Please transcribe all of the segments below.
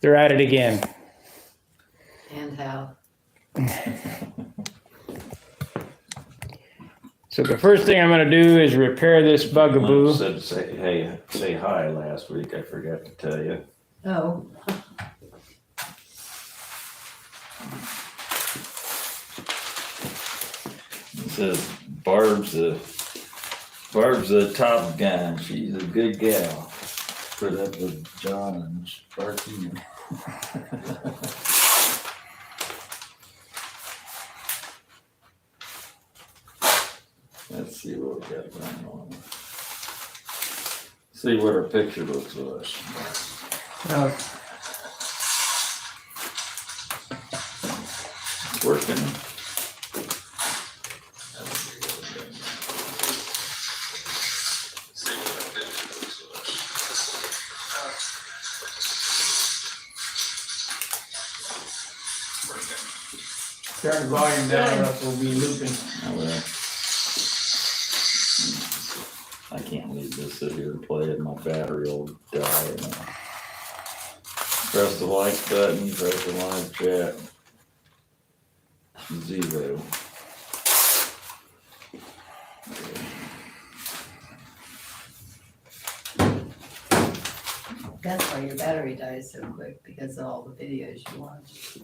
they're at it again. And how? So the first thing I'm going to do is repair this bugaboo. Said say hi last week. I forgot to tell you. Oh. It says Barb's the top gun. She's a good gal. Put up with John and Sparky. Let's see what we got going on. See what our picture looks like. It's working. Turn the volume down or else we'll be looping. Oh, well. I can't leave this sit here and play it. My battery will die. Press the like button, press the live chat. 0. That's why your battery dies so quick, because of all the videos you watch.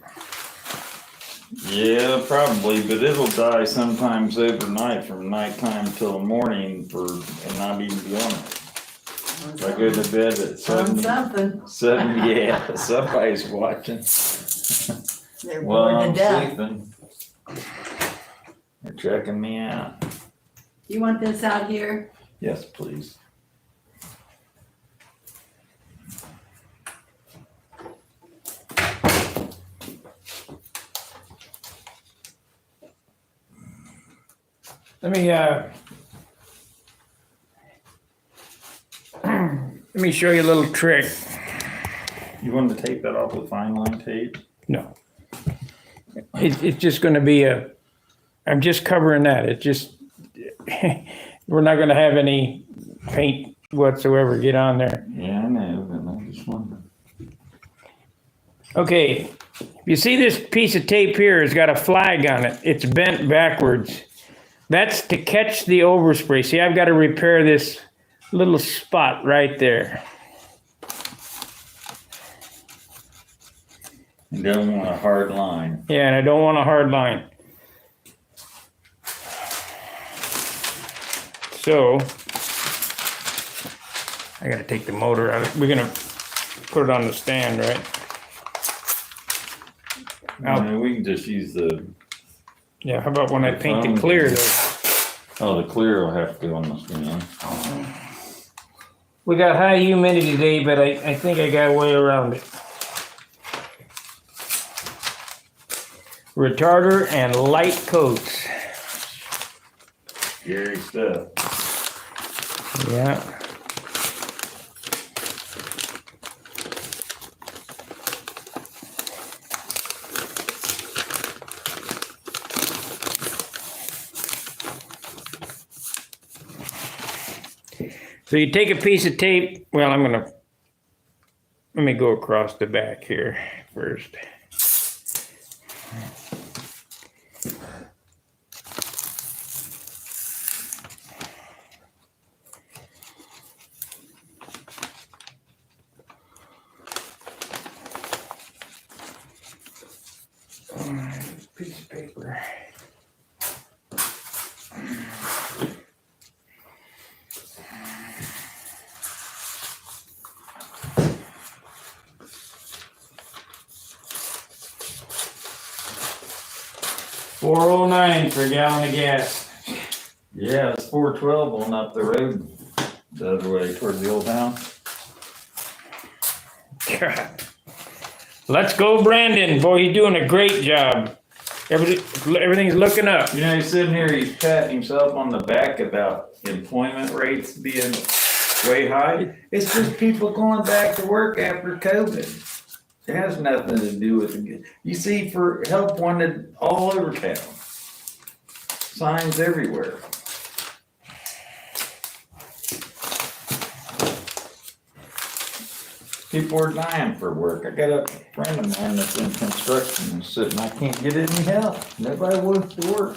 Yeah, probably, but it'll die sometimes overnight from nighttime till the morning and not even be on it. If I go to bed at 7, yeah, somebody's watching. They're Well, bored to I'm death. sleeping. They're checking me out. You want this out here? Yes, please. Let me show you a little trick. You want to take that off with fine line tape? No. It's just going to be I'm just covering that. It's just, we're not going to have any paint whatsoever get on there. Yeah, I know, but I just wondering. Okay, you see this piece of tape here has got a flag on it. It's bent backwards. That's to catch the overspray. See, I've got to repair this little spot right there. You don't want a hard line. Yeah, and I don't want a hard line. So, I gotta take the motor out. We're gonna put it on the stand, right? We can just use the... Yeah, how about when I paint the clear though? Oh, the clear will have to go on the stand. We got high humidity today, but I think I got a way around it. Retarder and light coats. Scary stuff. Yeah. So you take a piece of tape. Well, let me go across the back here first. Piece of paper. $4.09 for a gallon of gas. Yeah, it's 412 on up the road the other way towards the old house. God. Let's go, Brandon. Boy, you're doing a great job. Everything's looking up. You know, he's sitting here, he's patting himself on the back about employment rates being way high. It's just people going back to work after COVID. It has nothing to do with it. You see for help wanted all over town. Signs everywhere. People are dying for work. I got a friend of mine that's in construction and sitting, I can't get any help. Nobody wants to work.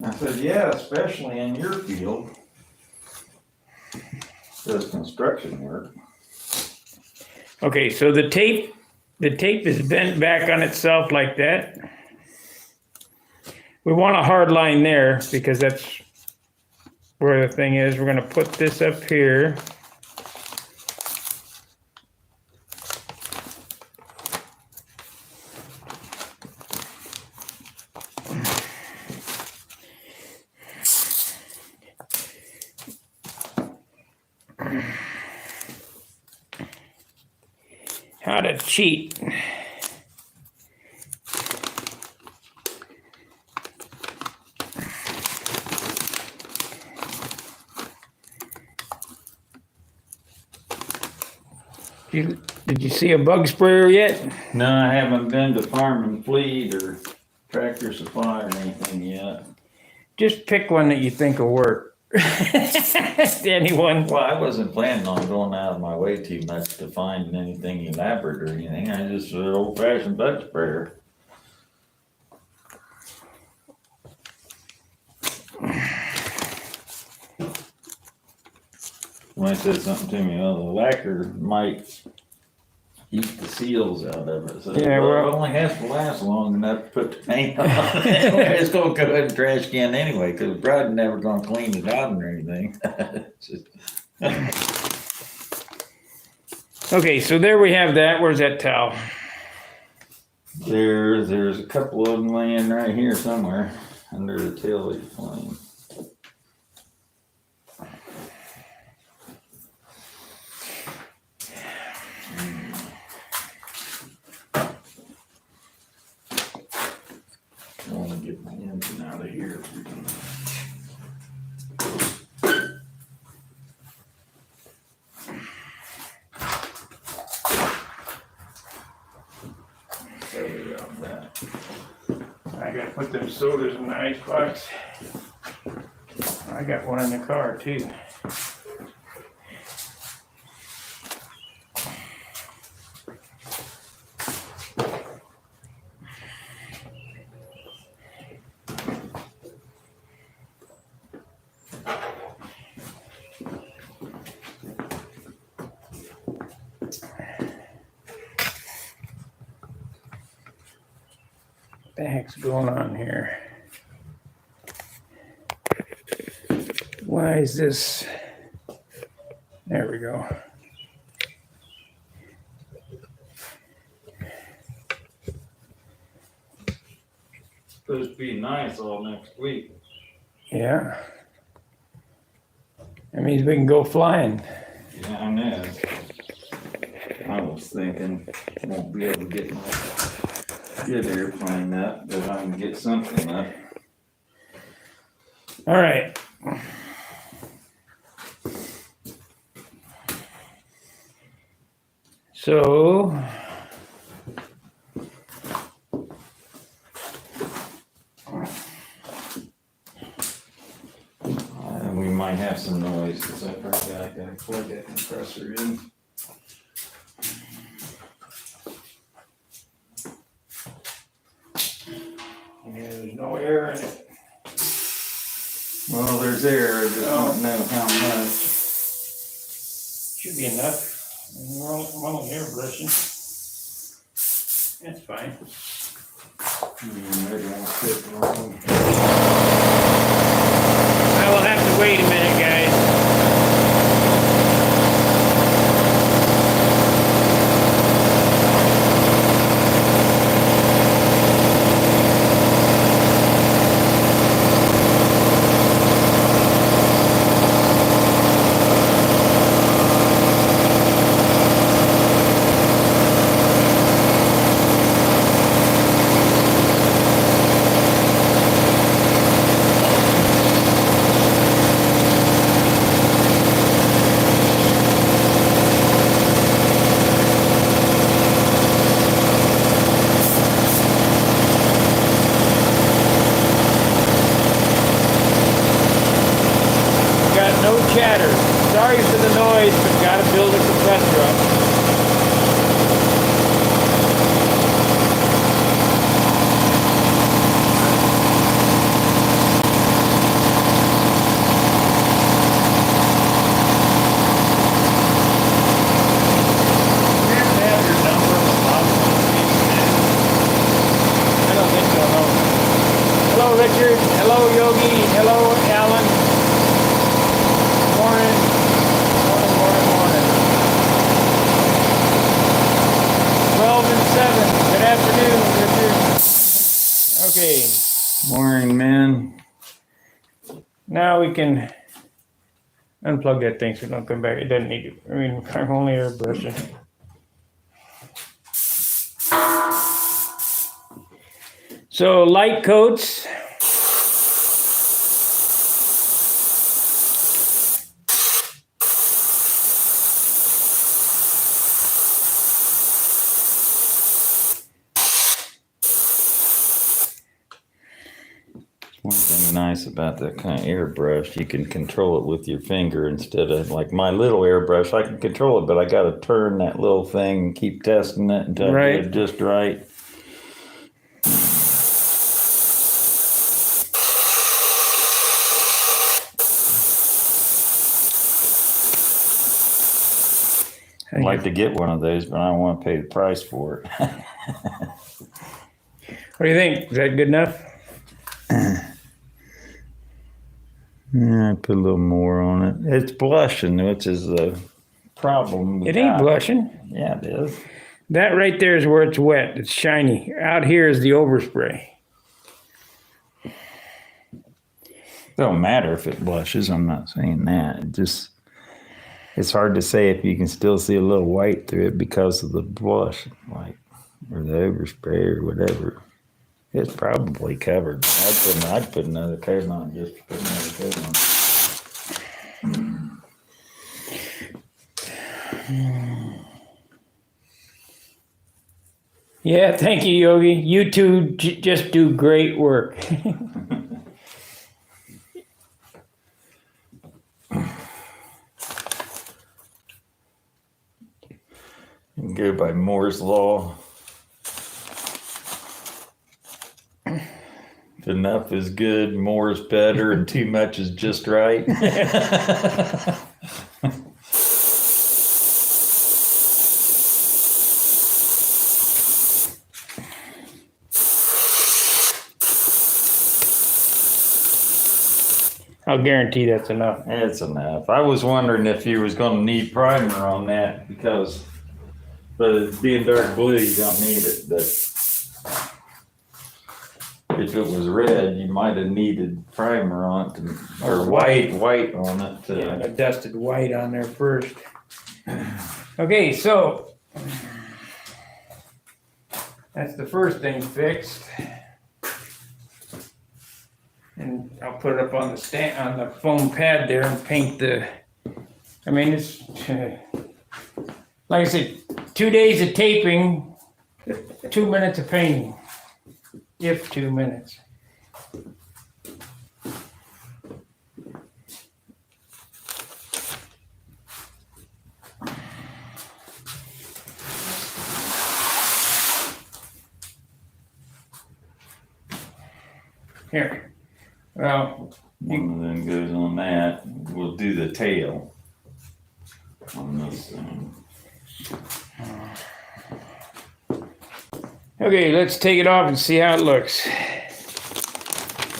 I said, yeah, especially in your field. Does construction work. Okay, so the tape is bent back on itself like that. We want a hard line there because that's where the thing is. We're gonna put this up here. How to cheat. Did you see a bug sprayer yet? No, I haven't been to Farm and Fleet or Tractor Supply or anything yet. Just pick one that you think will work. Anyone? Well, I wasn't planning on going out of my way too much to find anything elaborate or anything. I just an old fashioned bug sprayer. Somebody said something to me, oh, the lacquer might eat the seals out of it. So, Yeah, well, well- it only has to last long enough to put the paint on it. It's gonna go in the trash can anyway, because Brad's never gonna clean it out or anything. Just- Okay, so there we have that. Where's that towel? There's a couple of them laying right here somewhere under the tail leaf flame. I want to get my engine out of here. Sorry about that. I gotta put them sodas in the icebox. I got one in the car too. What the heck's going on here? Why is this? There we go. Supposed to be nice all next week. Yeah. That means we can go flying. Yeah, I know. I was thinking, I won't be able to get my good airplane up, but I can get something up. All right. So, We might have some noise, because I probably gotta plug that compressor in. there's no air in it. Well, there's air, I just don't know how much. Should be enough. I'm only airbrushing. That's fine. Maybe I'll fit wrong. I will have to wait a minute, guys. zoom in. Now we can unplug that thing so it don't come back. It doesn't need it. I mean, I'm only airbrushing. So light coats. One thing nice about that kind of airbrush, you can control it with your finger instead of like my little airbrush. I can control it, but I got to turn that little thing and keep testing it until I get it just right. I'd like to get one of those, but I don't want to pay the price for it. What do you think? Is that good enough? Yeah, I put a little more on it. It's blushing, which is the problem. It ain't blushing. Yeah, it is. That right there is where it's wet. It's shiny. Out here is the overspray. Don't matter if it blushes. I'm not saying that. It's hard to say if you can still see a little white through it because of the blush, like, or the overspray or whatever. It's probably covered. I'd put another coat on, just to put another coat on. Yeah, thank you, Yogi. You two just do great work. You can go by Moore's Law. If enough is good, more is better, and too much is just right. I'll guarantee that's enough. It's enough. I was wondering if you was going to need primer on that because, but being dark blue, you don't need it. But if it was red, you might have needed primer on it, or white on it. Yeah, I dusted white on there first. Okay, so that's the first thing fixed. And I'll put it up on the stand, on the foam pad there and paint the, I mean, it's, like I said, 2 days of taping, 2 minutes of painting, if 2 minutes. Here. Well, one of them goes on that. We'll do the tail on this thing. Okay, let's take it off and see how it looks.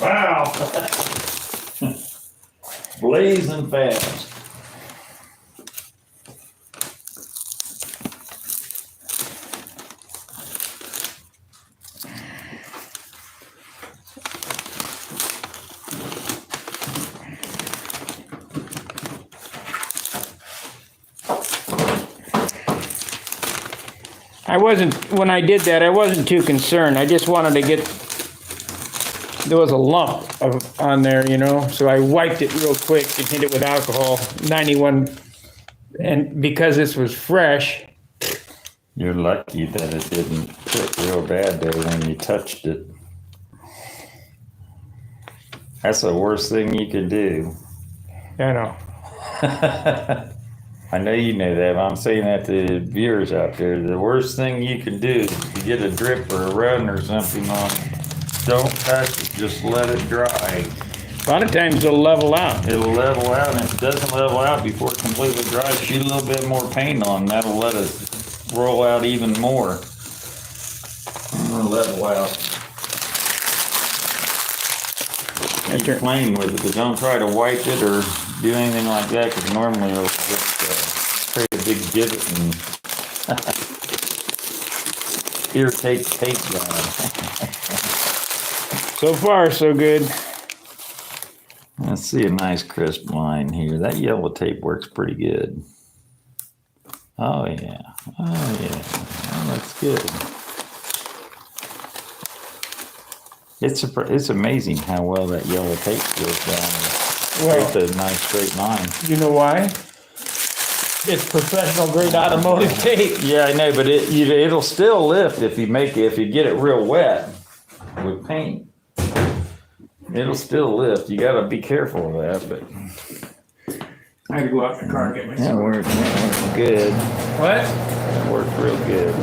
Wow! Blazing fast. When I did that, I wasn't too concerned. I just wanted to get, there was a lump on there, you know, so I wiped it real quick and hit it with alcohol, 91, and because this was fresh. You're lucky that it didn't prick real bad there when you touched it. That's the worst thing you can do. I know. I know you know that, but I'm saying that to viewers out there. The worst thing you can do is to get a drip or a run or something on it. Don't touch it, just let it dry. A lot of times it'll level out. It'll level out, and if it doesn't level out before it completely dries, shoot a little bit more paint on. That'll let it roll out even more. Level out. Keep playing with it, but don't try to wipe it or do anything like that, because normally it'll just create a big divot and irritate the paint job. So far, so good. Let's see a nice crisp line here. That yellow tape works pretty good. Oh yeah, oh yeah, that looks good. It's amazing how well that yellow tape goes down. Well, It's a nice straight line. you know why? It's professional grade automotive tape. Yeah, I know, but it'll still lift if you get it real wet with paint. It'll still lift. You gotta be careful of that, but I had to go out in the car and get my that worked good. What? That worked real good.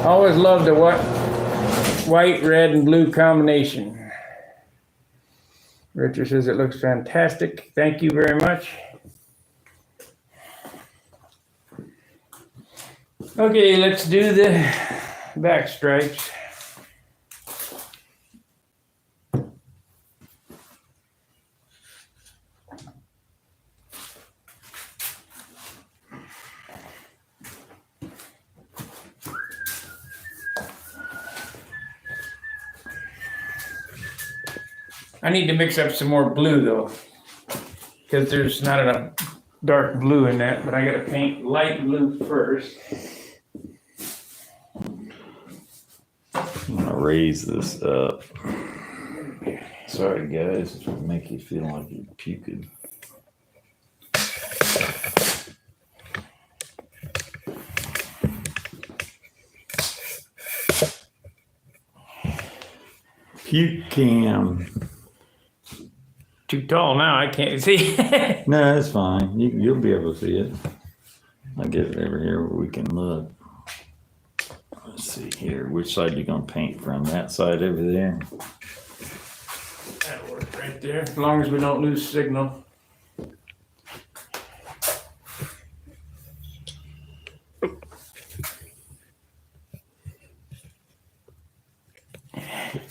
Always loved the white, red, and blue combination. Richard says it looks fantastic. Thank you very much. Okay, let's do the back stripes. I need to mix up some more blue though, because there's not enough dark blue in that, but I gotta paint light blue first. I'm gonna raise this up. Sorry guys, if it make you feel like you're puking. Puke cam. Too tall now, I can't see. No, it's fine. You'll be able to see it. I'll get it over here where we can look. Let's see here. Which side you gonna paint from? That side over there? That'll work right there, as long as we don't lose signal.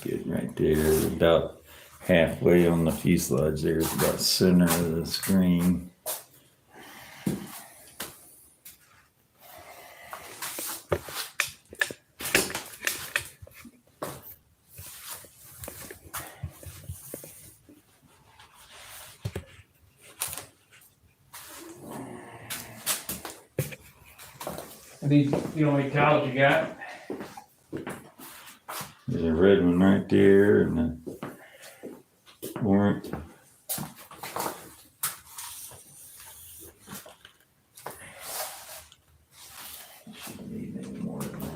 Good right there. About halfway on the fuselage there is about center of the screen. Are these the only towels you got? There's a red one right there and a orange. Shouldn't need any more than that.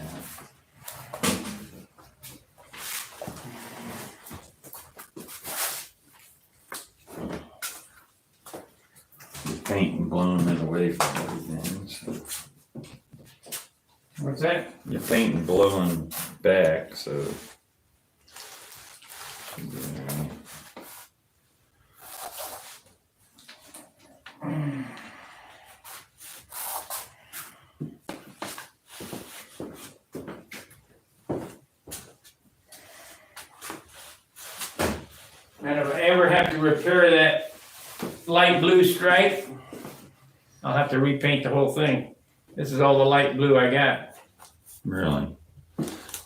The paint and blowing it away from everything. So. What's that? You're painting blowing back, so. Yeah. And if I ever have to repair that light blue stripe, I'll have to repaint the whole thing. This is all the light blue I got. Really?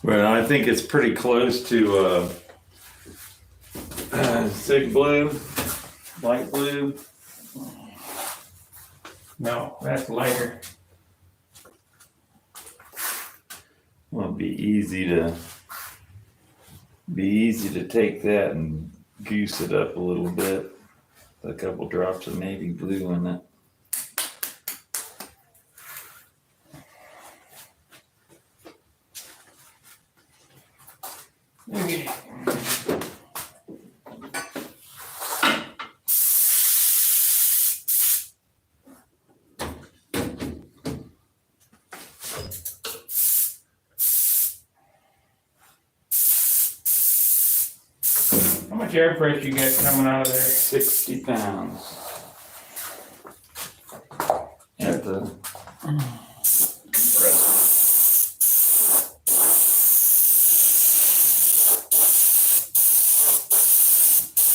Well, I think it's pretty close to thick blue, light blue. No, that's lighter. Well, it'd be easy to take that and goose it up a little bit. A couple drops of navy blue in it. How much air pressure you got coming out of there? 60 pounds. At the compressor.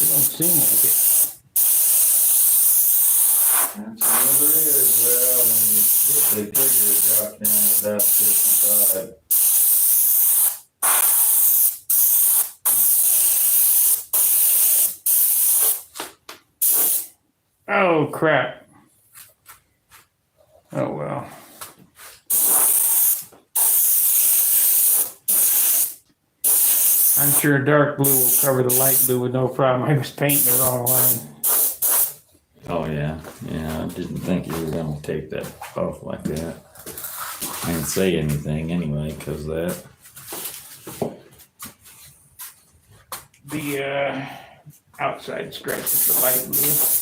It don't seem like it. That's all there is. Well, when you hit the trigger, it dropped down to about 55. Oh, crap. Oh, well. I'm sure dark blue will cover the light blue with no problem. I was painting the wrong line. Oh, yeah. Yeah, I didn't think you were going to take that off like that. I didn't say anything anyway, because that. The outside stripe is the light blue.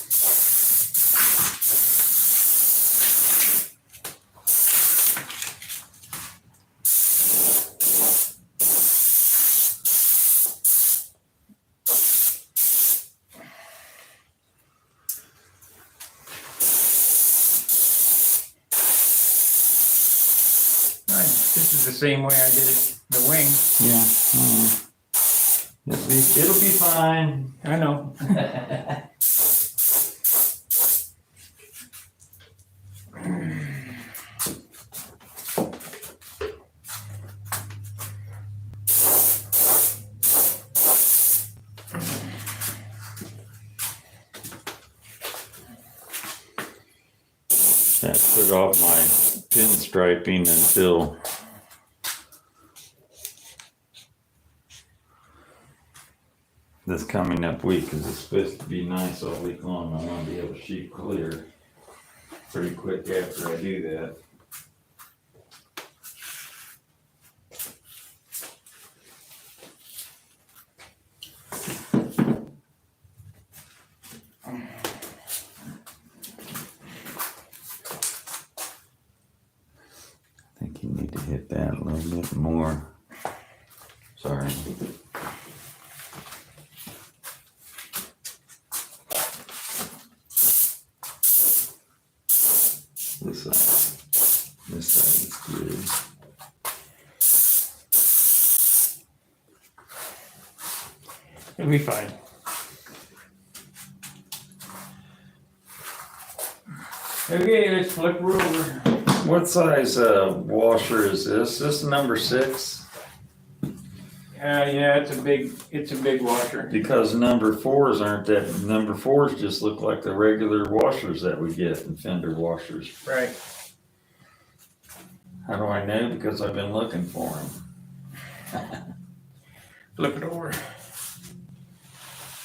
This is the same way I did it, the wing. Yeah. It'll be fine. I know. That put off my pinstriping until this coming up week, because it's supposed to be nice all week long. I want to be able to shoot clear pretty quick after I do that. I think you need to hit that a little bit more. Sorry. This side is good. It'll be fine. Okay, let's flip her over. What size washer is this? This is number 6? Yeah, it's a big washer. Because number 4s aren't that. Number 4s just look like the regular washers that we get in fender washers. Right. How do I know? Because I've been looking for them. Flip it over.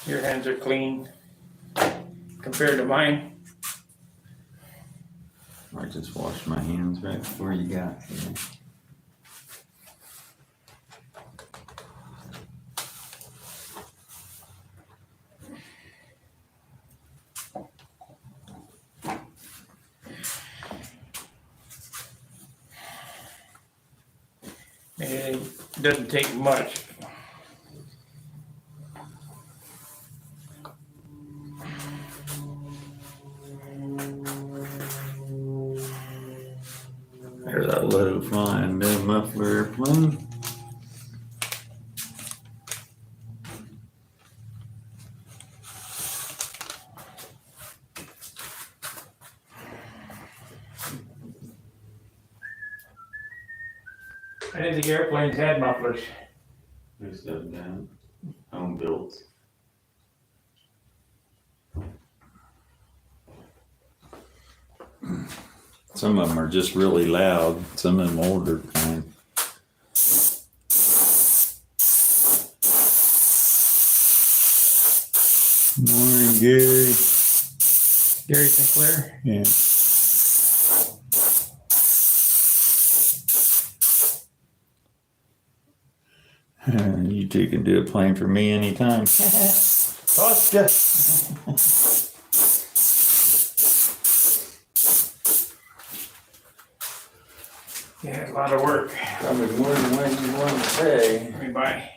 Your hands are clean compared to mine. I just washed my hands right before you got here. It doesn't take much. There's that low flying mid muffler airplane. I didn't think airplanes had mufflers. They step down. Home built. Some of them are just really loud. Some of them older kind. Morning, Gary. Gary Sinclair. Yeah. You two can do a plane for me anytime. Oscar. Yeah, a lot of work. Probably more than what you want to say. Let me buy.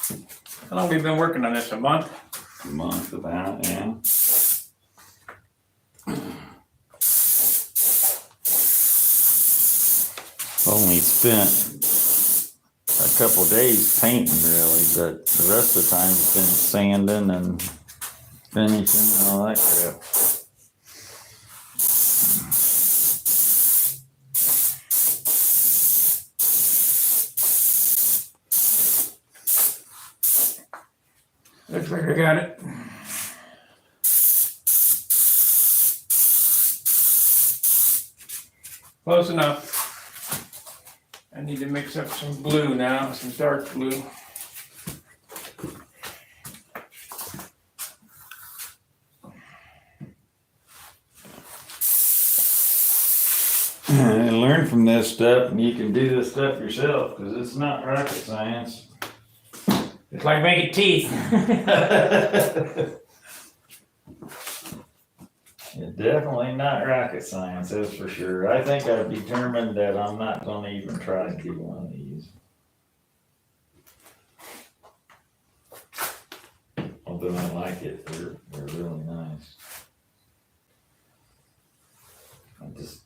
How long have we been working on this? A month? A month about, yeah. Only spent a couple days painting really, but the rest of the time it's been sanding and finishing and all that crap. Looks like I got it. Close enough. I need to mix up some blue now, some dark blue. And learn from this stuff, and you can do this stuff yourself because it's not rocket science. It's like making teeth. It's definitely not rocket science, that's for sure. I think I've determined that I'm not going to even try to do one of these. Although I like it, they're really nice. I just,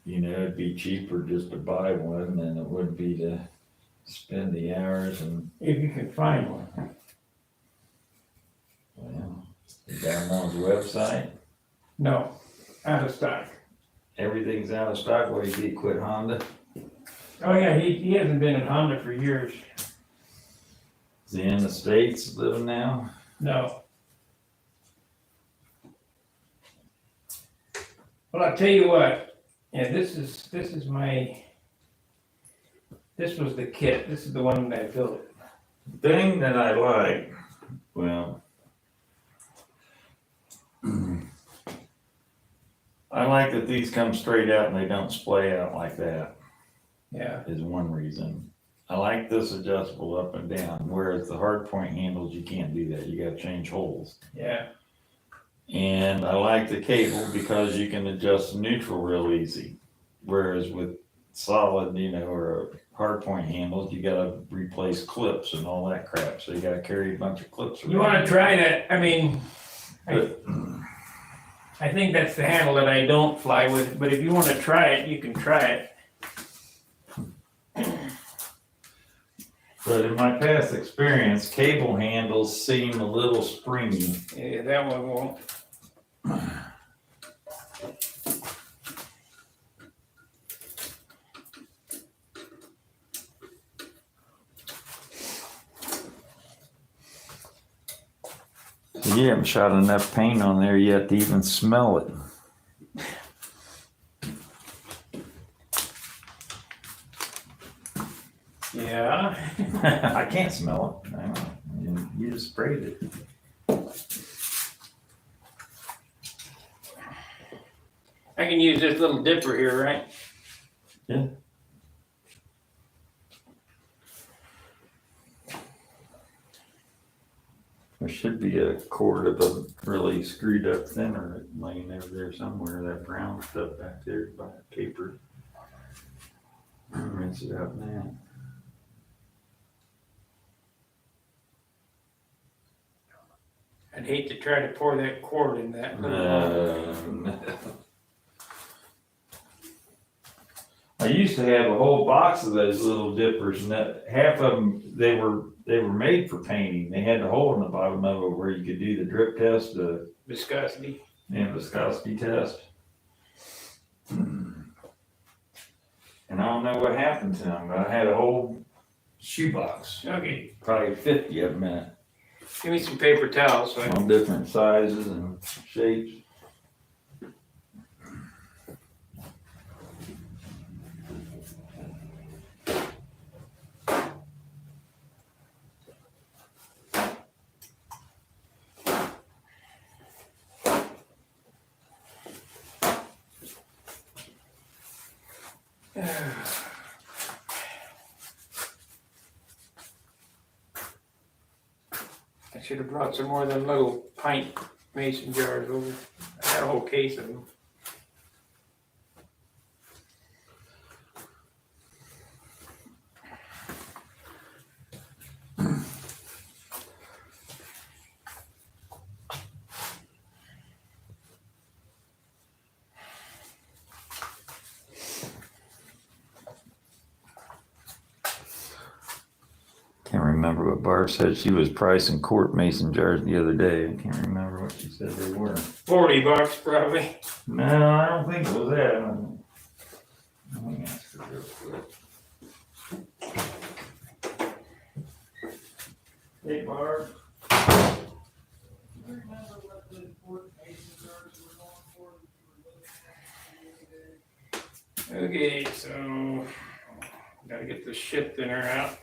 it'd be cheaper just to buy one than it would be to spend the hours and, If you can find one. well, you got them on his website. No, out of stock. Everything's out of stock. What, he quit Honda? Oh yeah, he hasn't been in Honda for years. Is he in the States living now? No. Well, I'll tell you what. Yeah, this was the kit. This is the one that I built. Thing that I like, well, I like that these come straight out and they don't splay out like that, Yeah. is one reason. I like this adjustable up and down, whereas the hard point handles, you can't do that. You gotta change holes. Yeah. And I like the cable because you can adjust neutral real easy. Whereas with solid, or hard point handles, you gotta replace clips and all that crap. So you gotta carry a bunch of clips around. You want to try that? I mean, But, I think that's the handle that I don't fly with. But if you want to try it, you can try it. but in my past experience, cable handles seem a little springy. Yeah, that one won't. You haven't shot enough paint on there yet to even smell it. Yeah. I can't smell it. I don't know. You just sprayed it. I can use this little dipper here, right? Yeah. There should be a cord of a really screwed up thinner laying over there somewhere, that brown stuff back there by the paper. Rinse it out now. I'd hate to try to pour that cord in that little I used to have a whole box of those little dippers, and that half of them they were made for painting. They had the hole in the bottom of it where you could do the drip test, the viscosity. viscosity test. And I don't know what happened to them, but I had a whole shoebox, Okay, probably 50 of them in it, give me some paper towels. So all different sizes and shapes. I should have brought some more of them little pint mason jars over. I had a whole case of them. remember what Barb said. She was pricing quart mason jars the other day. I can't remember what she said they were. $40 probably. No, I don't think it was that. Let me ask her real quick. Hey, Barb. Okay, so gotta get the shit thinner out.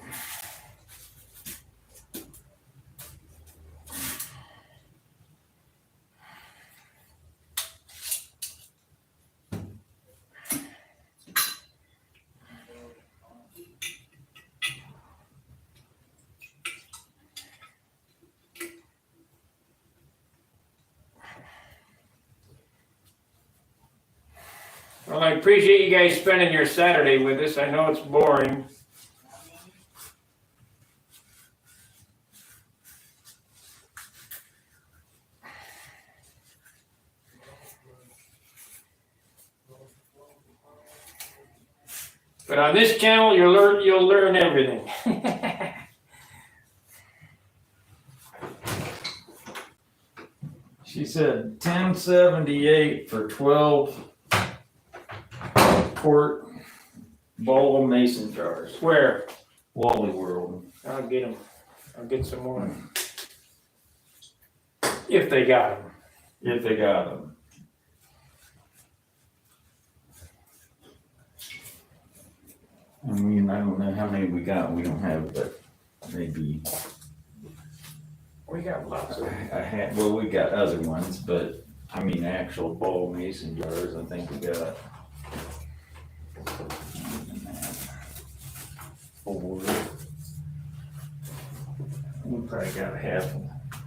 Well, I appreciate you guys spending your Saturday with us. I know it's boring. But on this channel, you'll learn everything. She said 1078 for 12 quart bowl mason jars. Where? Wally World. I'll get them. I'll get some more. If they got them. If they got them. I mean, I don't know how many we got. We don't have, but maybe. We got lots of them. Well, we got other ones, but I mean, actual ball mason jars. I think we got 4. We probably got half,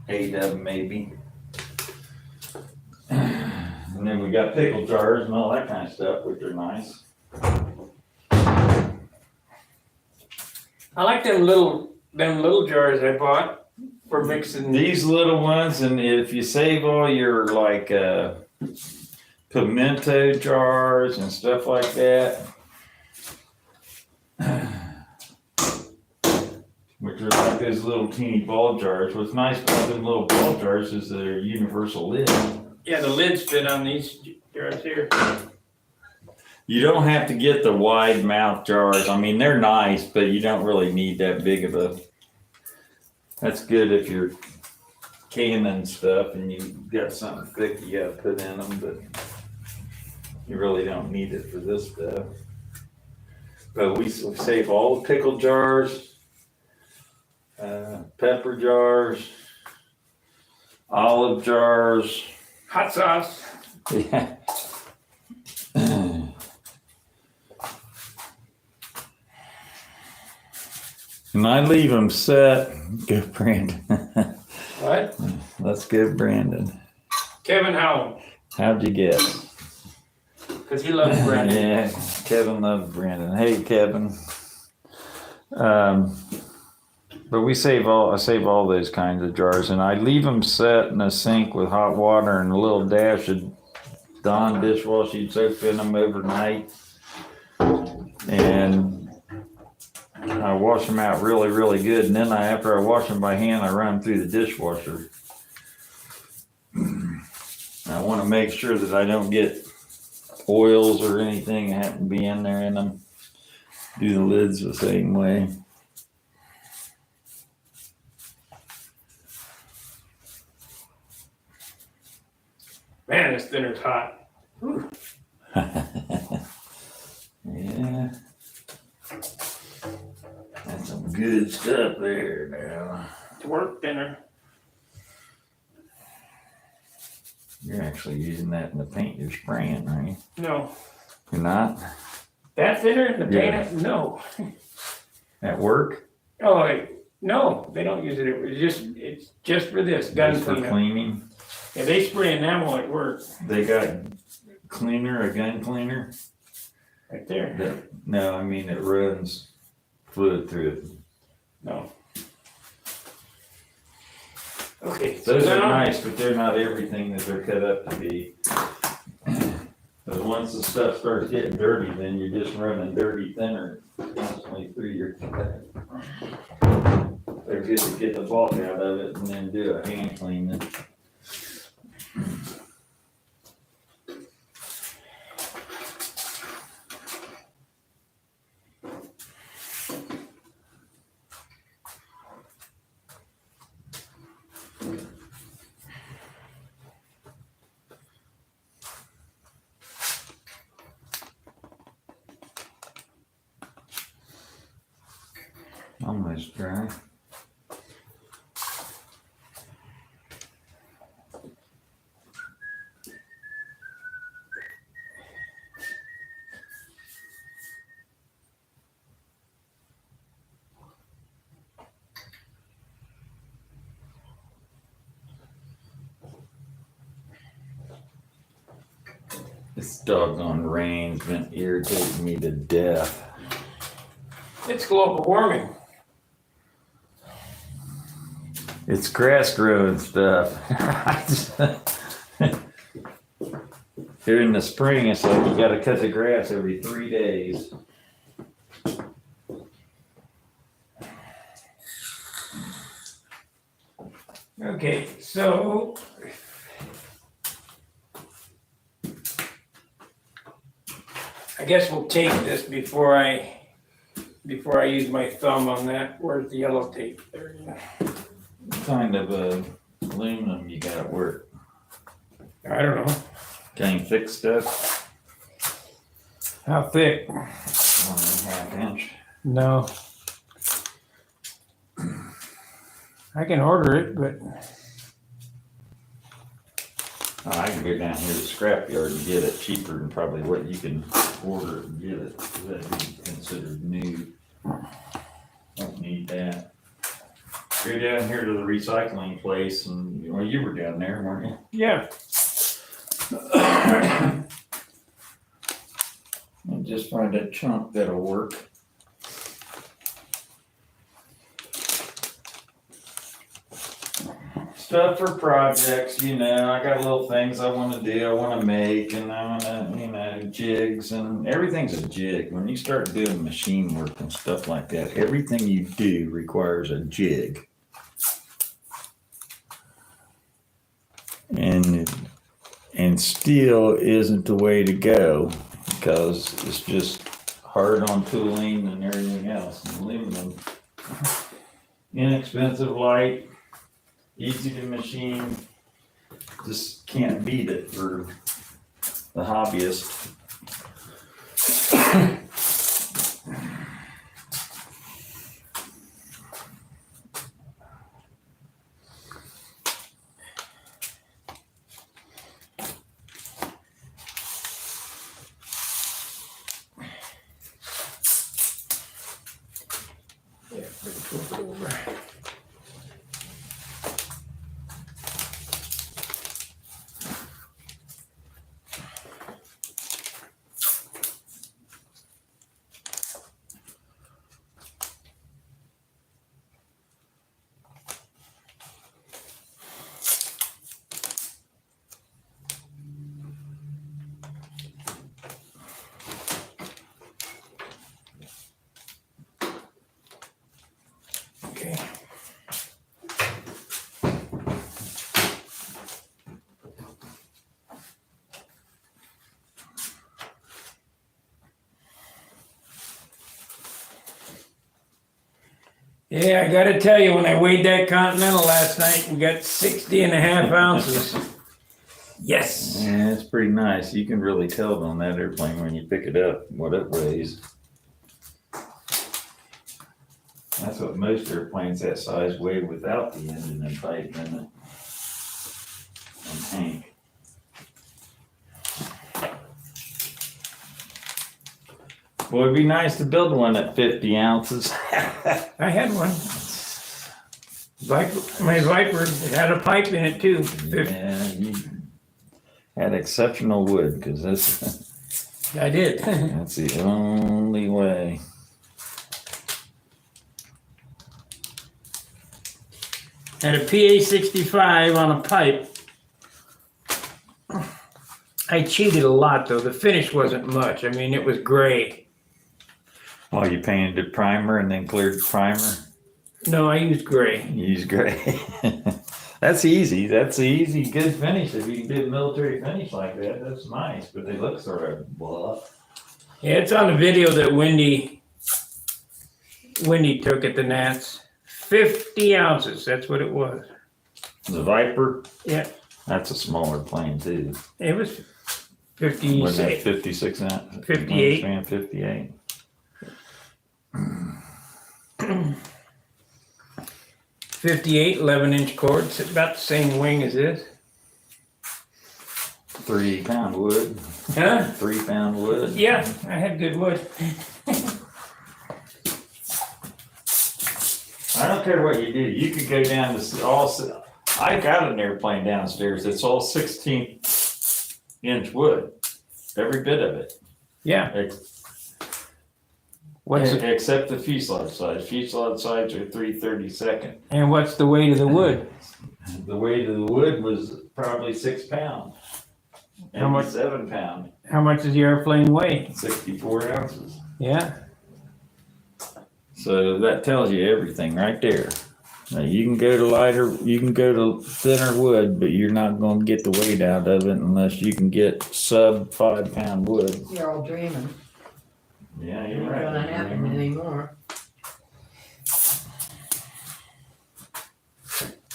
8 of them maybe. And then we got pickle jars and all that kind of stuff, which are nice. I like them little jars I bought for mixing. These little ones, and if you save all your like pimento jars and stuff like that, which are like those little teeny ball jars. What's nice about them little ball jars is their universal lid. Yeah, the lids fit on these jars here. You don't have to get the wide mouth jars. I mean, they're nice, but you don't really need that big of a. That's good if you're canning stuff and you got something thick you gotta put in them, but you really don't need it for this stuff. But we save all the pickle jars, pepper jars, olive jars. Hot sauce. Yeah. And I leave them set. Go, Brandon. What? Let's go, Brandon. Kevin Howell. How'd you guess? Because he loves Brandon. Yeah, Kevin loves Brandon. Hey, Kevin. But I save all those kinds of jars, and I leave them set in a sink with hot water and a little dash of Dawn dishwashing soap in them overnight. And I wash them out really, really good. And then after I wash them by hand, I run them through the dishwasher. I want to make sure that I don't get oils or anything that happen to be in there in them. Do the lids the same way. Man, this dinner's hot. Yeah. That's some good stuff there now. It's work dinner. You're actually using that in the paint you're spraying, are you? No. You're not? That thinner in the Yeah. paint? No. At work? Oh, no, they don't use it. It's just for this gun Just for cleanup. cleaning? Yeah, they spray enamel at work. They got a gun cleaner? Right there. No, I mean it runs fluid through it. No. Okay. Those are now- nice, but they're not everything that they're cut up to be. But once the stuff starts getting dirty, then you're just running dirty thinner constantly through your cut. good to get the bulk out of it and then do a hand cleaning. Almost dry. This doggone rain's been irritating me to death. It's global warming. It's grass growing stuff. Here in the spring, it's like you gotta cut the grass every 3 days. Okay, so I guess we'll tape this before I use my thumb on that. Where's the yellow tape? There you go. What kind of aluminum you got at work? I don't know. Kind of thick stuff? How thick? 1.5 inch. No. I can order it, but Oh, I can go down here to the scrapyard and get it cheaper than probably what you can order it and get it. That'd be considered new. Don't need that. Go down here to the recycling place and, well, you were down there, weren't you? yeah. And just find a chunk that'll work. Stuff for projects, you know, I got little things I wanna do, I wanna make, and I wanna, you know, jigs, and everything's a jig. When you start doing machine work and stuff like that, everything you do requires a jig. And steel isn't the way to go, because it's just hard on tooling and everything else. And aluminum, inexpensive, light, easy to machine, just can't beat it for the hobbyist. Yeah, flip it over. Okay. Yeah, I gotta tell you, when I weighed that Continental last night, we got 60.5 ounces. Yes. Yeah, it's pretty nice. You can really tell on that airplane when you pick it up what it weighs. That's what most airplanes that size weigh without the engine and pipe in it. And tank. Well, it'd be nice to build one at 50 ounces. I had one. My Viper had a pipe in it too. Yeah, you had exceptional wood, because I did. that's the only way. Had a PA65 on a pipe. I cheated a lot though. The finish wasn't much. I mean, it was gray. Oh, you painted the primer and then cleared the primer? No, I use gray. You use gray. That's easy. That's the easy, good finish. If you can do a military finish like that, that's nice. But they look sort of blah. Yeah, it's on the video that Wendy took at the Nats. 50 ounces, that's what it was. The Viper. Yeah. That's a smaller plane too. It was 50. Wasn't it 56 ounce? 58. Wingspan 58. 58, 11-inch cord. It's about the same wing as this. 3 pound wood. Huh? 3 pound wood. Yeah, I had good wood. I don't care what you do. You could go down to all. I got an airplane downstairs. It's all 16-inch wood. Every bit of it. Yeah. What's it? Except the fuselage sides. Fuselage sides are 3/32. And what's the weight of the wood? The weight of the wood was probably 6 pounds. How much? 7 pound. How much does the airplane weigh? 64 ounces. Yeah. So that tells you everything right there. Now you can go to lighter, you can go to thinner wood, but you're not going to get the weight out of it unless you can get sub 5 pound wood. You're all dreaming. Yeah, It you're ain't right. gonna happen anymore.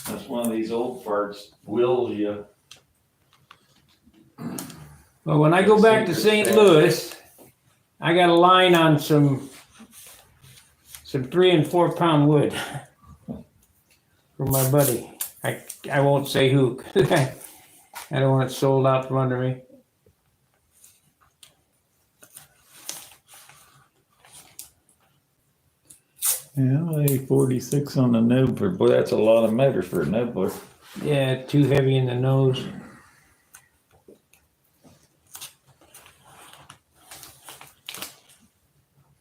That's one of these old farts wills you. Well, when I go back to St. Louis, I got a line on some 3 and 4 pound wood for my buddy. I won't say who. I don't want it sold out from under me. Yeah, 46 on the Nobler. Boy, that's a lot of motor for a Nobler. Yeah, too heavy in the nose.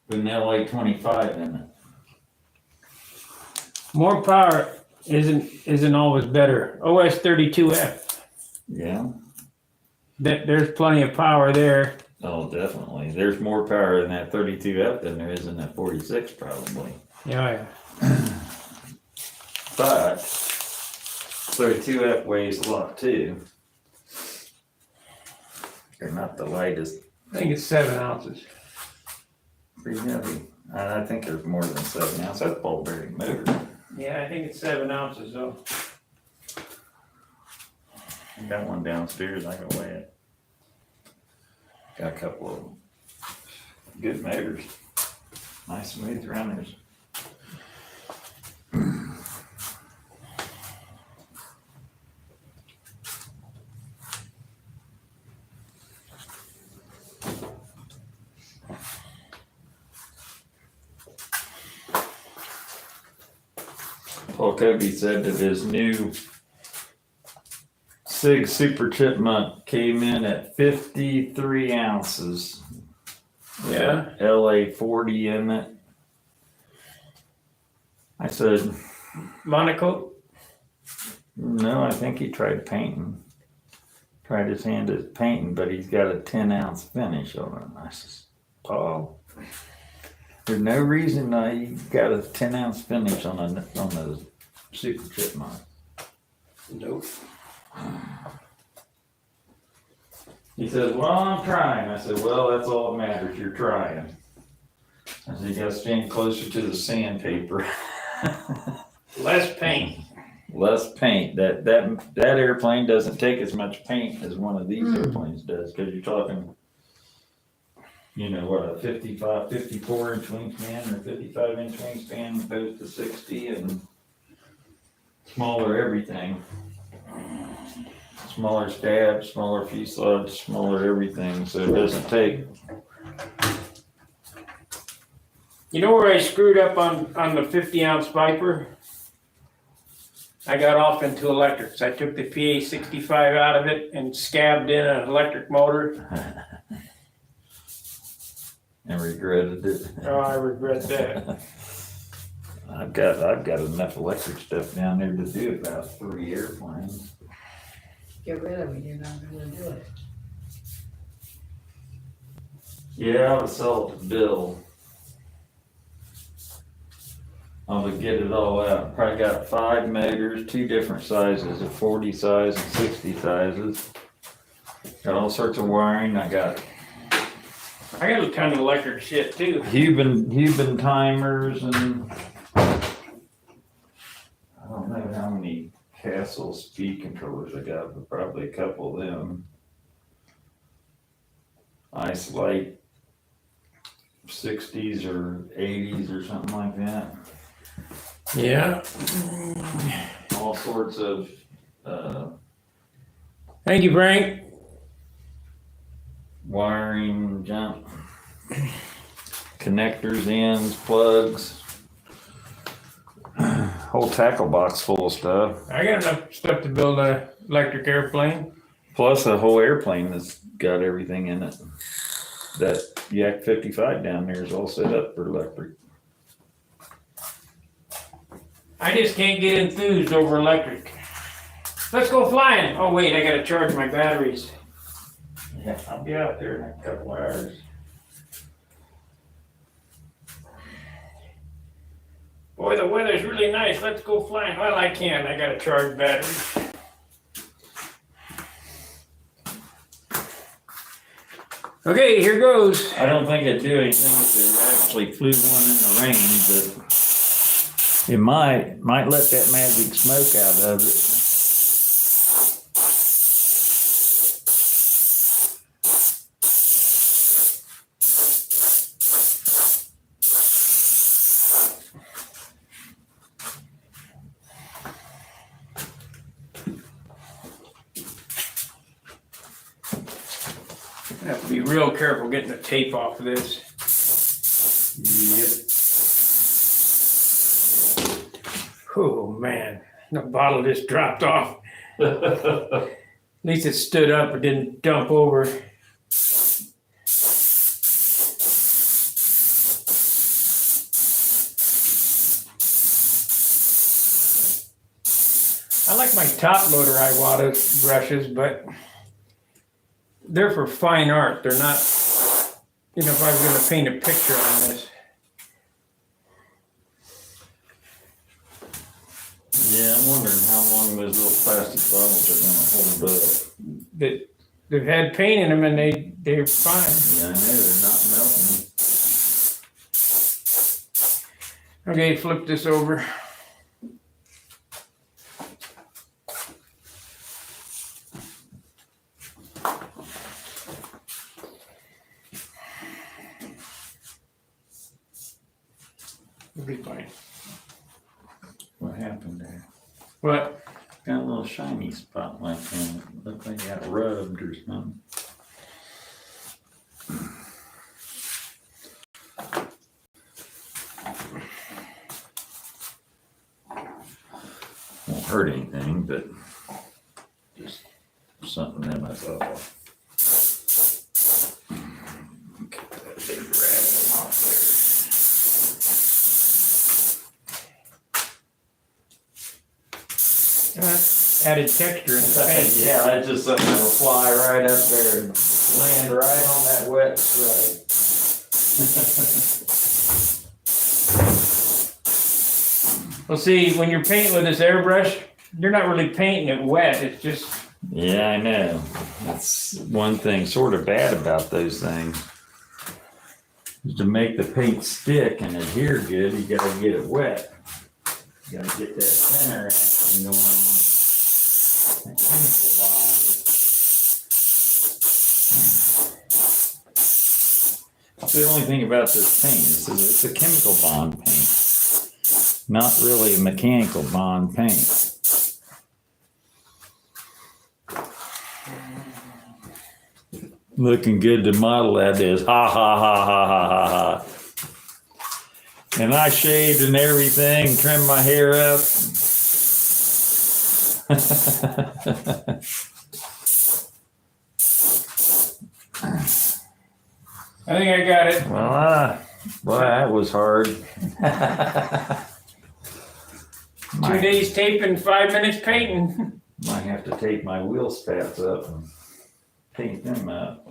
With an LA-25 in it. More power isn't always better. OS 32F. Yeah. There's plenty of power there. Oh, definitely. There's more power in that 32F than there is in that 46, probably. Yeah. But 32F weighs a lot too. They're not the lightest. I think it's 7 ounces. Pretty heavy. I think there's more than 7 ounces. That's ball bearing motor. Yeah, I think it's 7 ounces though. I got one downstairs. I can weigh it. Got a couple of them. Good motors. Nice smooth runners. Paul Kobe said that his new Sig Super Chipmunk came in at 53 ounces. Yeah. LA 40 in it. I said, Monaco. no, I think he tried painting. Tried his hand at painting, but he's got a 10-ounce finish on it. I said, Paul, there's no reason you got a 10-ounce finish on the Super Chipmunk. Nope. He says, well, I'm trying. I said, well, that's all that matters. You're trying. I said, you got to stand closer to the sandpaper. Less paint. Less paint. That airplane doesn't take as much paint as one of these airplanes does, because you're talking, what, a 54 inch wingspan or 55 inch wingspan opposed to 60, and smaller everything. Smaller stab, smaller fuselage, smaller everything, so it doesn't take. You know where I screwed up on the 50-ounce Viper? I got off into electrics. I took the PA65 out of it and scabbed in an electric motor. And regretted it. Oh, I regret that. I've got enough electric stuff down there to do about 3 airplanes. Get rid of it, you're not gonna do it. Yeah, I would sell it to Bill. I would get it all out. Probably got 5 motors, 2 different sizes, a 40 size and 60 sizes. Got all sorts of wiring. I got I got a ton of electric shit too. Cuban timers and I don't know how many Castle speed controllers I got, but probably a couple of them. Ice Light 60s or 80s or something like that. Yeah. All sorts of Thank you, Frank. wiring, junk, connectors, ends, plugs. Whole tackle box full of stuff. I got enough stuff to build a electric airplane. Plus a whole airplane that's got everything in it. That Yak 55 down there is all set up for electric. I just can't get enthused over electric. Let's go flying. Oh wait, I gotta charge my batteries. Yeah, I'll be out there in a couple hours. Boy, the weather's really nice. Let's go flying. Well, I can't. I gotta charge batteries. Okay, here goes. I don't think it'd do anything if they actually flew one in the rain, but it might let that magic smoke out of it. I have to be real careful getting the tape off of this. Yep. Oh man, the bottle just dropped off. At least it stood up and didn't dump over. I like my top loader Iwata brushes, but they're for fine art. They're not, if I was going to paint a picture on this. Yeah, I'm wondering how long those little plastic bottles are gonna hold up. They've had paint in them and they're fine. Yeah, I know, they're not melting. Okay, flip this over. It'll be fine. What happened there? What? Got a little shiny spot like that. Looked like it got rubbed or something. Won't hurt anything, but just something that I thought of. Get that big rat off there. Added texture in the paint. Yeah, that's just something that'll fly right up there and land right on that wet stripe. Well, see, when you're painting with this airbrush, you're not really painting it wet. It's just. Yeah, I know. That's one thing sort of bad about those things. Is to make the paint stick and adhere good, you gotta get it wet. You gotta get that center action going on. That chemical bond. The only thing about this paint is that it's a chemical bond paint, not really a mechanical bond paint. Looking good to model that is, ha ha ha ha ha ha ha. And I shaved and everything, trimmed my hair up. I think I got it. Well, that was hard. 2 days taping, 5 minutes painting. Might have to take my wheel spats up and paint them up.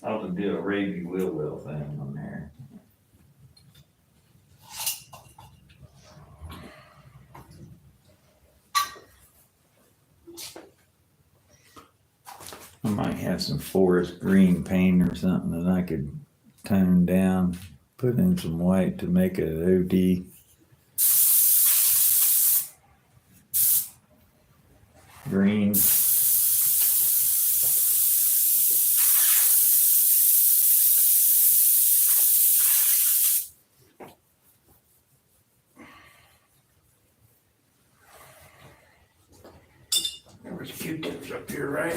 I'll have to do a Raby wheel thing on there. I might have some forest green paint or something that I could tone down, put in some white to make it an OD. Green. There was Q-tips up here, right?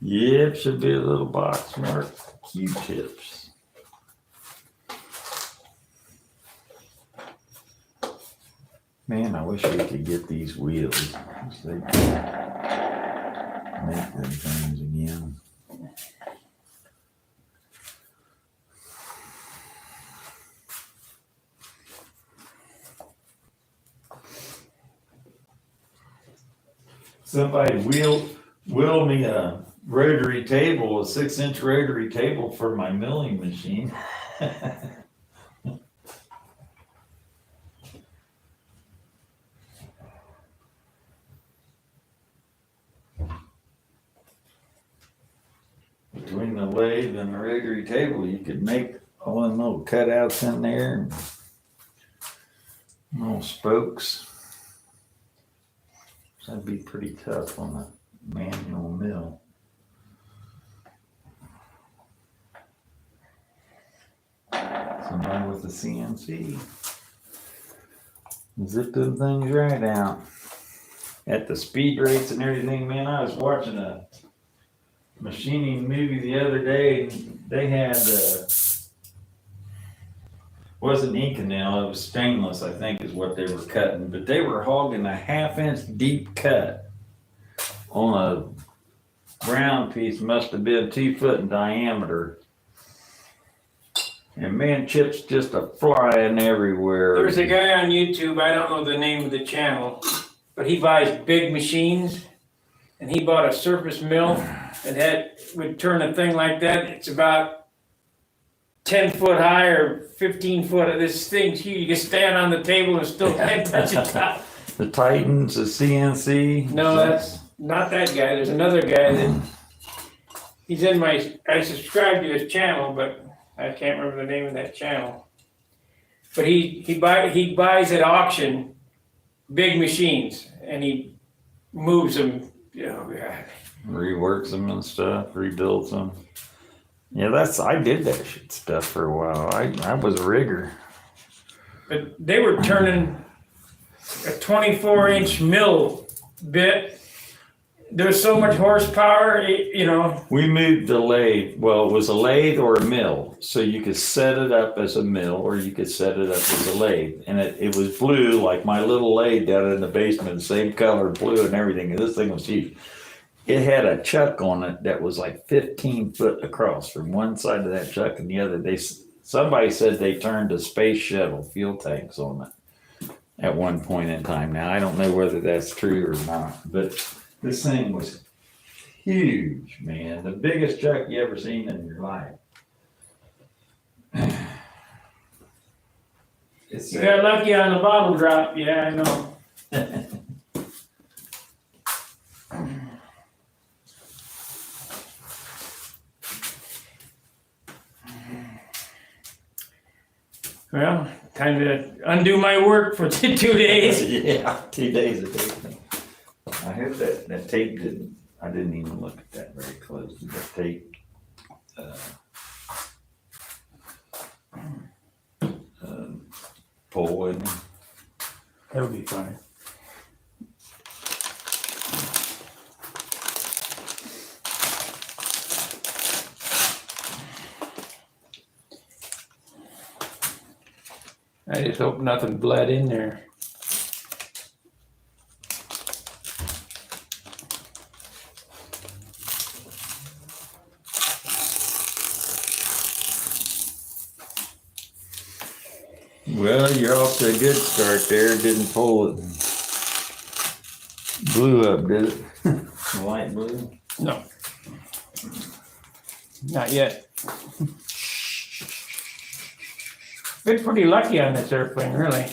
Yep, should be a little box marked Q-tips. Man, I wish we could get these wheels. So they could make them things again. Somebody wheel me a rotary table, a 6-inch rotary table for my milling machine. Between the lathe and the rotary table, you could make all them little cutouts in there, and little spokes. That'd be pretty tough on a manual mill. Somebody with a CNC. Zip them things right out. At the speed rates and everything, man, I was watching a machining movie the other day, and they had wasn't Inconel, it was stainless, I think is what they were cutting, but they were hogging a 1/2 inch deep cut on a round piece, must have been 2 foot in diameter. And man, chips just a flying everywhere. There's a guy on YouTube, I don't know the name of the channel, but he buys big machines, and he bought a surface mill that would turn a thing like that. It's about 10 foot high or 15 foot. This thing's huge. You can stand on the table and still can't touch it top. The Titans, the CNC. No, that's not that guy. There's another guy that he's in I subscribe to his channel, but I can't remember the name of that channel. But he buys at auction big machines, and he moves them. Reworks them and stuff, rebuilds them. Yeah, I did that shit stuff for a while. I was a rigger. But they were turning a 24-inch mill bit. There was so much horsepower, We moved the lathe. Well, it was a lathe or a mill. So you could set it up as a mill or you could set it up as a lathe. And it was blue, like my little lathe down in the basement, same color, blue and everything. And this thing was huge. It had a chuck on it that was like 15 foot across from one side of that chuck and the other. Somebody said they turned a space shuttle fuel tanks on it at one point in time. Now, I don't know whether that's true or not, but this thing was huge, man. The biggest chuck you ever seen in your life. You got lucky on the bottle drop. Yeah, I know. Well, time to undo my work for 2 days. Yeah, 2 days of tape. I hope that tape I didn't even look at that very closely. That tape, pull in. That'll be fine. I just hope nothing bled in there. Well, you're off to a good start there. Didn't pull it. Blew up, did it? Light blue? No. Not yet. Been pretty lucky on this airplane, really.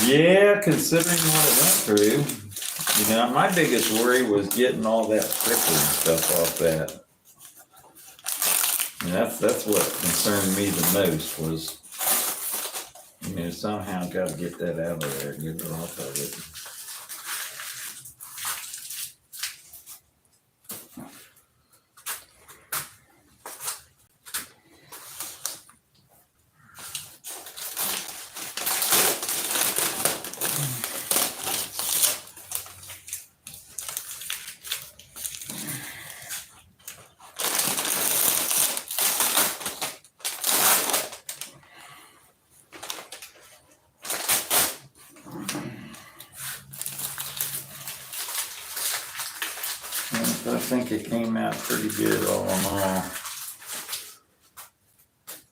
Yeah, considering what it went through. You know, my biggest worry was getting all that prickly stuff off that. And that's what concerned me the most was, you know, somehow got to get that out of there, get it off of it. I think it came out pretty good all in all.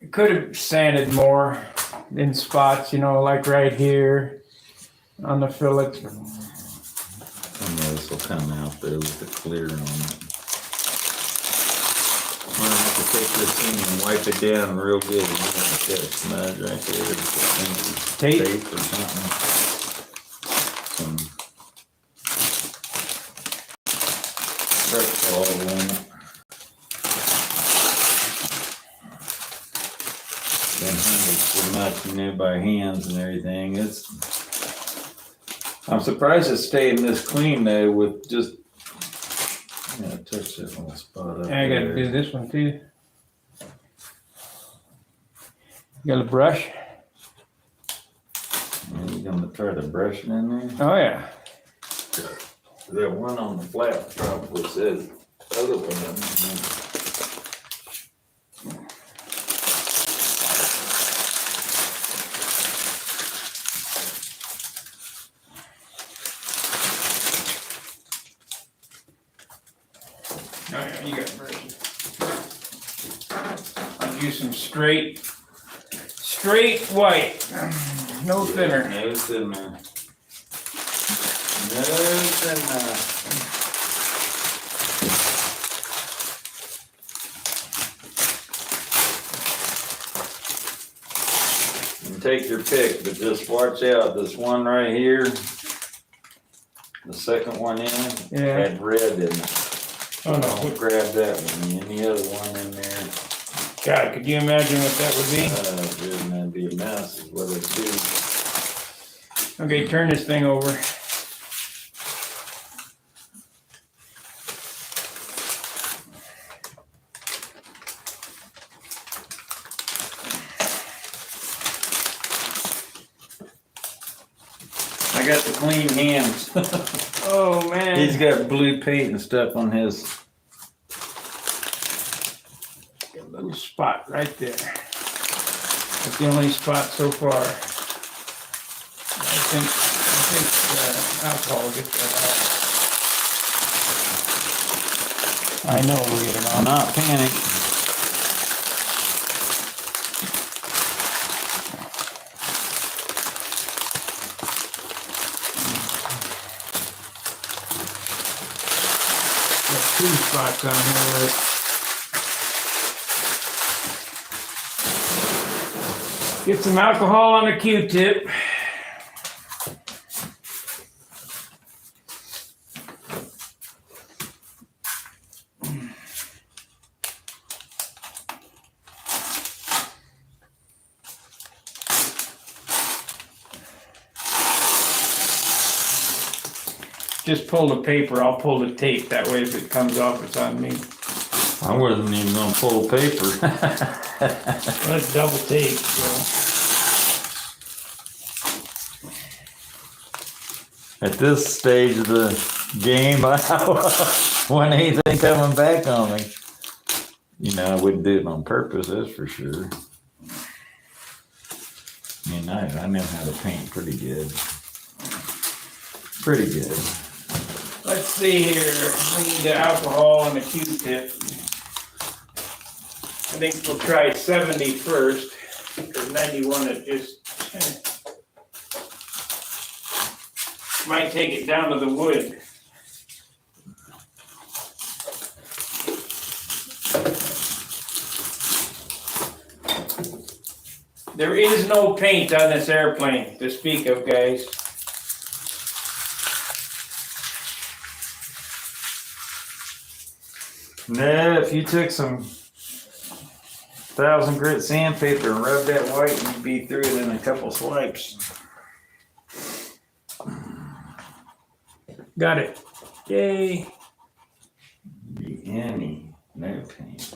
It could have sanded more in spots, you know, like right here on the fillet. Some of this will come out though with the clear on it. I'm gonna have to take this thing and wipe it down real good. I'm gonna get a smudge right there. Tape or something. All in it. Been handled so much, you know, by hands and everything. I'm surprised it's staying this clean though with just, yeah, touch that little spot up And I gotta there. do this one too. You got a brush? And you're gonna try to brush it in there? Oh yeah. That one on the flat top was said other one. Oh yeah, you got a brush. I'll use some straight white. No thinner. No thinner. No thinner. Take your pick, but just watch out. This one right here, the second one in, had red in it. Oh no. Don't grab that one. Any other one in there? God, could you imagine what that would be? Dude, that'd be a mess, is what it do. Okay, turn this thing over. I got the clean hands. Oh man. He's got blue paint and stuff on his. A little spot right there. That's the only spot so far. I think alcohol will get that out. I know we'll get it I'm on. not panic. Got 2 spots on here. Get some alcohol on a Q-tip. Just pull the paper, I'll pull the tape. That way if it comes off, it's on me. I wasn't even gonna pull paper. That's double tape, so. At this stage of the game, I don't want anything coming back on me. You know, I wouldn't do it on purpose, that's for sure. I mean, I know how to paint pretty good. Pretty good. Let's see here. We need the alcohol and the Q-tip. I think we'll try 70 first, because 91 it just might take it down to the wood. There is no paint on this airplane to speak of, guys. No, if you took some 1,000 grit sandpaper and rubbed that white, you'd be through it in a couple swipes. Got it. Yay. No paint.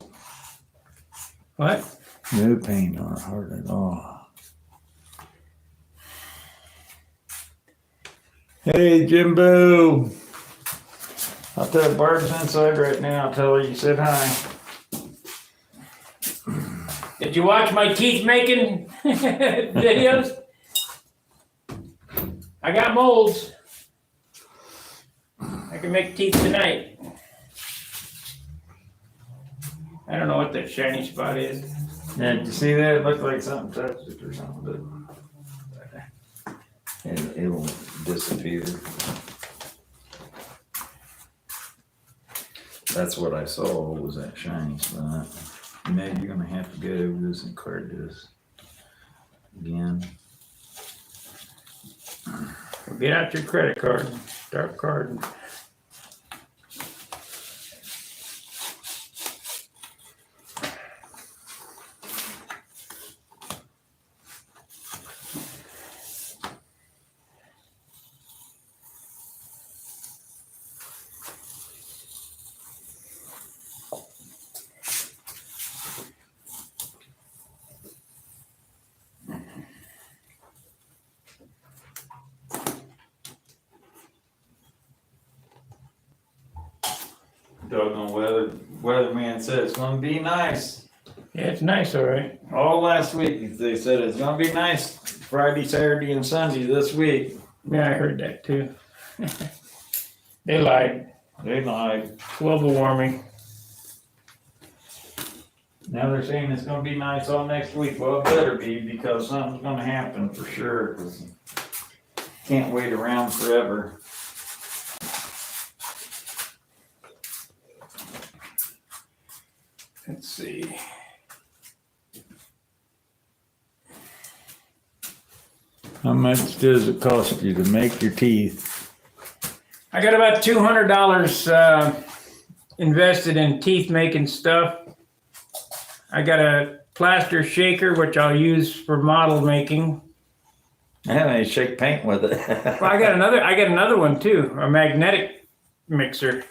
What? No paint on heart at all. Hey, Jimbo. I'll tell Barb's inside right now. I'll tell her you said hi. Did you watch my teeth making videos? I got molds. I can make teeth tonight. I don't know what that shiny spot is. Yeah, did you see that? It looked like something touched it or something, but it will disappear. That's what I saw was that shiny spot. Maybe you're gonna have to go over this and clear this again. Get out your credit card, start carding. Doggone weatherman said it's gonna be nice. Yeah, it's nice, all right. All last week they said it's gonna be nice Friday, Saturday, and Sunday this week. Yeah, I heard that too. They lied. They lied. Global warming. Now they're saying it's gonna be nice all next week. Well, it better be because something's gonna happen for sure. 'Cause can't wait around forever. Let's see. How much does it cost you to make your teeth? I got about $200 invested in teeth making stuff. I got a plaster shaker, which I'll use for model making. Yeah, they shake paint with it. Well, I got another one too, a magnetic mixer.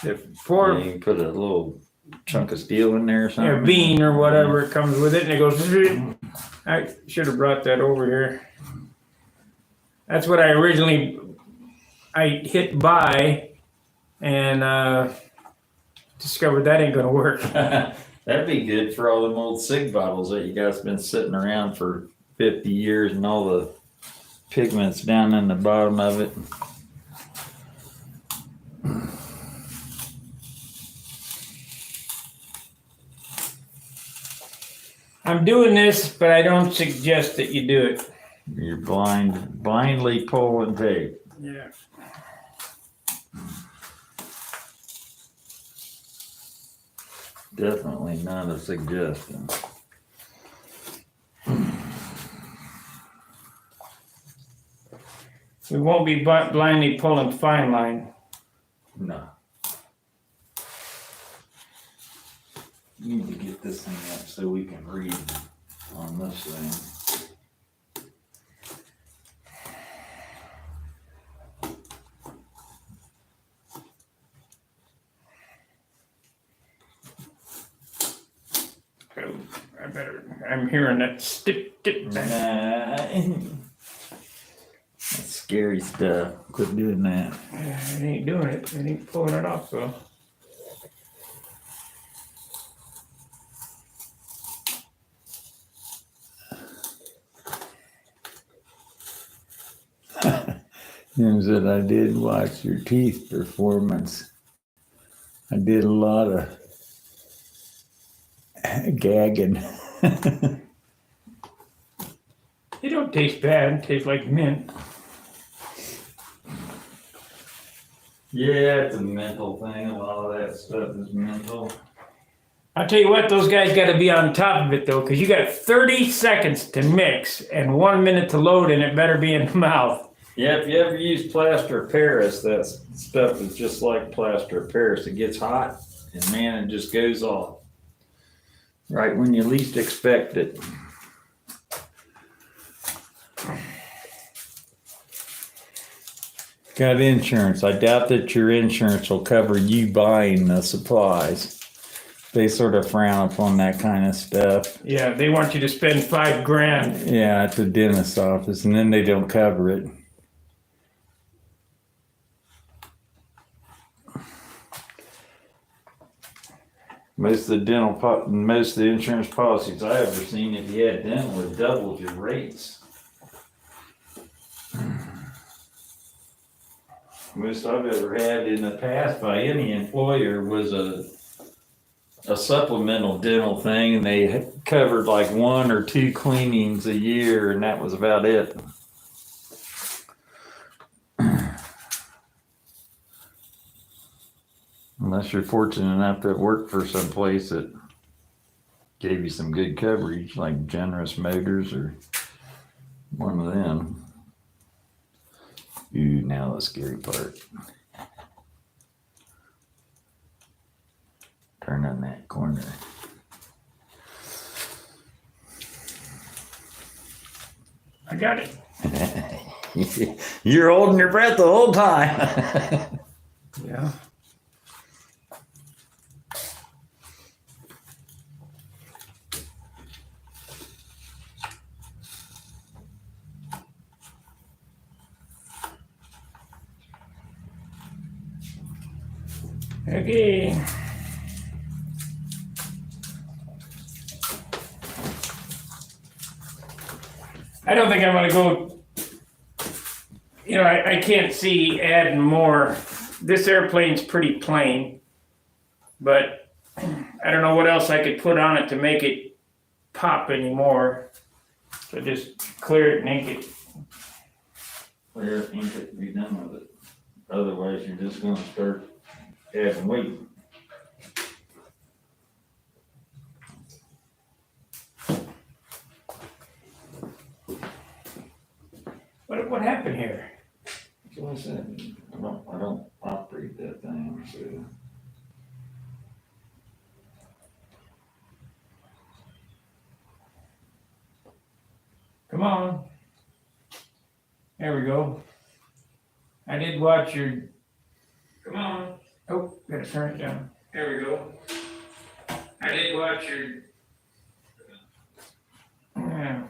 You can put a little chunk of steel in there or something. Yeah, bean or whatever it comes with it, and it goes. I should have brought that over here. That's what I hit buy, and discovered that ain't gonna work. That'd be good for all them old cig bottles that you guys been sitting around for 50 years and all the pigments down in the bottom of it. I'm doing this, but I don't suggest that you do it. You're blindly pulling tape. Yeah. Definitely not a suggestion. We won't be blindly pulling fine line. No. Need to get this thing up so we can read on this thing. I'm hearing that stick. That's scary stuff. Quit doing that. It ain't doing it. It ain't pulling it off, though. Jim said, I did watch your teeth performance. I did a lot of gagging. They don't taste bad. It tastes like mint. Yeah, it's a mental thing. A lot of that stuff is mental. I'll tell you what, those guys got to be on top of it though, because you got 30 seconds to mix and 1 minute to load, and it better be in the mouth. Yeah, if you ever use plaster of Paris, that stuff is just like plaster of Paris. It gets hot and man, it just goes off. Right when you least expect it. Got insurance. I doubt that your insurance will cover you buying the supplies. They sort of frown upon that kind of stuff. Yeah, they want you to spend $5,000. Yeah, at the dentist's office, and then they don't cover it. Most of the insurance policies I ever seen, if you had dental, it doubled your rates. Most I've ever had in the past by any employer was a supplemental dental thing, and they covered like 1 or 2 cleanings a year, and that was about it. Unless you're fortunate enough to work for some place that gave you some good coverage, like Generous Motors or one of them. Ooh, now the scary part. Turn on that corner. I got it. You're holding your breath the whole time. Yeah. Okay. I don't think I'm gonna go, I can't see adding more. This airplane's pretty plain, but I don't know what else I could put on it to make it pop anymore. So just clear it and ink it. Clear it, ink it, be done with it. Otherwise, you're just gonna start adding weight. What happened here? So I said, I don't operate that thing, so. Come on. There we go. I did watch your. Come on. Oh, gotta turn it down. There we go. I did watch your. Yeah.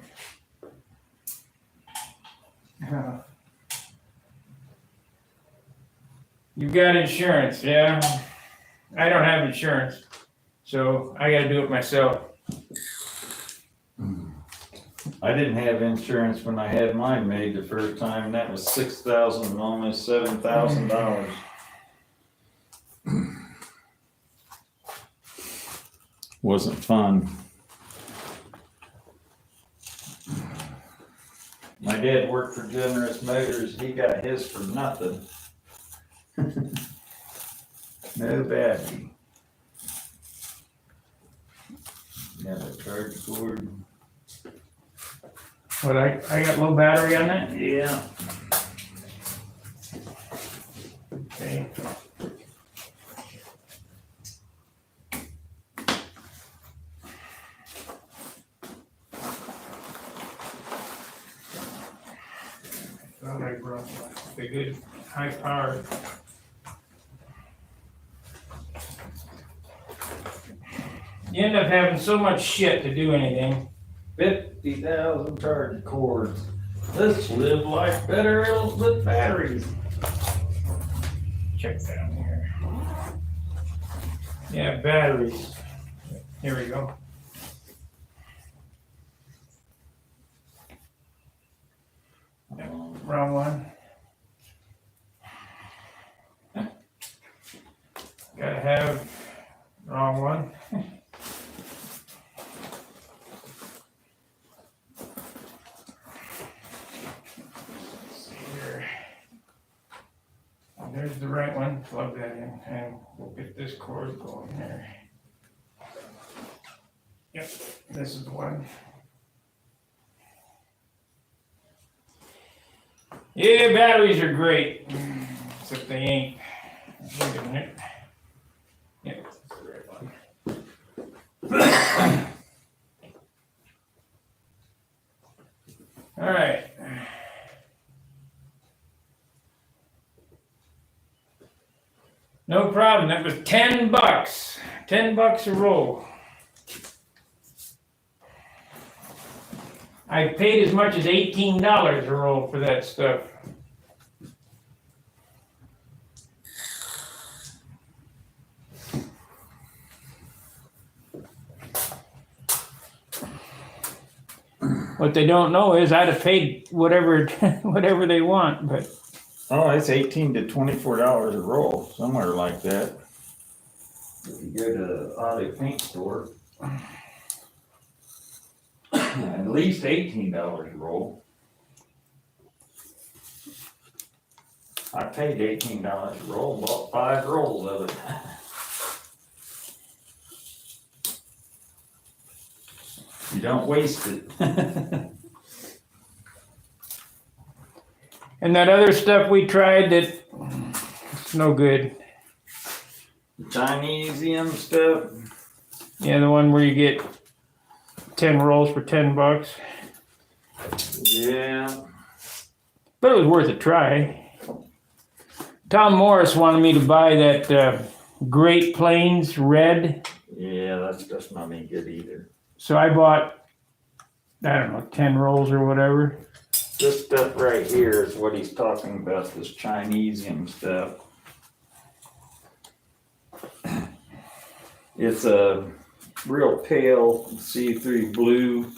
You've got insurance, yeah? I don't have insurance, so I gotta do it myself. I didn't have insurance when I had mine made the first time, and that was $6,000, almost $7,000. Wasn't fun. My dad worked for Generous Motors. He got his for nothing. No battery. Got a charge cord. What, I got low battery on that? Yeah. Okay. Thought I brought a good high power. You end up having so much shit to do anything. 50,000 charge cords. Let's live life better with batteries. Check down here. Yeah, batteries. Here we go. Wrong one. Gotta have wrong one. There's the right one, plug that in, and we'll get this cord going here. Yep, this is the one. Yeah, batteries are great, except they ain't. Wait a minute. Yep, that's the right one. All right. No problem. That was $10. $10 a roll. I paid as much as $18 a roll for that stuff. What they don't know is I'd have paid whatever whatever they want, but Oh, it's $18 to $24 a roll, somewhere like that. If you go to Auto Paint Store. At least $18 a roll. I paid $18 a roll, bought 5 rolls of it. You don't waste it. and that other stuff we tried that it's no good. Chinesium stuff. Yeah, the one where you get 10 rolls for $10. Yeah. But it was worth a try. Tom Morris wanted me to buy that Great Plains Red. Yeah, that's not any good either. So I bought, I don't know, 10 rolls or whatever. This stuff right here is what he's talking about, this Chinesium stuff. It's a real pale see-through blue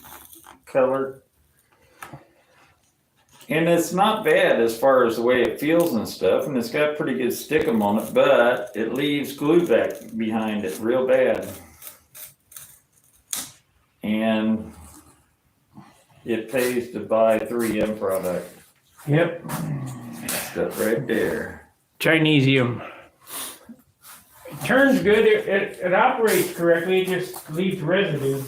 color. And it's not bad as far as the way it feels and stuff, and it's got pretty good stickum on it, but it leaves glue back behind it real bad. And it pays to buy 3M product. Yep. Stuff right there. Chinesium. It turns good. It operates correctly. It just leaves residue.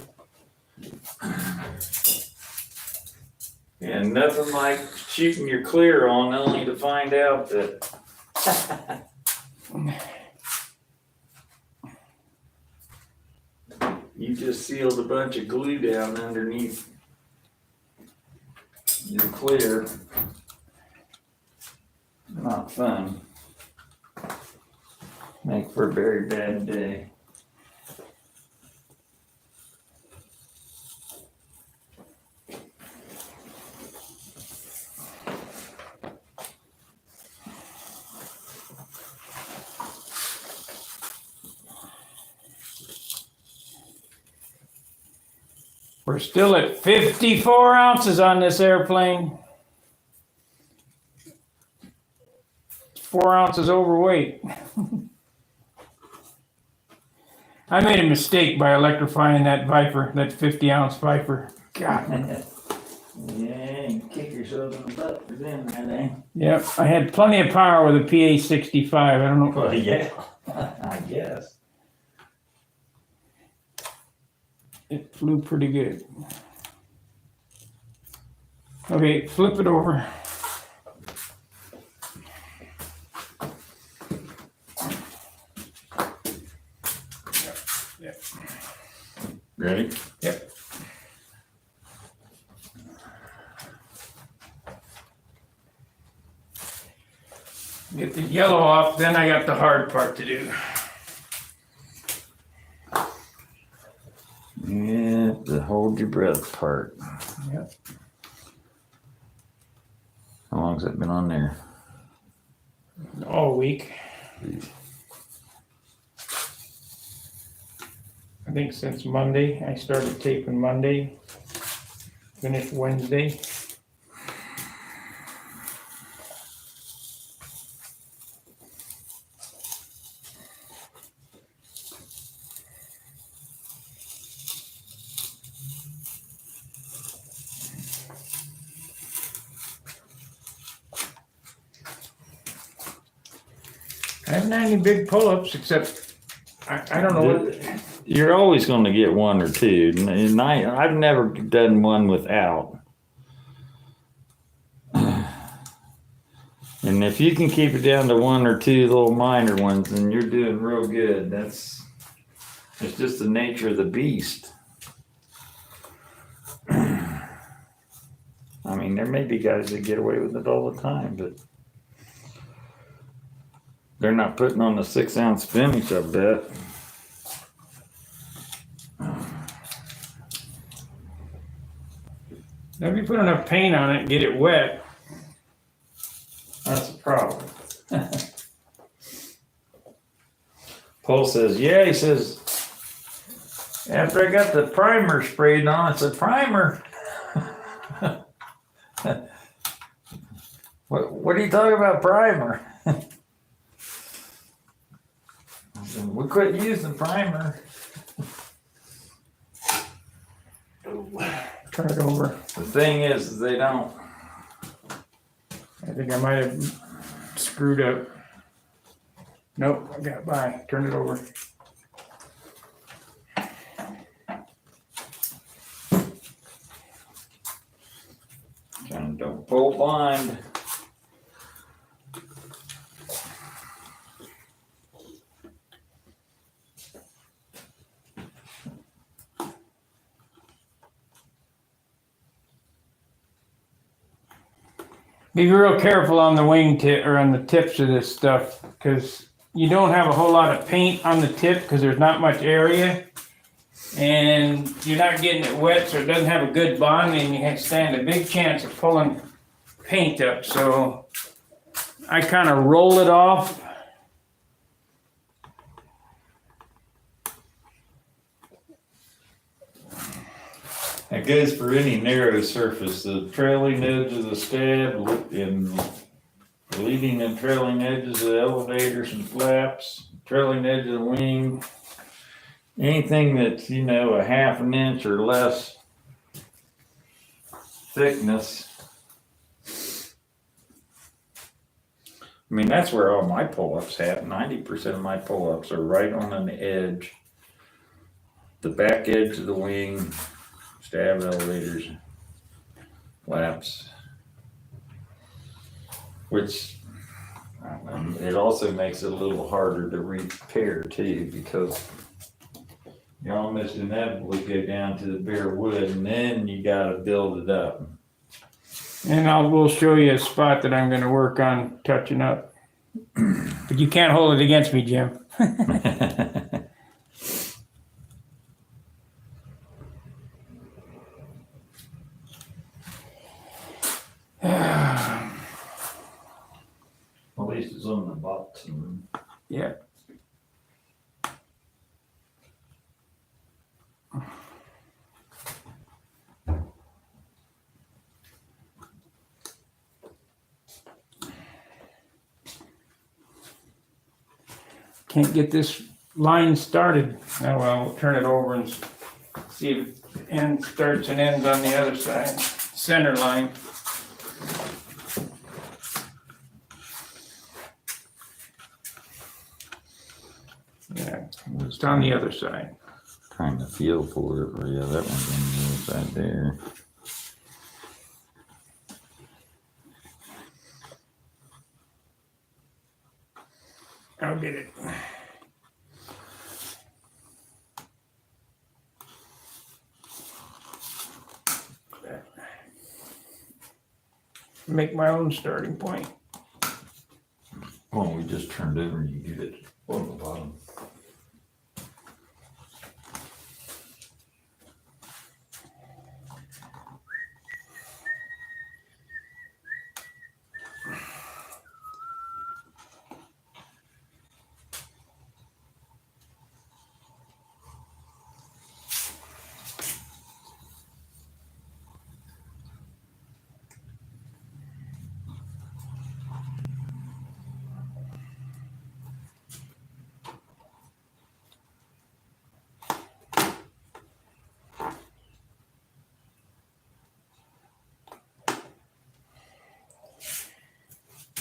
And nothing like shooting your clear on only to find out that you just sealed a bunch of glue down underneath your clear. Not fun. Make for a very bad day. We're still at 54 ounces on this airplane. 4 ounces overweight. I made a mistake by electrifying that Viper, that 50-ounce Viper. God. Yeah, you kick yourself in the butt for doing that, eh? Yep, I had plenty of power with a PA-65. I don't know. Well, yeah, I guess. It flew pretty good. Okay, flip it over. Yep. Ready? Yep. Get the yellow off, then I got the hard part to do. Yeah, the hold your breath part. Yep. How long's that been on there? All week. I think since Monday. I started taping Monday, finished Wednesday. I haven't had any big pull-ups except I don't know what you're always going to get one or two. And I've never done one without. And if you can keep it down to one or two little minor ones, then you're doing real good. It's just the nature of the beast. I mean, there may be guys that get away with it all the time, but they're not putting on the 6-ounce finish, I bet. Now, if you put enough paint on it and get it wet, that's a problem. Paul says, yeah, he says, after I got the primer sprayed on, it's a primer. What are you talking about primer? We quit using primer. Turn it over. The thing is, they don't. I think I might have screwed up. Nope, I got by. Turn it over. And don't pull blind. Be real careful on the wing tip or on the tips of this stuff because you don't have a whole lot of paint on the tip because there's not much area and you're not getting it wet, so it doesn't have a good bond and you stand a big chance of pulling paint up. So I kind of roll it off. It goes for any narrow surface. The trailing edge of the stab and leading and trailing edges of the elevators and flaps, trailing edge of the wing, anything that's, a half an inch or less thickness. I mean, that's where all my pull-ups happen. 90% of my pull-ups are right on the edge, the back edge of the wing, stab elevators, flaps, which it also makes it a little harder to repair too, because you almost inevitably go down to the bare wood and then you got to build it up. And we'll show you a spot that I'm going to work on touching up. But you can't hold it against me, Jim. At least it's on the bottom. Yeah. Can't get this line started. Oh well, we'll turn it over and see if it starts and ends on the other side. Center line. Yeah, it's on the other side. Trying to feel for it. Yeah, that one's on the other side there. I'll get it. Make my own starting point. Well, we just turned over and you get it on the bottom.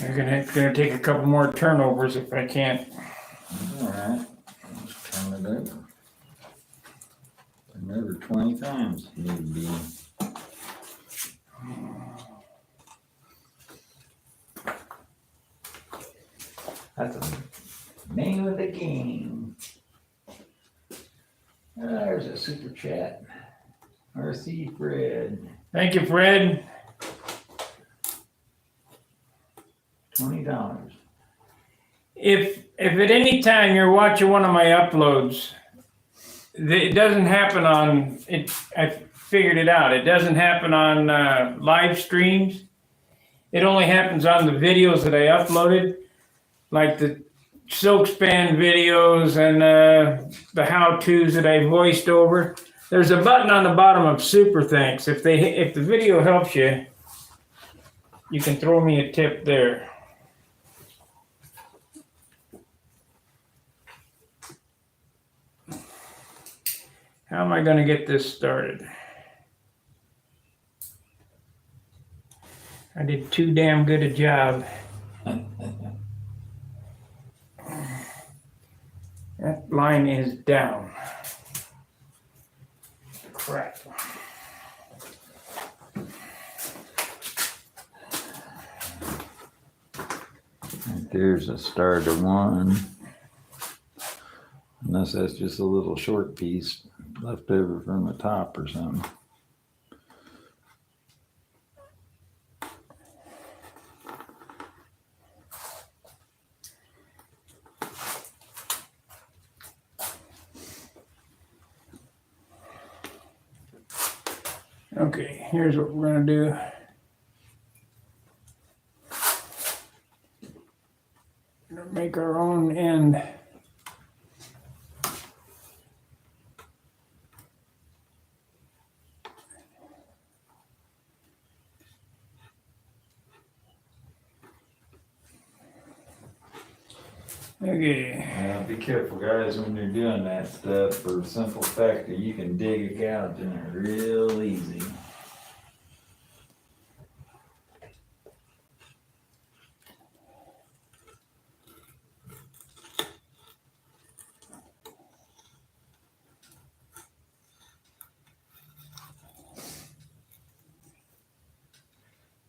I'm gonna take a couple more turnovers if I can't. All right, let's turn it over. Over 20 times. Need to be. That's the name of the game. There's a super chat. RC Fred. Thank you, Fred. $20. If at any time you're watching one of my uploads, it doesn't happen on it. I figured it out. It doesn't happen on live streams. It only happens on the videos that I uploaded, like the silk span videos and the how-tos that I voiced over. There's a button on the bottom of super thanks. If the video helps you, you can throw me a tip there. How am I going to get this started? I did too damn good a job. That line is down. Crap. There's a start of one. Unless that's just a little short piece left over from the top or something. Okay, here's what we're going to do. We're going to make our own end. Okay. Be careful, guys, when you're doing that stuff for the simple fact that you can dig a gouge in it real easy.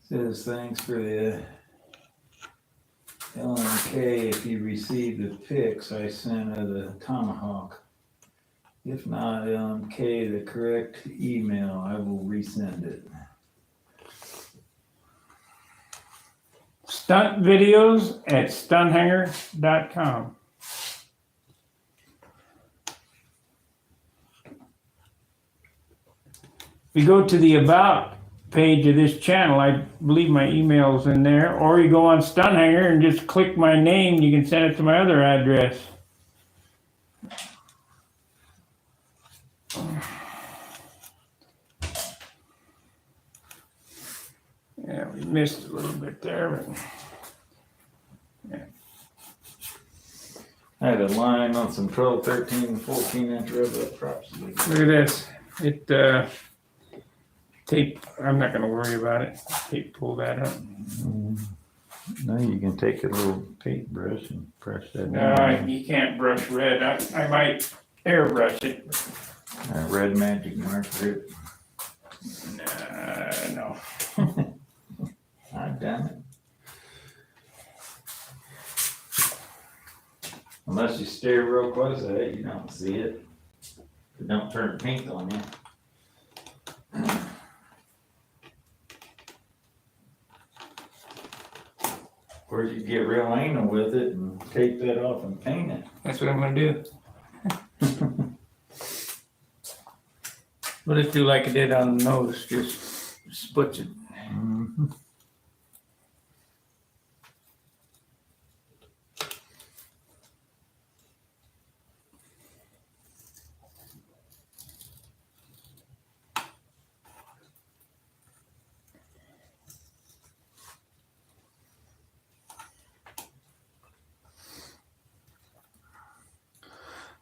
Says thanks for the LMK. If you received the pics I sent of the tomahawk. If not LMK, the correct email, I will resend it. Stunt videos at stunthanger.com. If you go to the About page of this channel, I believe my email's in there, or you go on Stunt Hanger and just click my name, you can send it to my other address. Yeah, we missed a little bit there, but yeah. I had a line on some 12, 13, 14 inch rubber props. Look at this. It tape. I'm not going to worry about it. Tape pull that up. No, you can take a little paintbrush and brush that No, down. you can't brush red. I might airbrush it. Red magic marker. No. I've done it. Unless you stare real close at it, you don't see it. It don't turn pink on you. Or you get real anal with it and take that off and paint it. That's what I'm going to do. We'll just do like I did on the nose. Just splits it. Mm-hmm.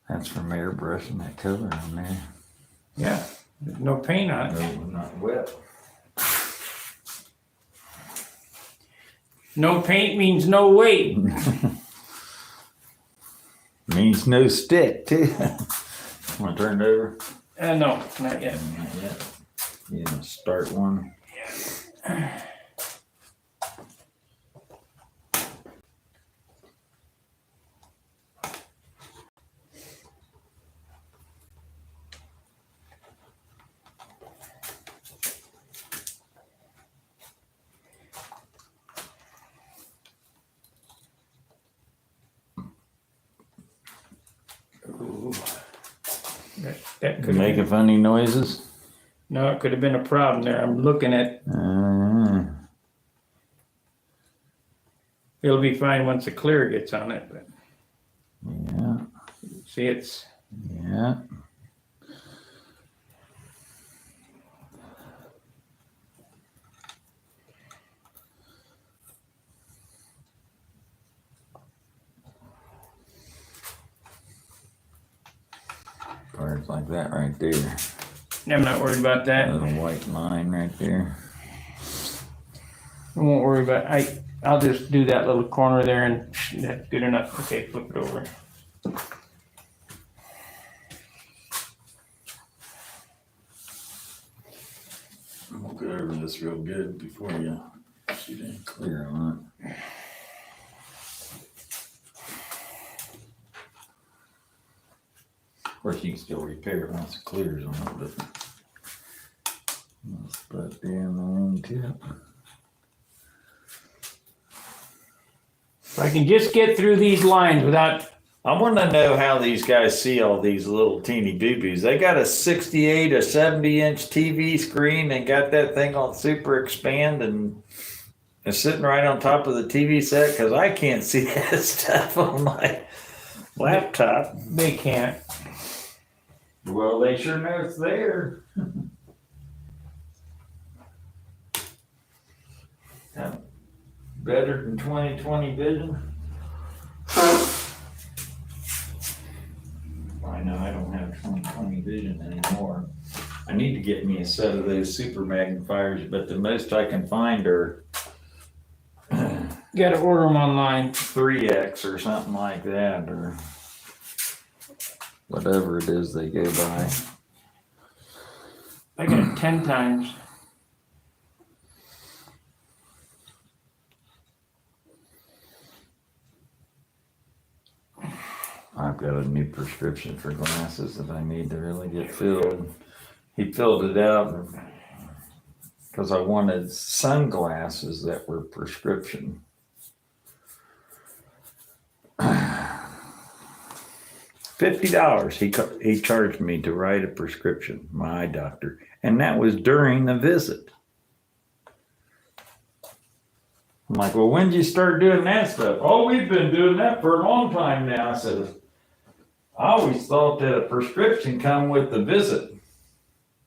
That's from airbrushing that color on there. Yeah. There's no paint on it. No, not wet. No paint means no weight. Means no stick too. Want to turn it over? No, not yet. Not yet. You know, start one. Ooh. That could Making funny noises. No, it could have been a problem there. I'm looking at. It'll be fine once the clear gets on it. But Yeah. see, it's. Yeah. Parts like that right there. I'm not worried about that. Little white line right there. I won't worry about. I'll just do that little corner there, and that's good enough. Okay, flip it over. We'll go over this real good before you shoot any clear on it. Of course, you can still repair it once it clears on it, but let's put down the wing tip. If I can just get through these lines without. I want to know how these guys see all these little teeny boo-boos. They got a 68 or 70-inch TV screen and got that thing on super expand and it's sitting right on top of the TV set because I can't see that stuff on my laptop. They can't. Well, they sure know it's there. Better than 20/20 vision. I know I don't have 20/20 vision anymore. I need to get me a set of those super magnifiers, but the most I can find are You got to order them online. 3x or something like that, or whatever it is they go by. I got it 10 times. I've got a new prescription for glasses that I need to really get filled. He filled it out because I wanted sunglasses that were prescription. $50 he charged me to write a prescription, my eye doctor, and that was during the visit. I'm like, well, when did you start doing that stuff? Oh, we've been doing that for a long time now. I said, I always thought that a prescription come with the visit.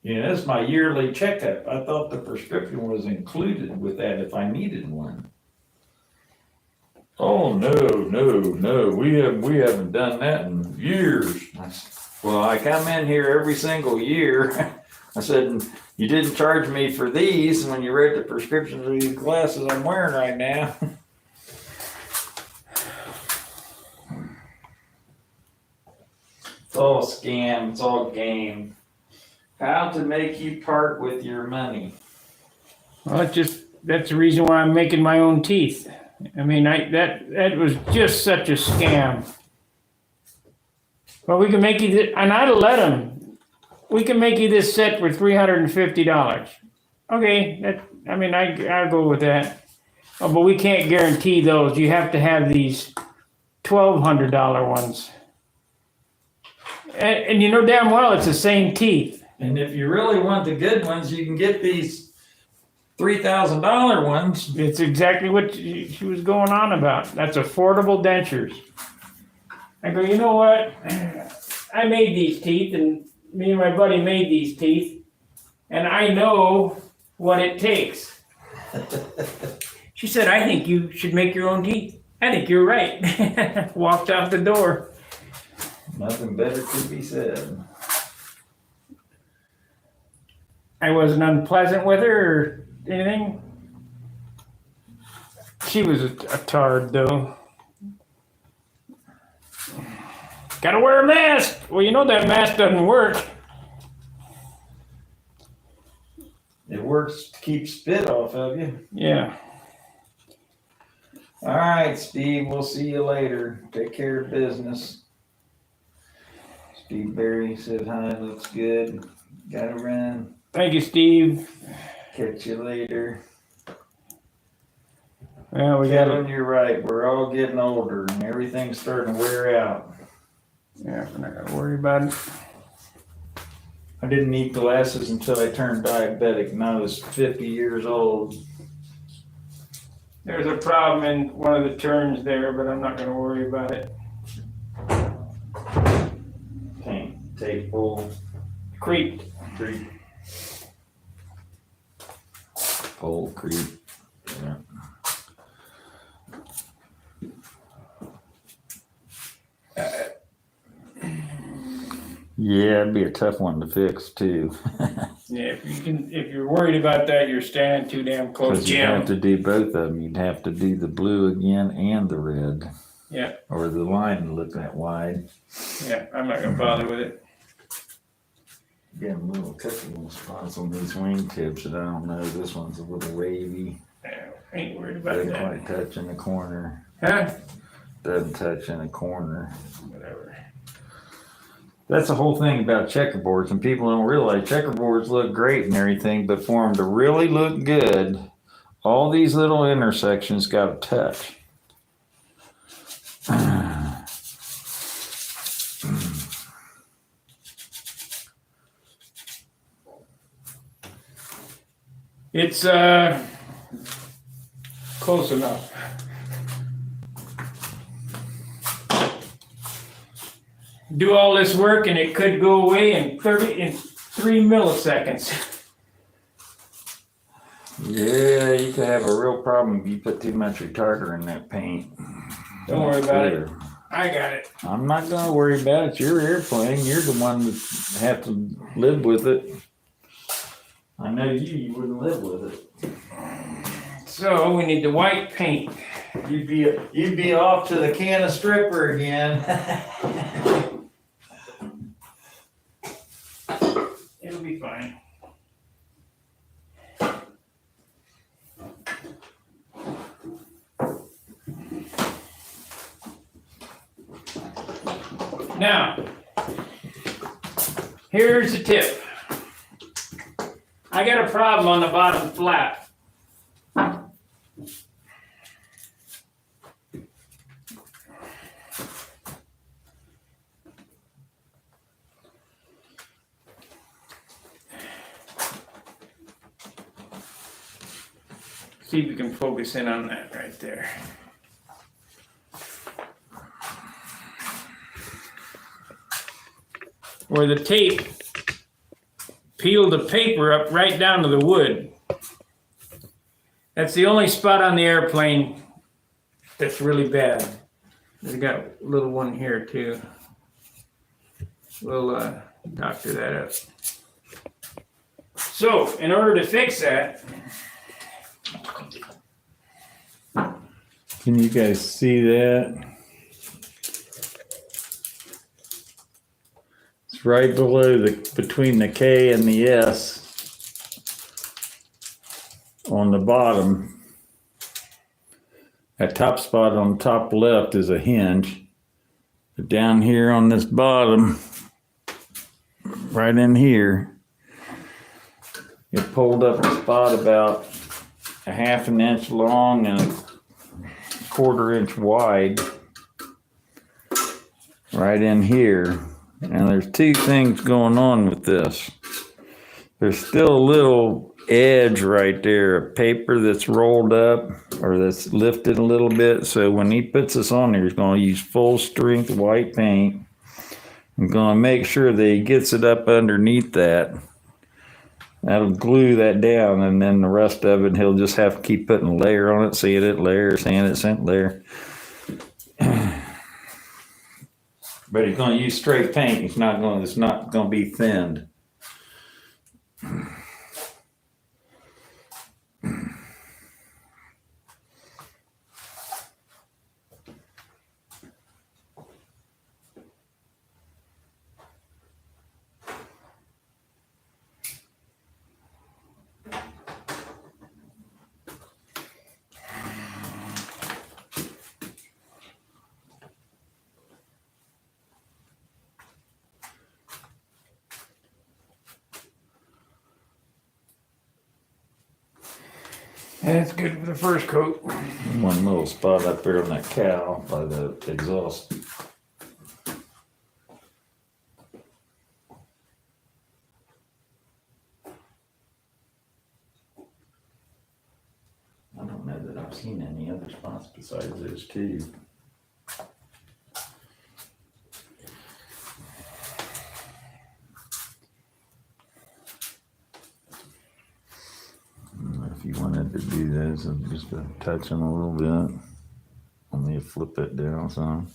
You know, that's my yearly checkup. I thought the prescription was included with that if I needed one. Oh, no. We haven't done that in years. I said, well, I come in here every single year. I said, you didn't charge me for these when you read the prescriptions of these glasses I'm wearing right now. It's all a scam. It's all game. How to make you part with your money. Well, that's the reason why I'm making my own teeth. I mean, that was just such a scam. Well, we can make you this, and I'd let them. We can make you this set for $350. Okay, I'll go with that. Oh, but we can't guarantee those. You have to have these $1,200 ones. And you know damn well it's the same teeth. And if you really want the good ones, you can get these $3,000 ones. It's exactly what she was going on about. That's affordable dentures. I go, you know what? I made these teeth, and me and my buddy made these teeth, and I know what it takes. She said, I think you should make your own teeth. I think you're right. Walked out the door. Nothing better could be said. I wasn't unpleasant with her or anything. She was a tard, though. Gotta wear a mask. Well, you know that mask doesn't work. works to keep spit off of you. Yeah. All right, Steve, we'll see you later. Take care of business. Steve Berry said hi, looks good. Gotta run. Thank you, Steve. Catch you later. Well, we got Kevin, you're right. We're all getting older and everything's starting to wear out. Yeah, we're not gonna worry about it. I didn't need glasses until I turned diabetic and I was 50 years old. There's a problem in one of the turns there, but I'm not gonna worry about it. Paint, tape pull, Creep. creep. Pull, creep. Yeah. Yeah, it'd be a tough one to fix too. Yeah, if you're worried about that, you're standing too damn close, Because you'd have Jim. to do both of them. You'd have to do the blue again and the red. Yeah. Or the line would look that wide. Yeah, I'm not gonna bother with it. Getting a couple little spots on these wingtips that I don't know. This one's a little wavy. Yeah, ain't worried about Doesn't that. quite touch in the corner. Huh? Doesn't touch in the corner. Whatever. That's the whole thing about checkerboards, and people don't realize checkerboards look great and everything, but for them to really look good, all these little intersections got to touch. It's close enough. Do all this work and it could go away in 3 milliseconds. Yeah, you could have a real problem if you put too much retarder in that paint. Don't worry about it. I got it. I'm not going to worry about it. It's your airplane. You're the one that have to live with it. I know you wouldn't live with it. So we need the white paint. You'd be off to the can of stripper again. It'll be fine. Now, here's the tip. I got a problem on the bottom flap. See if we can focus in on that right there. Where the tape peeled the paper up right down to the wood. That's the only spot on the airplane that's really bad. We got a little one here too. We'll doctor that up. So, in order to fix that, Can you guys see that? It's right below between the K and the S on the bottom. That top spot on the top left is a hinge. But down here on this bottom, right in here, it pulled up a spot about a 1/2 inch long and a 1/4 inch wide right in here. And there's two things going on with this. There's still a little edge right there of paper that's rolled up or that's lifted a little bit. So when he puts this on there, he's going to use full strength white paint. I'm going to make sure that he gets it up underneath that. That'll glue that down, and then the rest of it, he'll just have to keep putting a layer on it, sand it, layer, sand it, sand layer. But he's going to use straight paint. It's not going to be thinned. That's good for the first coat. One little spot up there on that cow by the exhaust. I don't know that I've seen any other spots besides those two. If you wanted to do this, I'm just gonna touch them a little bit. Let me flip it down some.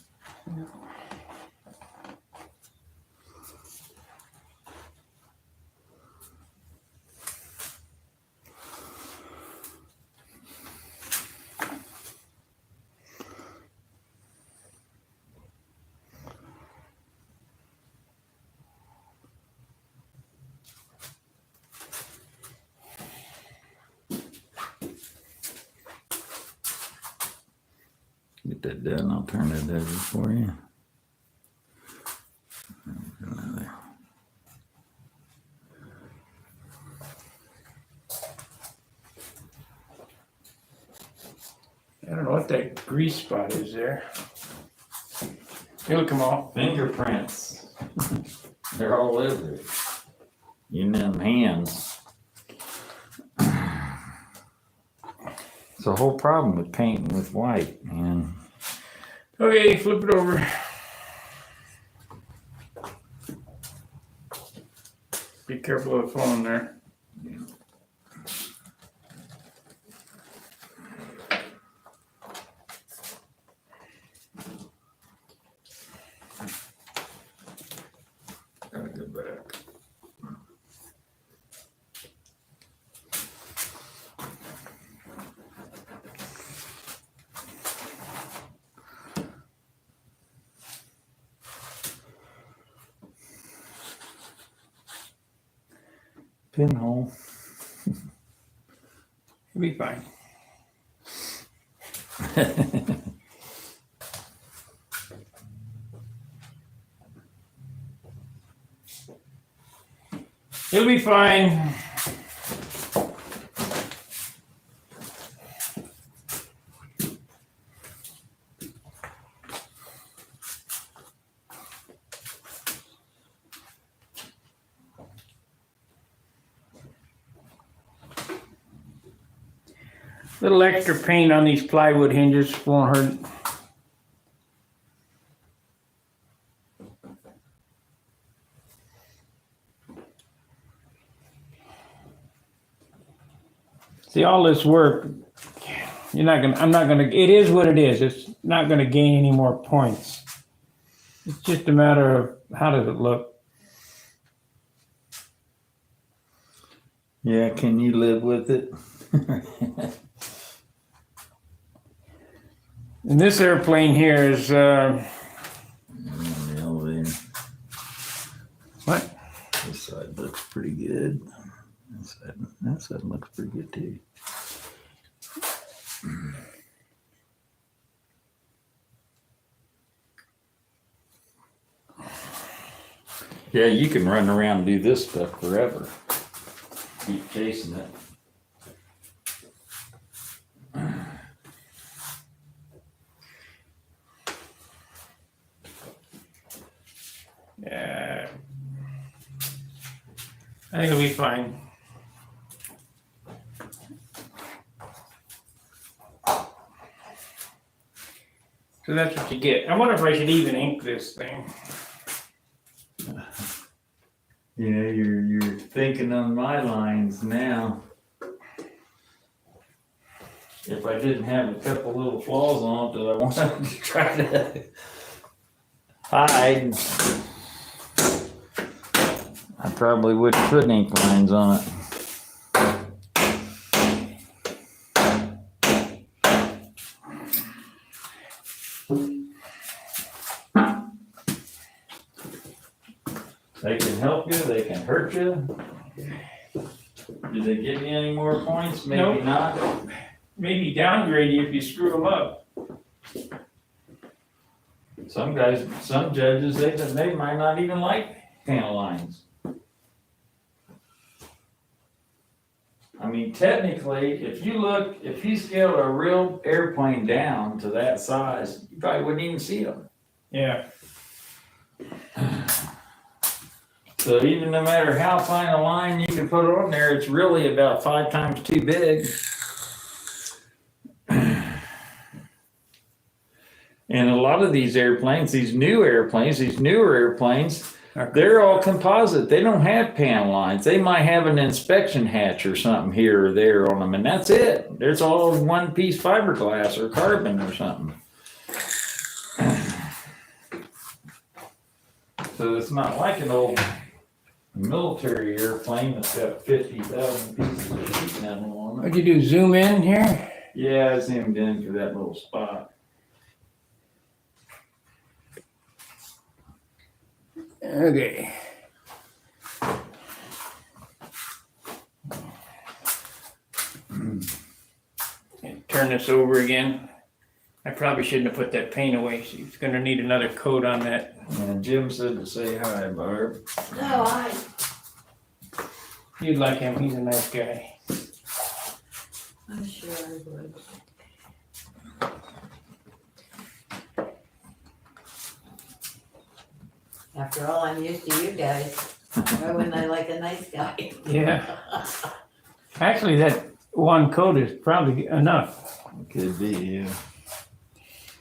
Get that done, I'll turn it over for you. I don't know what that grease spot is there. It'll come off. Fingerprints. They're all over it. In them hands. It's a whole problem with painting with white, man. Okay, flip it over. Be careful of the phone there. Gotta go back. Pinhole. It'll be fine. It'll be fine. Little extra paint on these plywood hinges won't hurt. See, all this work, I'm not gonna, it is what it is. It's not gonna gain any more points. It's just a matter of how does it look. Yeah, can you live with it? And this airplane here is, The elevator. what? This side looks pretty good. That side looks pretty good too. Yeah, you can run around and do this stuff forever. Keep chasing it. Yeah. I think it'll be fine. So that's what you get. I wonder if I should even ink this thing. You know, you're thinking on my lines now. If I didn't have a couple little flaws on it that I wanted to try to hide, I probably wouldn't put ink lines on it. They can help you, they can hurt you. Did they give you any more points? Maybe Nope. not. Maybe downgrade you if you screw them up. Some guys, some judges, they might not even like panel lines. I mean, technically, if you scaled a real airplane down to that size, you probably wouldn't even see them. Yeah. So even no matter how fine a line you can put on there, it's really about 5 times too big. And a lot of these airplanes, these newer airplanes, they're all composite. They don't have pan lines. They might have an inspection hatch or something here or there on them, and that's it. There's all one piece fiberglass or carbon or something. So it's not like an old military airplane that's got 50,000 pieces of sheet metal on it. What'd you do, zoom in here? Yeah, I zoomed in for that little spot. Okay. And turn this over again. I probably shouldn't have put that paint away. She's gonna need another coat on that. And Jim said to say hi, Barb. No, You'd like him, he's a nice guy. I'm sure I would. After all, I'm used to you guys. Why wouldn't I like a nice guy? Yeah. Actually, that one coat is probably enough. Could be, yeah.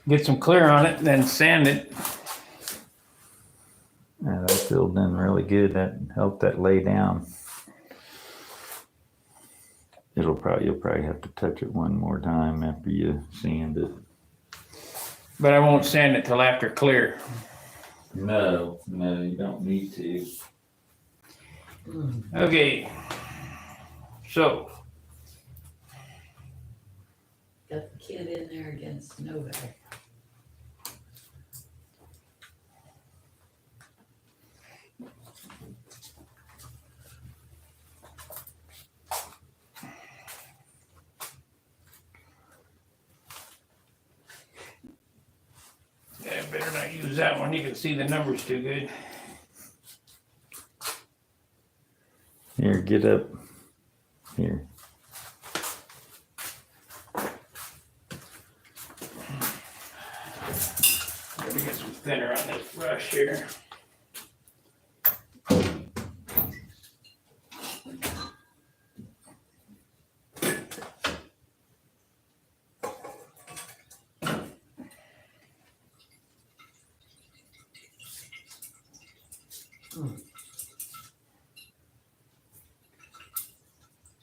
Get some clear on it, then sand it. Yeah, that filled in really good. That helped that lay down. You'll probably have to touch it one more time after you sand it. But I won't sand it till after clear. No, you don't need to. Okay. So, Got the kid in there against Novak. yeah, better not use that one. You can see the numbers too good. Here, get up. Here. Let me get some thinner on this brush here.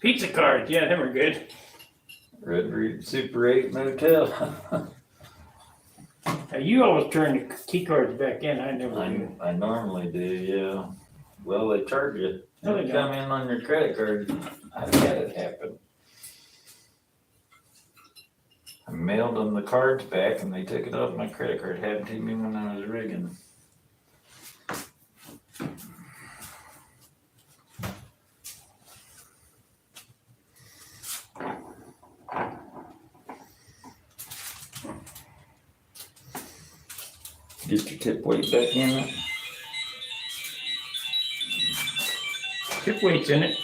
Pizza cards, yeah, them are good. Red Reed Super 8 Motel. You always turn the key cards back in. I never do. I normally do, yeah. Well, they charge you. No, they They come in on your credit card. I've had it happen. I mailed them the cards back and they took it off my credit card. Happened to me when I was rigging. Get your tip weight back in it. Tip weight's in it.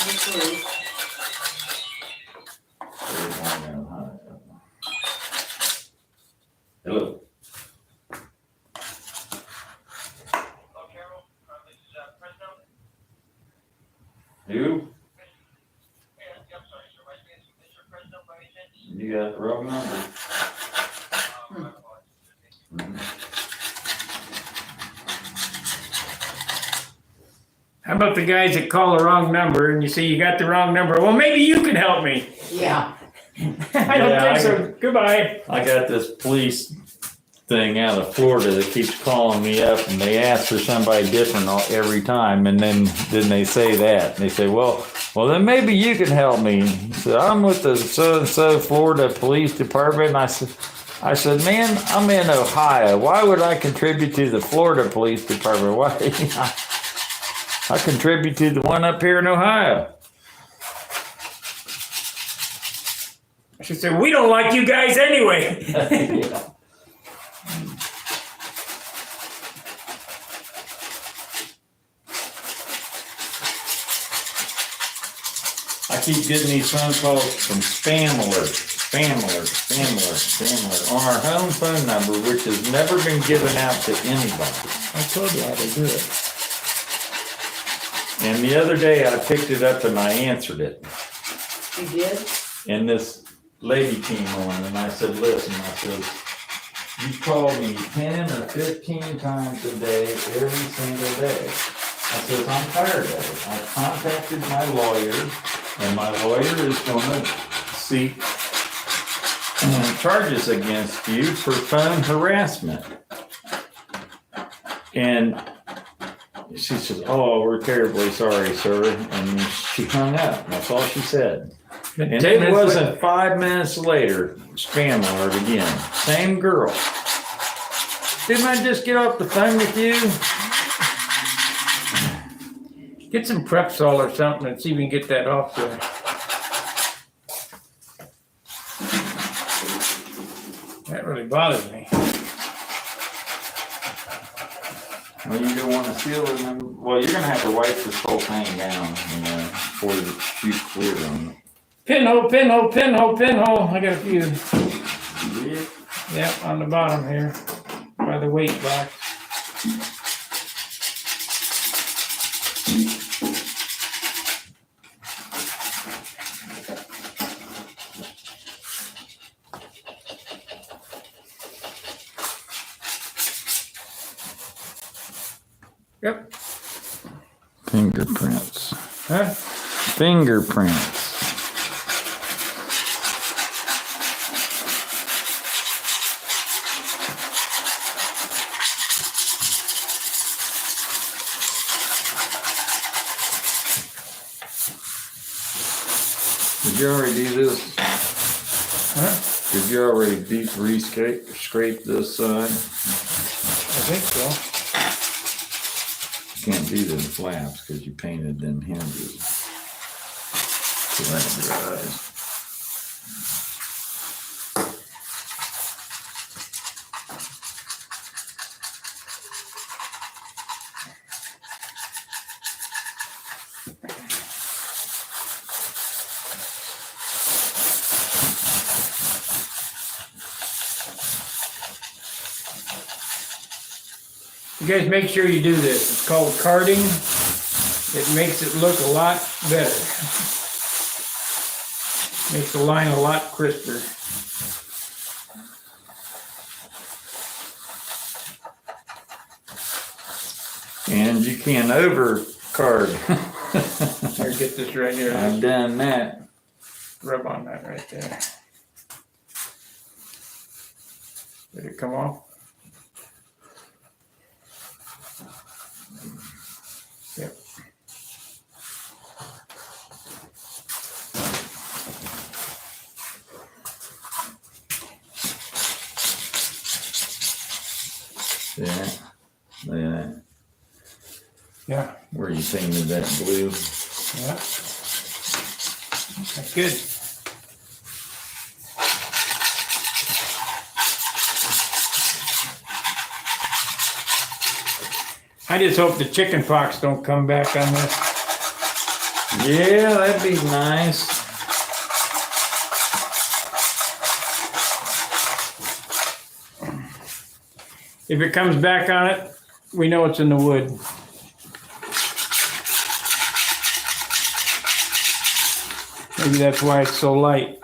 Hopefully, Hello. Hello, Carol. This is Fresno. Who? Yeah, I'm sorry, sir. My name is Mr. Fresno by any chance? You got the wrong number. My apologies. How about the guys that call the wrong number and you say you got the wrong number? Well, maybe you can help me. yeah. I don't Yeah, think I so. Goodbye. I got this police thing out of Florida that keeps calling me up and they ask for somebody different every time. And then they say that. They say, well, then maybe you can help me. So I'm with the so-and-so Florida Police Department. And I said, man, I'm in Ohio. Why would I contribute to the Florida Police Department? Why? I contribute to the one up here in Ohio. She said, we don't like you guys anyway. Yeah. keep getting these phone calls from spam alerts. Spam alert, spam alert, spam alert, on our home phone number, which has never been given out to anybody. I told you how to do it. And the other day I picked it up and I answered it. You did? And this lady came on and I said, listen, I said, you call me 10 or 15 times a day, every single day. I said, I'm tired of it. I contacted my lawyer and my lawyer is gonna seek charges against you for phone harassment. And she says, oh, we're terribly sorry, sir. And she hung up. That's all she said. And it wasn't 5 minutes later, spam alert again. Same girl. Didn't I just get off the phone with you? Get some prep sol or something and see if we can get that off there. That really bothers me. Well, you don't want to seal it. Well, you're going to have to wipe this whole thing down, you know, before you shoot clear on it. Pinhole, pinhole, pinhole, pinhole. I got a few. Yeah. Yep, on the bottom here by the weight box. Yep. Fingerprints. Huh? Fingerprints. Did you already do this? Huh? Did you already deep scrape this side? I think so. You can't do the flaps because you painted them hinges. So that dries. You guys make sure you do this. It's called carding. It makes it look a lot better. Makes the line a lot crisper. And you can over card. Here, get this right here. I've done that. Rub on that right there. Did it come off? Yep. Yeah. Look at that. Yeah. Where you painted that blue. Yeah. That's good. I just hope the chicken pox don't come back on this. Yeah, that'd be nice. If it comes back on it, we know it's in the wood. Maybe that's why it's so light.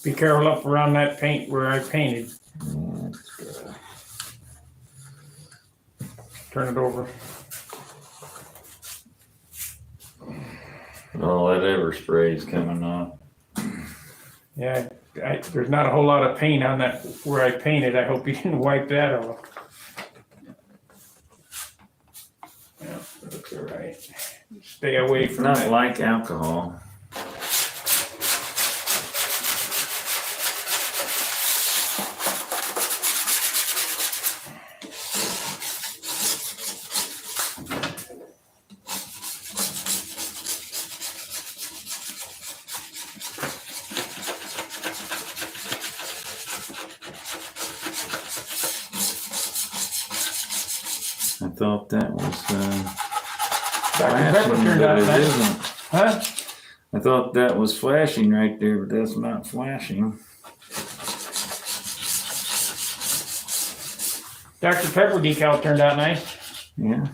Be careful up around that paint where I painted. Turn it over. Oh, that Everspray is coming off. Yeah, there's not a whole lot of paint on that where I painted. I hope you didn't wipe that off. Yeah, looks all right. Stay away from Not that. like alcohol. I thought that was Pepper flashing, turned but out it nice. isn't. Huh? I thought that was flashing right there, but that's not flashing. Dr. Pepper decal turned out nice. Yeah.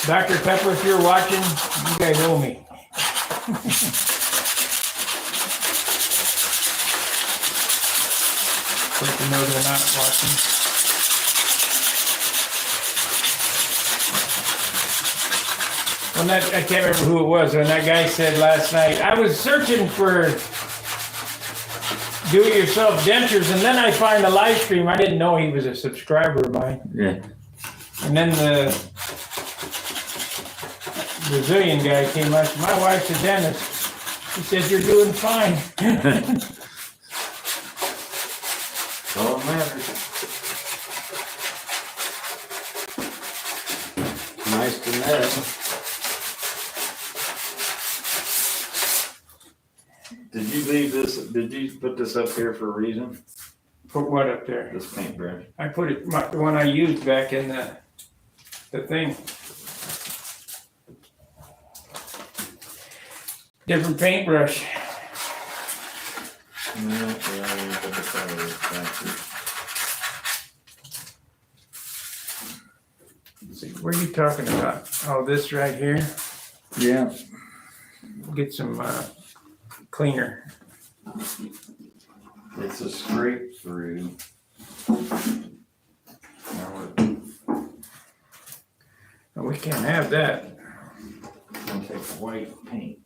Dr. Pepper, if you're watching, you guys owe me. Let them know they're not watching. Well, I can't remember who it was, when that guy said last night, I was searching for do-it-yourself dentures, and then I find a live stream. I didn't know he was a subscriber of mine. Yeah. And then the Brazilian guy came up, my wife's a dentist. He said, you're doing fine. All that matters. Nice to know. Did you leave this, did you put this up here for a reason? Put what up there? This paintbrush? I put it, the one I used back in the thing. Different paintbrush. No, yeah, I didn't put the color back here. See, what are you talking about? Oh, this right here? Yeah. Get some cleaner. It's a scrape through. Oh, we can't have that. I'm gonna take white paint.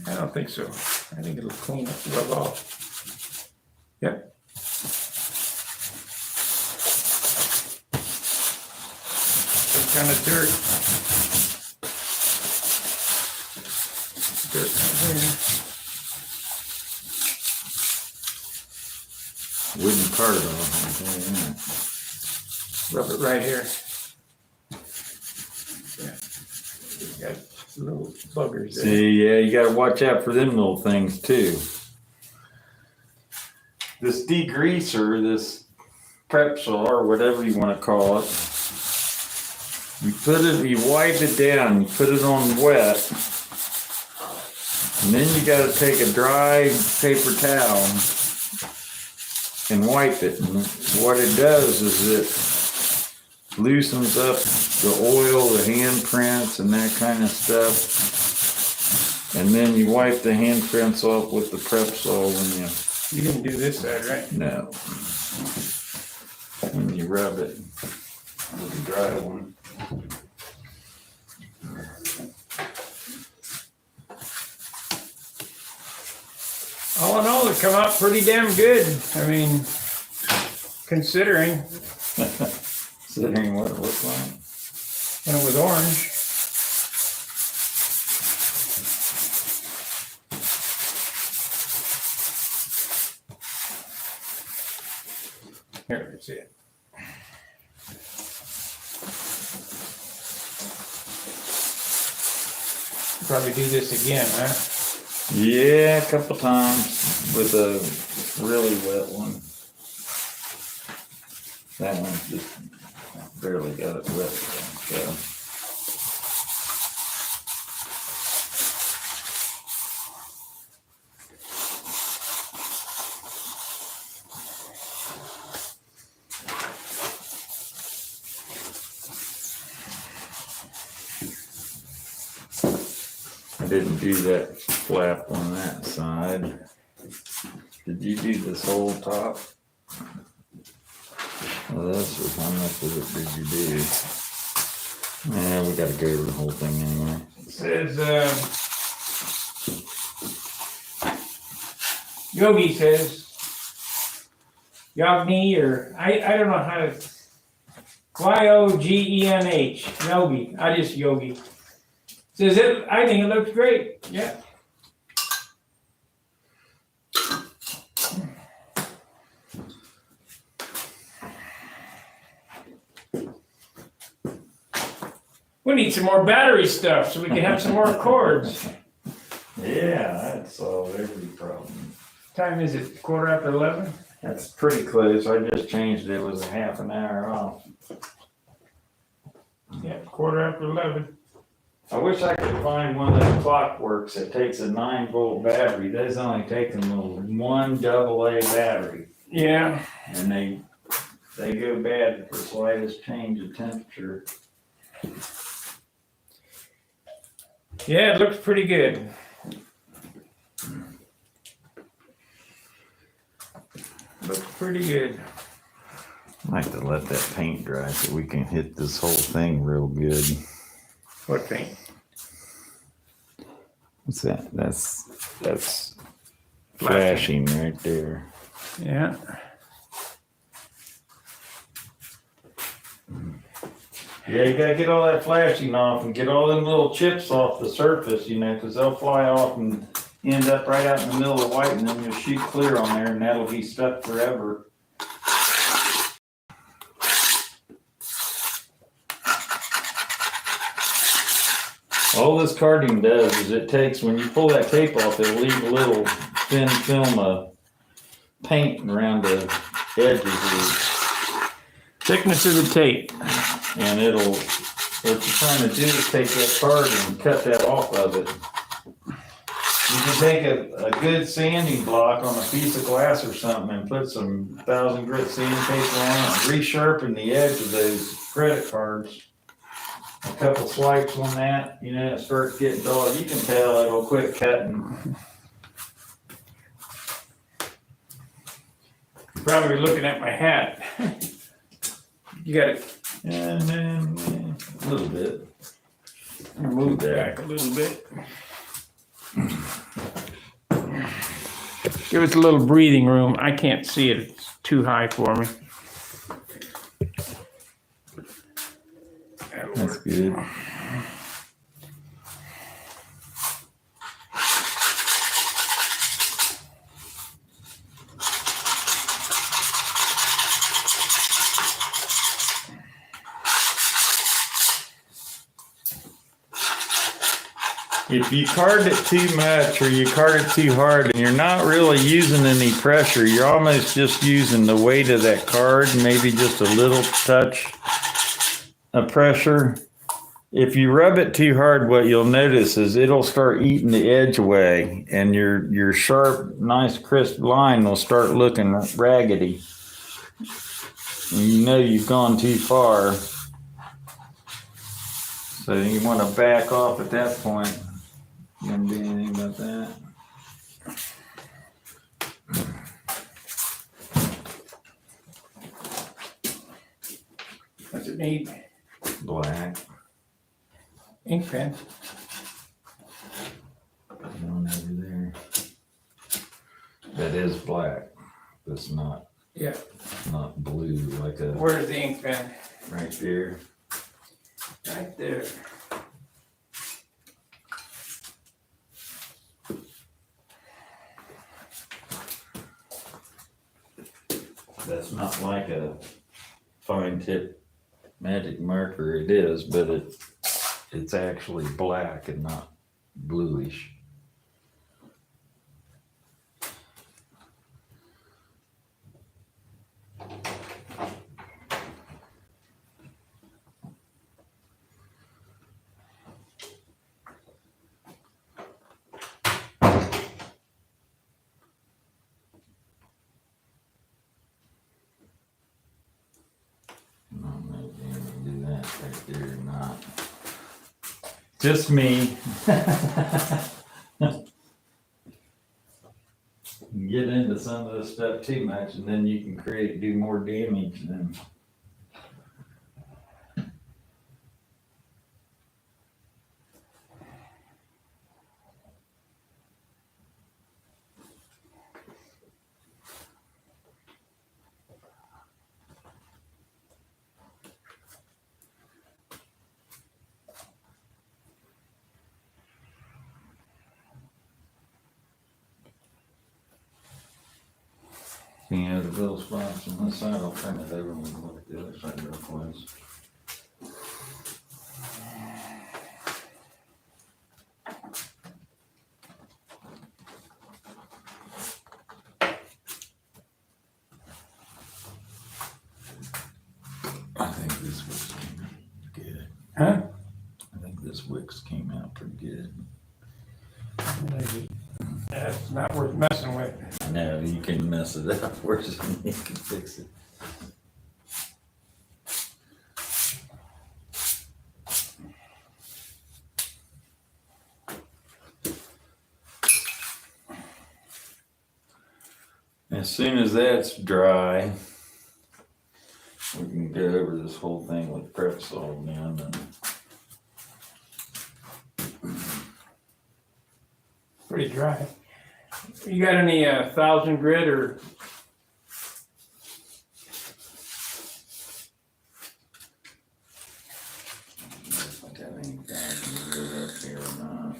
I don't think so. I think it'll clean it, rub off. Yep. Some kind of dirt. Dirt right there. Wooden card off. Rub it right here. Yeah. Got little buggers there. See, yeah, you gotta watch out for them little things too. This degreaser, this prep saw or whatever you wanna call it, you wipe it down, you put it on wet, and then you gotta take a dry paper towel and wipe it. And what it does is it loosens up the oil, the handprints, and that kind of stuff. And then you wipe the handprints off with the prep saw when You didn't do this side, right? no. When you rub it with the dry one. All in all, it come out pretty damn good. I mean, considering Considering what it looks like. when it was orange. Here, let's see it. Probably do this again, huh? Yeah, a couple times with a really wet one. That one just barely got it wet. So. I didn't do that flap on that side. Did you do this whole top? Well, this was, how much of it did you do? Yeah, we gotta go over the whole thing anyway. It says, Yogi says, Yogni, or I don't know how to, Yogenh, Yogi, I just Yogi. Says it, I think it looks great, yeah. We need some more battery stuff so we can have some more cords. Yeah, that'd solve every problem. Time is it? 11:15? That's pretty close. I just changed it. It was a half an hour off. Yeah, 11:15. I wish I could find one of those clockworks that takes a 9-volt battery. Those only take them one AA battery, Yeah. and they go bad at the slightest change of temperature. Yeah, it looks pretty good. Looks pretty good. I like to let that paint dry so we can hit this whole thing real good. What paint? What's that? That's flashing right there. Yeah. Yeah, you gotta get all that flashing off and get all them little chips off the surface, you know, because they'll fly off and end up right out in the middle of white, and then you'll shoot clear on there, and that'll be stuck forever. All this carding does is it takes, when you pull that tape off, it'll leave a little thin film of paint around the edges. Thickness of the tape. And what you're trying to do is take that card and cut that off of it. You can take a good sanding block on a piece of glass or something and put some 1,000 grit sandpaper on it and resharpen the edge of those credit cards. A couple swipes on that, you know, it starts getting dull. You can tell it'll quit cutting. Probably looking at my hat. You got it. And then a little bit. Move back a little bit. Give us a little breathing room. I can't see it. It's too high for me. That's good. If you card it too much or you card it too hard and you're not really using any pressure, you're almost just using the weight of that card, maybe just a little touch of pressure. If you rub it too hard, what you'll notice is it'll start eating the edge away, and your sharp, nice, crisp line will start looking raggedy. And you know you've gone too far. So you want to back off at that point. You gonna do anything about that? What's it need? Black. Ink pen. One over there. That is black. It's not Yeah. blue like a Where's the ink pen? right there. Right there. That's not like a fine tip magic marker. It is, but it's actually black and not bluish. I don't know if you're gonna do that right there or not. Just me. You get into some of this stuff too much, and then you can do more damage than. You know, the little spots on this side, I'll turn it over and we can look at the other side real close. Huh? I think this Wix came out pretty good. That's not worth messing with. No, you can mess it up worse than you can fix it. As soon as that's dry, we can go over this whole thing with prep salt again. Pretty dry. You got any 1,000 grit or? I got any up here or not.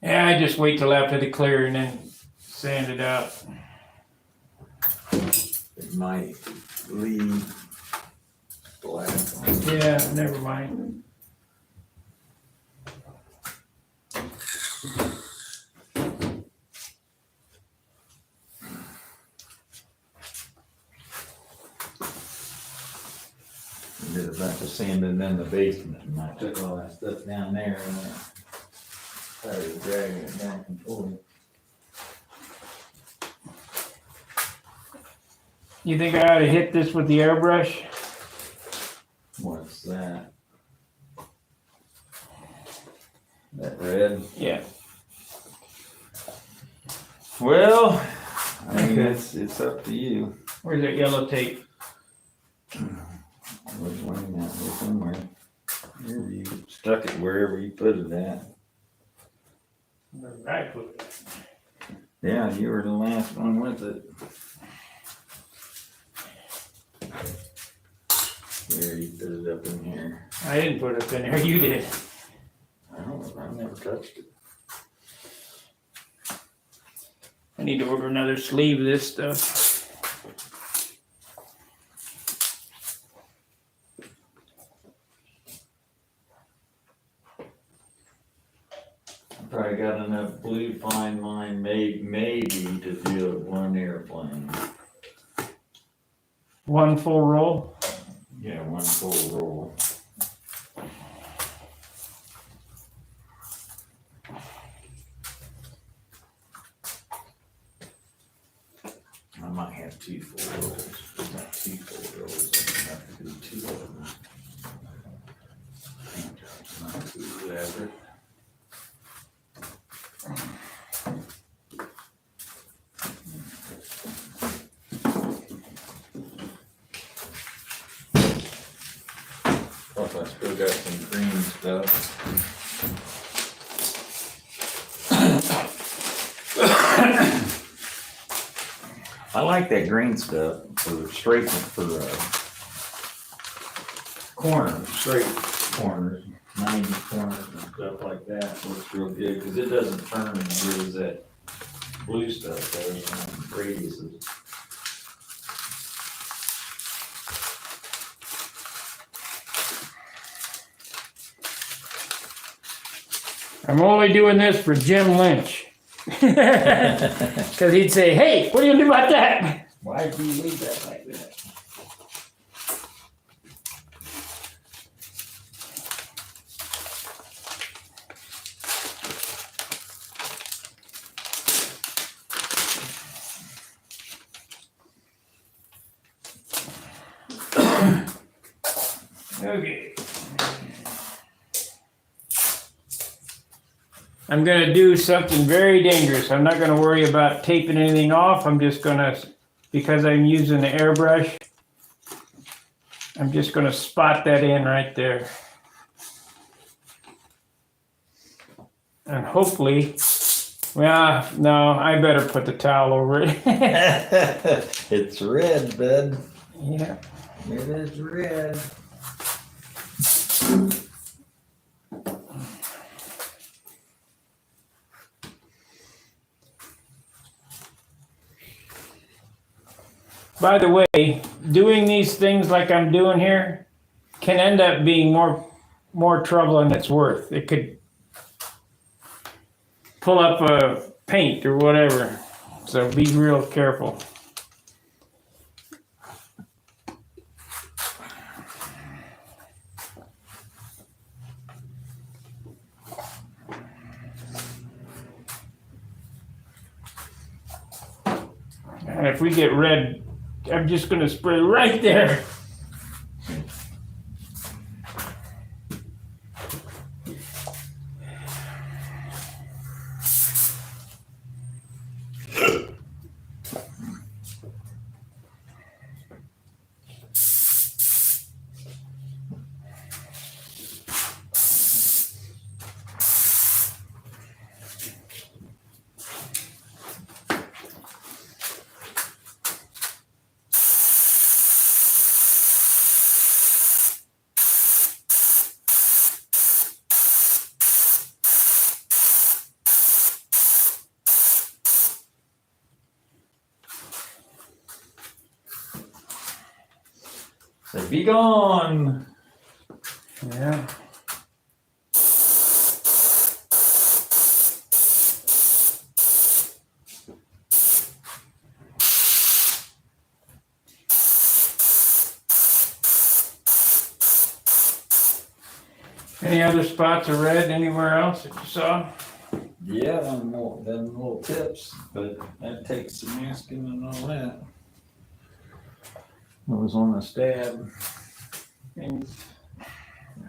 Yeah, I just wait till after the clear and then sand it out. It might leave black on. Yeah, never mind. We did a bunch of sanding in the basement, and I took all that stuff down there and I started dragging it back and forth. You think I ought to hit this with the airbrush? What's that? That red? Yeah. Well, I mean, Okay. it's up to you. Where's that yellow tape? Which one you got here somewhere? Wherever you stuck it, wherever you put it at. Where did I put it? Yeah, you were the last one with it. There, you put it up in here. I didn't put it in there. You did. I've never touched it. I need to order another sleeve of this stuff. Probably got enough blue fine line, maybe to do it one airplane. One full roll. Yeah, one full roll. I might have two full rolls. Not two full rolls. I have to do two of them. Not too elaborate. Plus, I still got some green stuff. I like that green stuff for straight for corners, straight corners, 90 corners and stuff like that. Looks real good because it doesn't turn as good as that blue stuff does on radiuses. I'm only doing this for Jim Lynch. Because he'd say, hey, what do you do about that? Why do you leave that like that? Okay. I'm gonna do something very dangerous. I'm not gonna worry about taping anything off. I'm just gonna, because I'm using the airbrush, I'm just gonna spot that in right there. And hopefully, well, no, I better put the towel over it. It's red, bud. Yeah. It is red. By the way, doing these things like I'm doing here can end up being more trouble than it's worth. It could pull up a paint or whatever. So be real careful. And if we get red, I'm just gonna spray right there. So be gone. Yeah. Any other spots of red anywhere else that you saw? Yeah, them little tips, but that takes some masking and all that. It was on the stab. And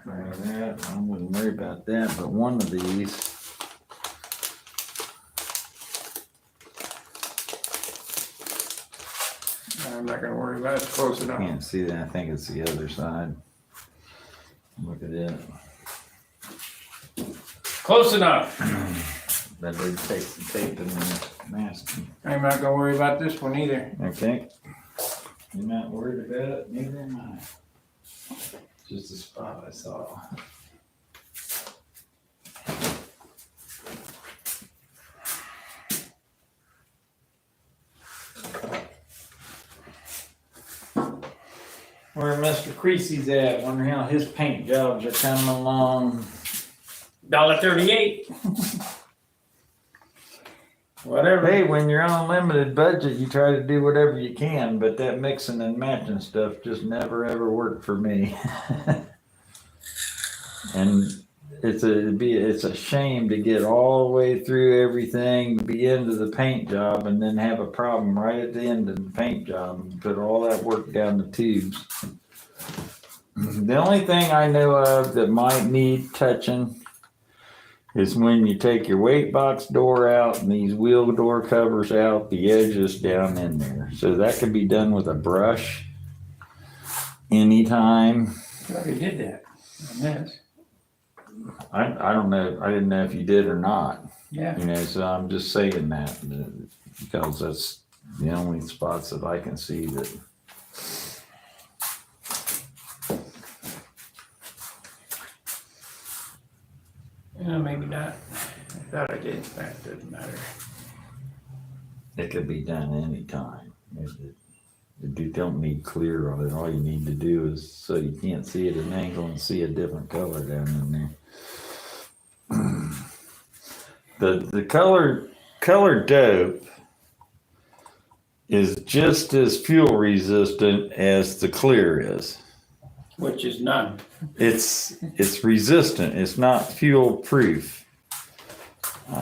Try that. I wouldn't worry about that, but one of these. I'm not gonna worry about it. It's close enough. Can't see that. I think it's the other side. Look at it. Close enough. That did take some tape and masking. I'm not gonna worry about this one either. Okay. You're not worried about it, neither am I. Just a spot I saw. Where Mr. Creasy's at, wonder how his paint jobs are coming along. $1.38. Whatever. Hey, when you're on a limited budget, you try to do whatever you can, but that mixing and matching stuff just never ever worked for me. And it's a shame to get all the way through everything, be into the paint job, and then have a problem right at the end of the paint job and put all that work down the tubes. The only thing I know of that might need touching is when you take your weight box door out and these wheel door covers out, the edges down in there. So that can be done with a brush anytime. I already did that on this. I don't know. I didn't know if you did or not. Yeah. You know, so I'm just saying that because that's the only spots that I can see that. Maybe not. I thought I did. That doesn't matter. It could be done anytime. You don't need clear on it. All you need to do is so you can't see it at an angle and see a different color down in there. The color dope is just as fuel resistant as the clear is. Which is none. It's resistant. It's not fuel proof.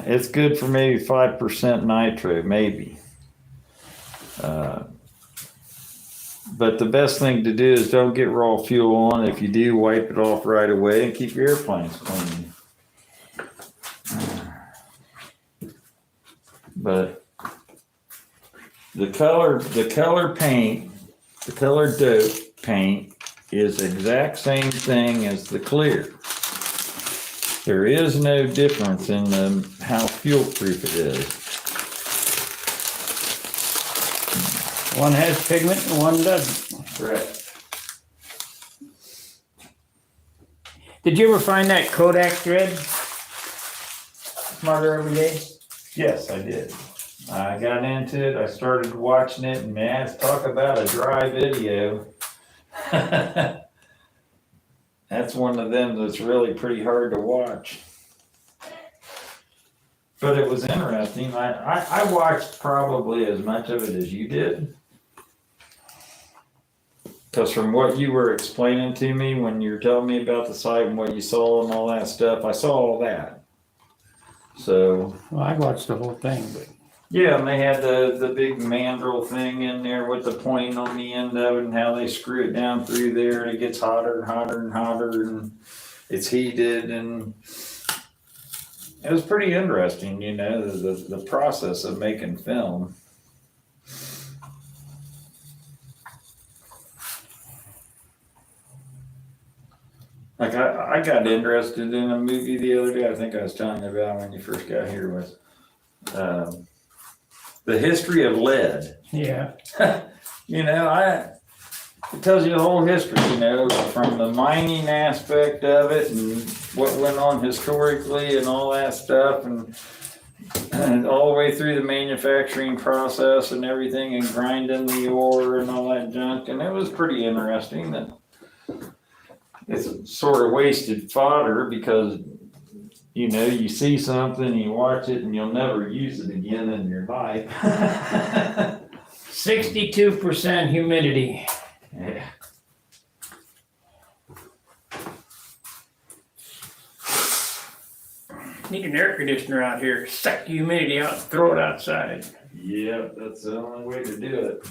It's good for maybe 5% nitro, maybe. But the best thing to do is don't get raw fuel on. If you do, wipe it off right away and keep your airplanes clean. But the color paint, the color dope paint is exact same thing as the clear. There is no difference in how fuel proof it is. One has pigment and one doesn't. Correct. Did you ever find that Kodak thread? Smarter Every Day? Yes, I did. I got into it. I started watching it, and man, talk about a dry video. That's one of them that's really pretty hard to watch. But it was interesting. I watched probably as much of it as you did. Because from what you were explaining to me when you were telling me about the site and what you saw and all that stuff, I saw all that. So, Well, I watched the whole thing, but Yeah, and they had the big mandrel thing in there with the point on the end of it and how they screw it down through there and it gets hotter and hotter and hotter and it's heated and it was pretty interesting, you know, the process of making film. Like I got interested in a movie the other day. I think I was telling you about when you first got here was the history of lead. Yeah. You know, it tells you the whole history, you know, from the mining aspect of it and what went on historically and all that stuff and all the way through the manufacturing process and everything and grinding the ore and all that junk. And it was pretty interesting that it's sort of wasted fodder because, you know, you see something, you watch it and you'll never use it again in your life. 62% humidity. Yeah. Need an air conditioner out here. Suck the humidity out and throw it outside. Yeah, that's the only way to do it.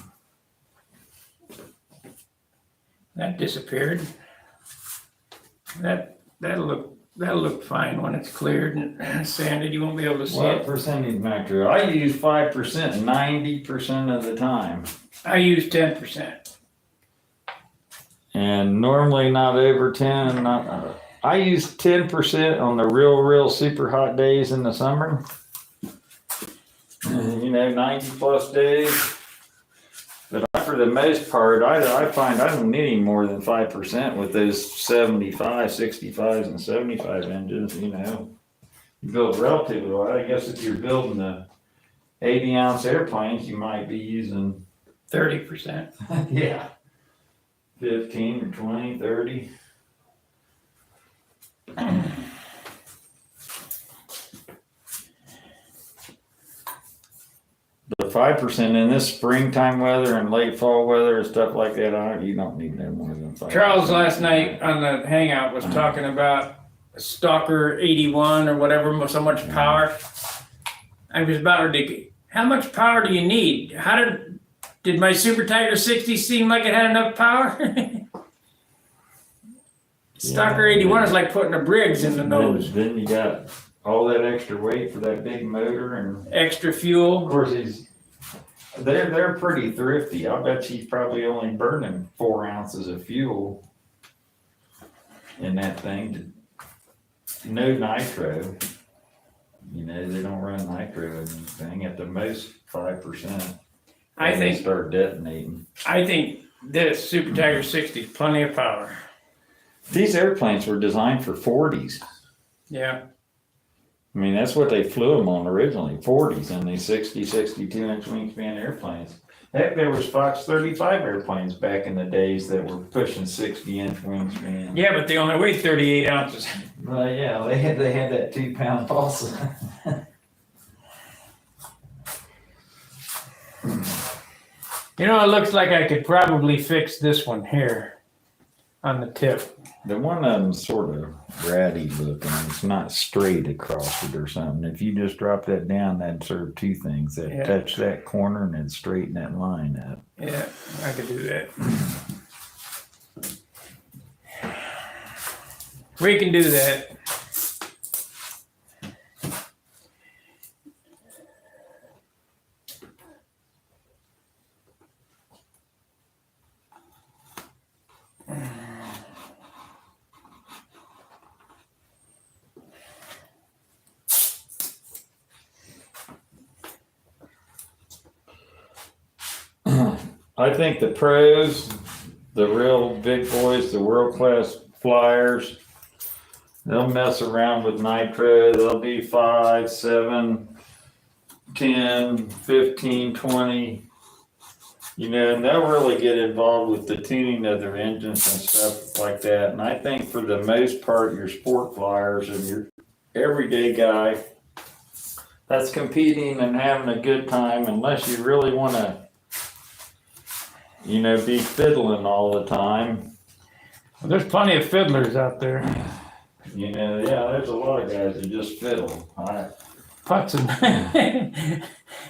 That disappeared. That'll look fine when it's cleared and sanded. You won't be able to see What it. percentage nitro? I use 5%, 90% of the time. I use 10%. And normally not over 10. I use 10% on the real super hot days in the summer. You know, 90 plus days. But for the most part, I find I don't need any more than 5% with those 75, 65s, and 75 engines, you know. You build relatively well. I guess if you're building the 80-ounce airplanes, you might be using 30%. yeah. 15 or 20, 30. The 5% in this springtime weather and late fall weather and stuff like that, you don't need no more than 5%. Charles last night on the hangout was talking about Stalker 81 or whatever, so much power. I was about ridiculous. How much power do you need? Did my Super Tiger 60 seem like it had enough power? Stalker 81 is like putting a Briggs in the nose. Then you got all that extra weight for that big motor and Extra fuel. of course they're pretty thrifty. I bet she's probably only burning 4 ounces of fuel in that thing. No nitro. You know, they don't run nitro in anything. At the most 5%. I They think start detonating. I think this Super Tiger 60 is plenty of power. These airplanes were designed for 40s. Yeah. I mean, that's what they flew them on originally, 40s, and they 60, 62-inch wingspan airplanes. Heck, there was Fox 35 airplanes back in the days that were pushing 60-inch wingspan. Yeah, but they only weigh 38 ounces. Well, yeah, they had that 2-pound pulse. You know, it looks like I could probably fix this one here on the tip. The one of them's sort of ratty looking. It's not straight across it or something. If you just drop that down, that'd serve two things. That'd touch that corner and then straighten that line up. Yeah, I could do that. We can do that. I think the pros, the real big boys, the world-class flyers, they'll mess around with nitro. They'll be 5, 7, 10, 15, 20, you know, and they'll really get involved with the tuning of their engines and stuff like that. And I think for the most part, your sport flyers and your everyday guy that's competing and having a good time, unless you really want to, you know, be fiddling all the time. Well, there's plenty of fiddlers out there. You know, yeah, there's a lot of guys that just fiddle. putzing.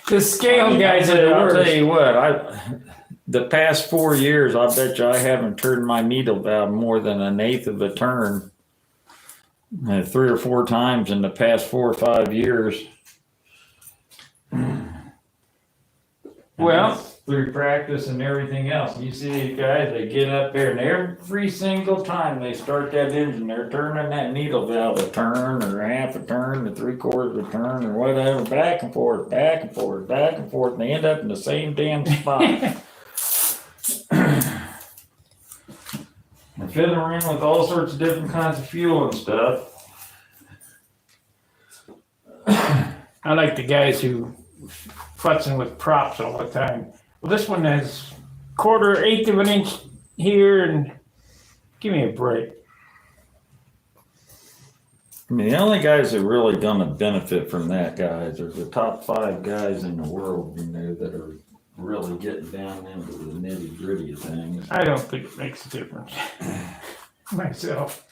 The scale guys are the I'll tell worst. you what, the past 4 years, I bet you I haven't turned my needle valve more than an eighth of a turn. 3 or 4 times in the past 4 or 5 years. Well, through practice and everything else. You see these guys, they get up there and every single time they start that engine, they're turning that needle valve a turn or a half a turn to 3/4 of a turn or whatever, back and forth, back and forth, back and forth, and they end up in the same damn spot. They're fiddling around with all sorts of different kinds of fuel and stuff. I like the guys who futzing with props all the time. Well, this one has 1/4, 1/8 of an inch here, and give me a break. I mean, the only guys that are really gonna benefit from that, guys, are the top 5 guys in the world, that are really getting down into the nitty gritty of things. I don't think it makes a difference. Myself.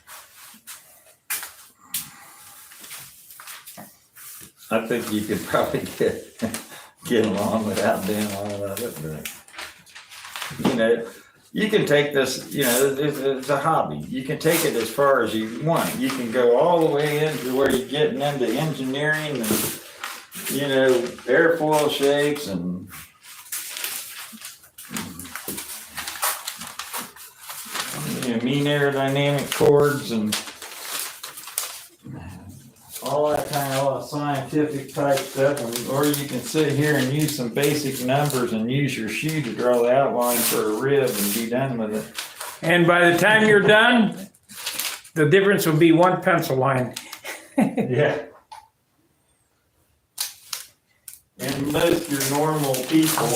I think you could probably get along without doing all of it, but you can take this, it's a hobby. You can take it as far as you want. You can go all the way into where you're getting into engineering and, airfoil shapes and mean aerodynamic cords and all that kind of scientific type stuff, or you can sit here and use some basic numbers and use your shoe to draw the outline for a rib and be done with it. And by the time you're done, the difference will be 1 pencil line. Yeah. And most your normal people,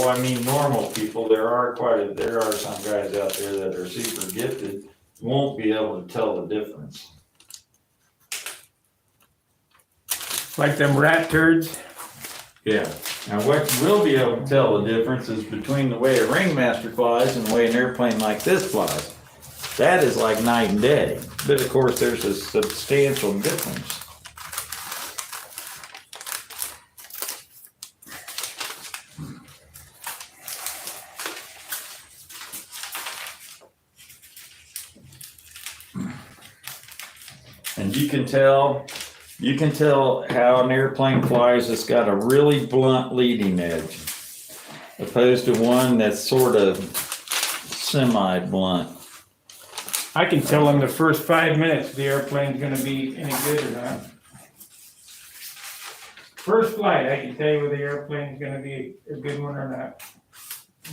there are some guys out there that are super gifted, won't be able to tell the difference. Like them rat turds. Yeah. Now what you will be able to tell the difference is between the way a ringmaster flies and the way an airplane like this flies. That is like night and day. But of course there's a substantial difference. And you can tell how an airplane flies that's got a really blunt leading edge, opposed to one that's sort of semi-blunt. I can tell in the first 5 minutes if the airplane's gonna be any good or not. First flight, I can tell you whether the airplane's gonna be a good one or not.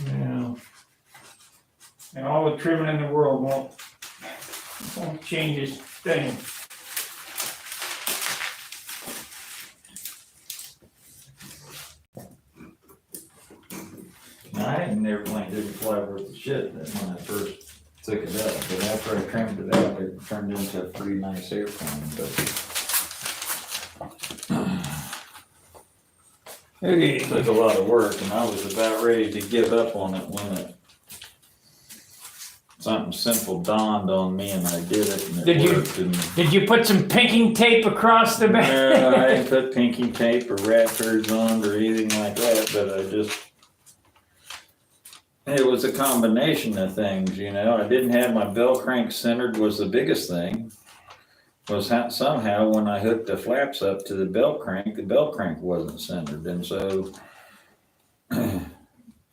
Yeah. And all the trimming in the world won't change its thing. I had an airplane didn't fly worth a shit when I first took it up, but after I trimmed it out, it turned into a pretty nice airplane. Okay. It took a lot of work, and I was about ready to give up on it when something simple dawned on me, and I did it, and it worked. Did you put some pinking tape across the back? No, I didn't put pinking tape or rat turds on or anything like that, but it was a combination of things, I didn't have my bell crank centered was the biggest thing. Was somehow when I hooked the flaps up to the bell crank wasn't centered. And so I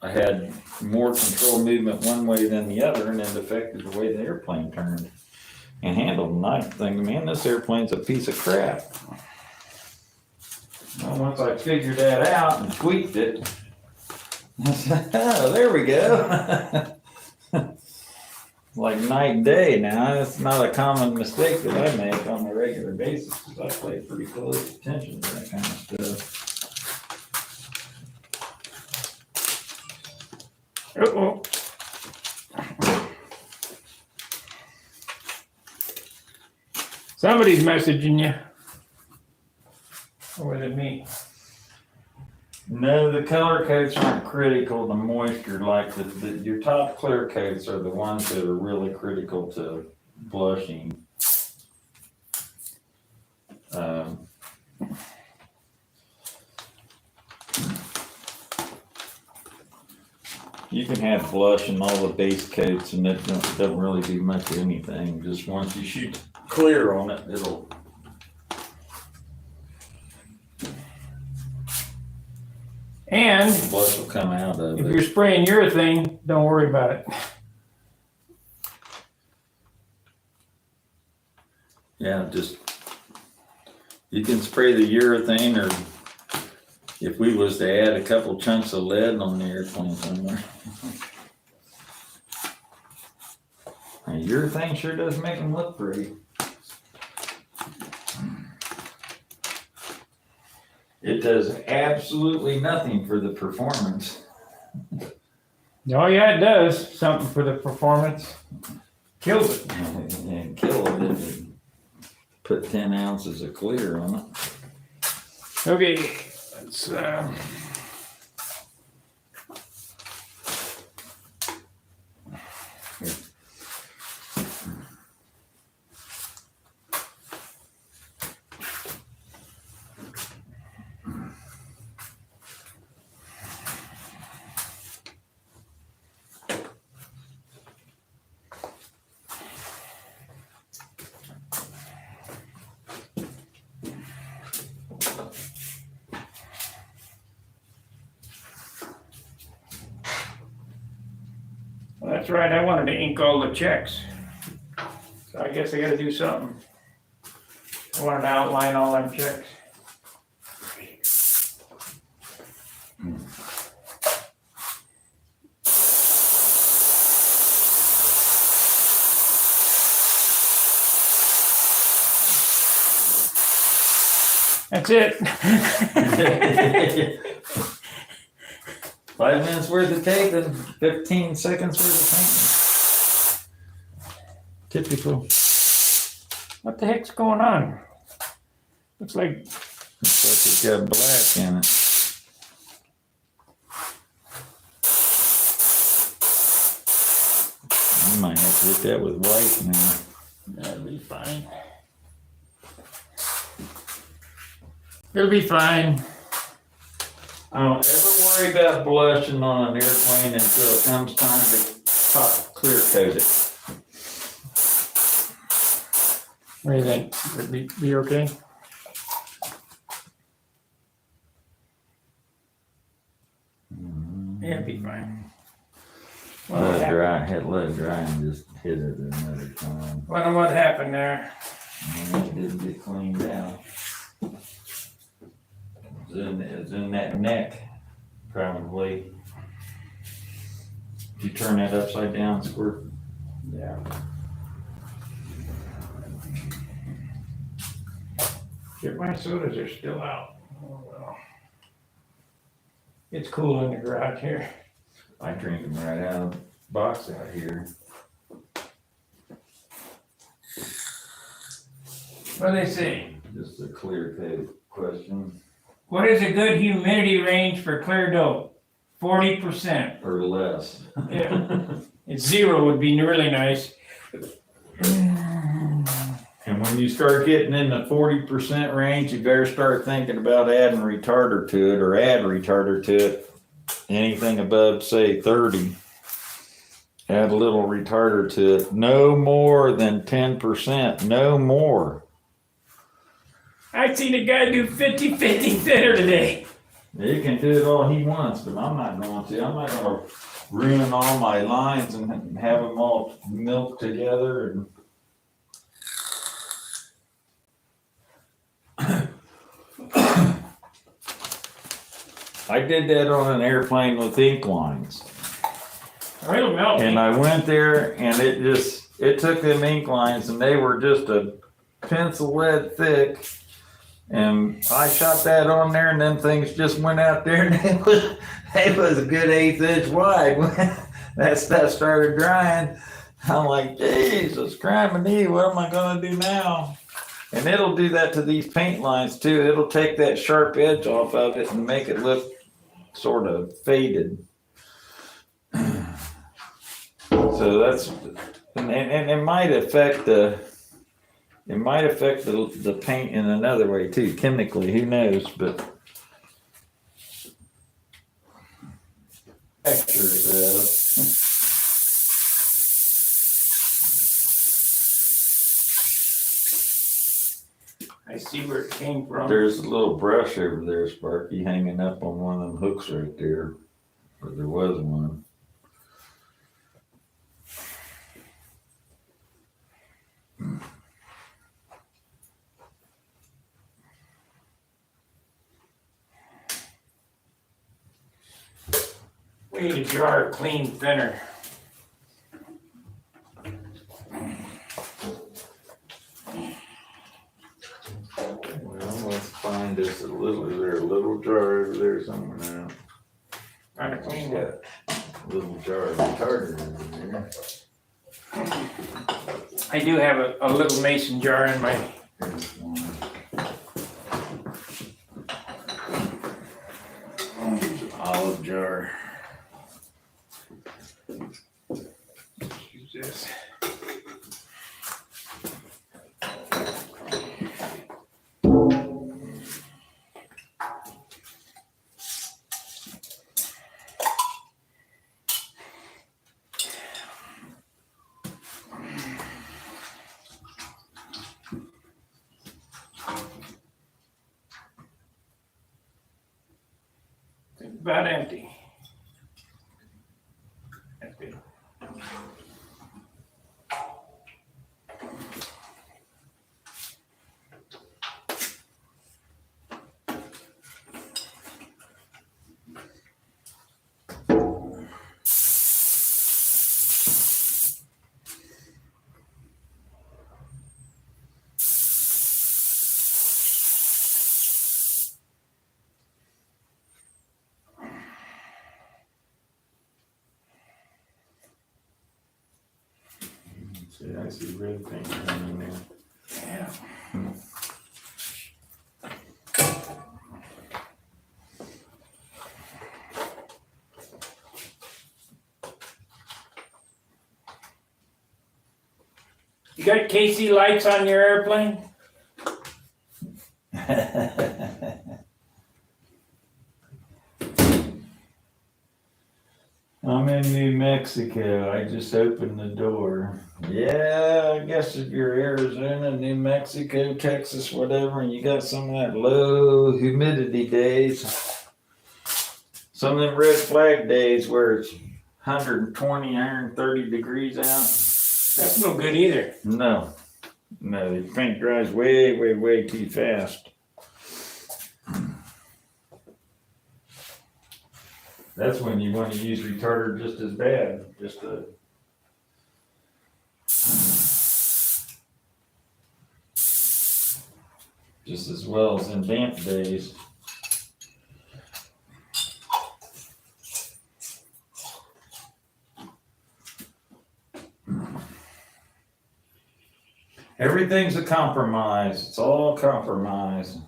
had more control movement one way than the other, and it affected the way the airplane turned and handled. And I think, man, this airplane's a piece of crap. Well, once I figured that out and tweaked it, I said, oh, there we go. Like night and day now. It's not a common mistake that I make on a regular basis because I pay pretty close attention to that kind of stuff. Uh-oh. Somebody's messaging you. Or was it me? No, the color coats aren't critical to moisture. Like your top clear coats are the ones that are really critical to blushing. You can have blush and all the base coats and it doesn't really do much of anything. Just once you shoot clear on it, it'll. And Blush will come out of if it. you're spraying urethane, don't worry about it. Yeah, just, you can spray the urethane, or if we was to add a couple chunks of lead on the airplane somewhere. And urethane sure does make them look pretty. It does absolutely nothing for the performance. Oh yeah, it does something for the performance. Kills it. And kill it if you put 10 ounces of clear on it. Okay, let's well, that's right, I wanted to ink all the checks. So I guess I gotta do something. I wanted to outline all them checks. That's it. 5 minutes worth of tape and 15 seconds worth of painting. Typical. What the heck's going on? Looks like Looks like it's got black in it. I might have to hit that with white now. that'll be fine. It'll be fine. I don't ever worry about blushing on an airplane until it comes time to clear coat it. What do you think? Would be okay? Yeah, it'll be fine. Let it dry and just hit it another time. Wonder what happened there. And it didn't get cleaned out. It's in that neck, probably. If you turn that upside down, squirt. Yeah. Shit, my sodas are still out. Oh well. It's cool in the garage here. I drink them right out of the box out here. What do they say? Just a clear coat question. What is a good humidity range for clear dope? 40%. Or less. Yeah. It's 0 would be really nice. And when you start getting in the 40% range, you better start thinking about adding retarder to it, or add retarder to it. Anything above, say, 30. Add a little retarder to it. No more than 10%. No more. I seen a guy do 50-50 thinner today. He can do it all he wants, but I'm not going to. I'm not going to ruin all my lines and have them all milk together. And I did that on an airplane with ink lines. It'll melt. And I went there and it took them ink lines and they were just a pencil lead thick. And I shot that on there and then things just went out there and it was a good 1/8 inch wide. When that stuff started drying, I'm like, Jesus criminy, what am I gonna do now? And it'll do that to these paint lines too. It'll take that sharp edge off of it and make it look sort of faded. So that's, and it might affect the paint in another way too, chemically, who knows, but texture see where it came from. There's a little brush over there, Sparky, hanging up on one of them hooks right there. Or there was one. We need a jar of clean thinner. Well, let's find us a little, is there a little jar over there somewhere now? Trying to clean Got it. a little jar of tartar over there. I do have a little mason jar in my. Here's one. Olive jar. Use this. It's about empty. That's good. See, I see red paint coming in there. Yeah. You got KC lights on your airplane? I'm in New Mexico. I just opened the door. Yeah, I guess if you're Arizona, New Mexico, Texas, whatever, and you got some of that low humidity days, some of them red flag days where it's 120, 130 degrees out. That's no good either. No, the paint dries way, way, way too fast. That's when you want to use retarder just as bad, just as well as in damp days. Everything's a compromise. It's all compromise.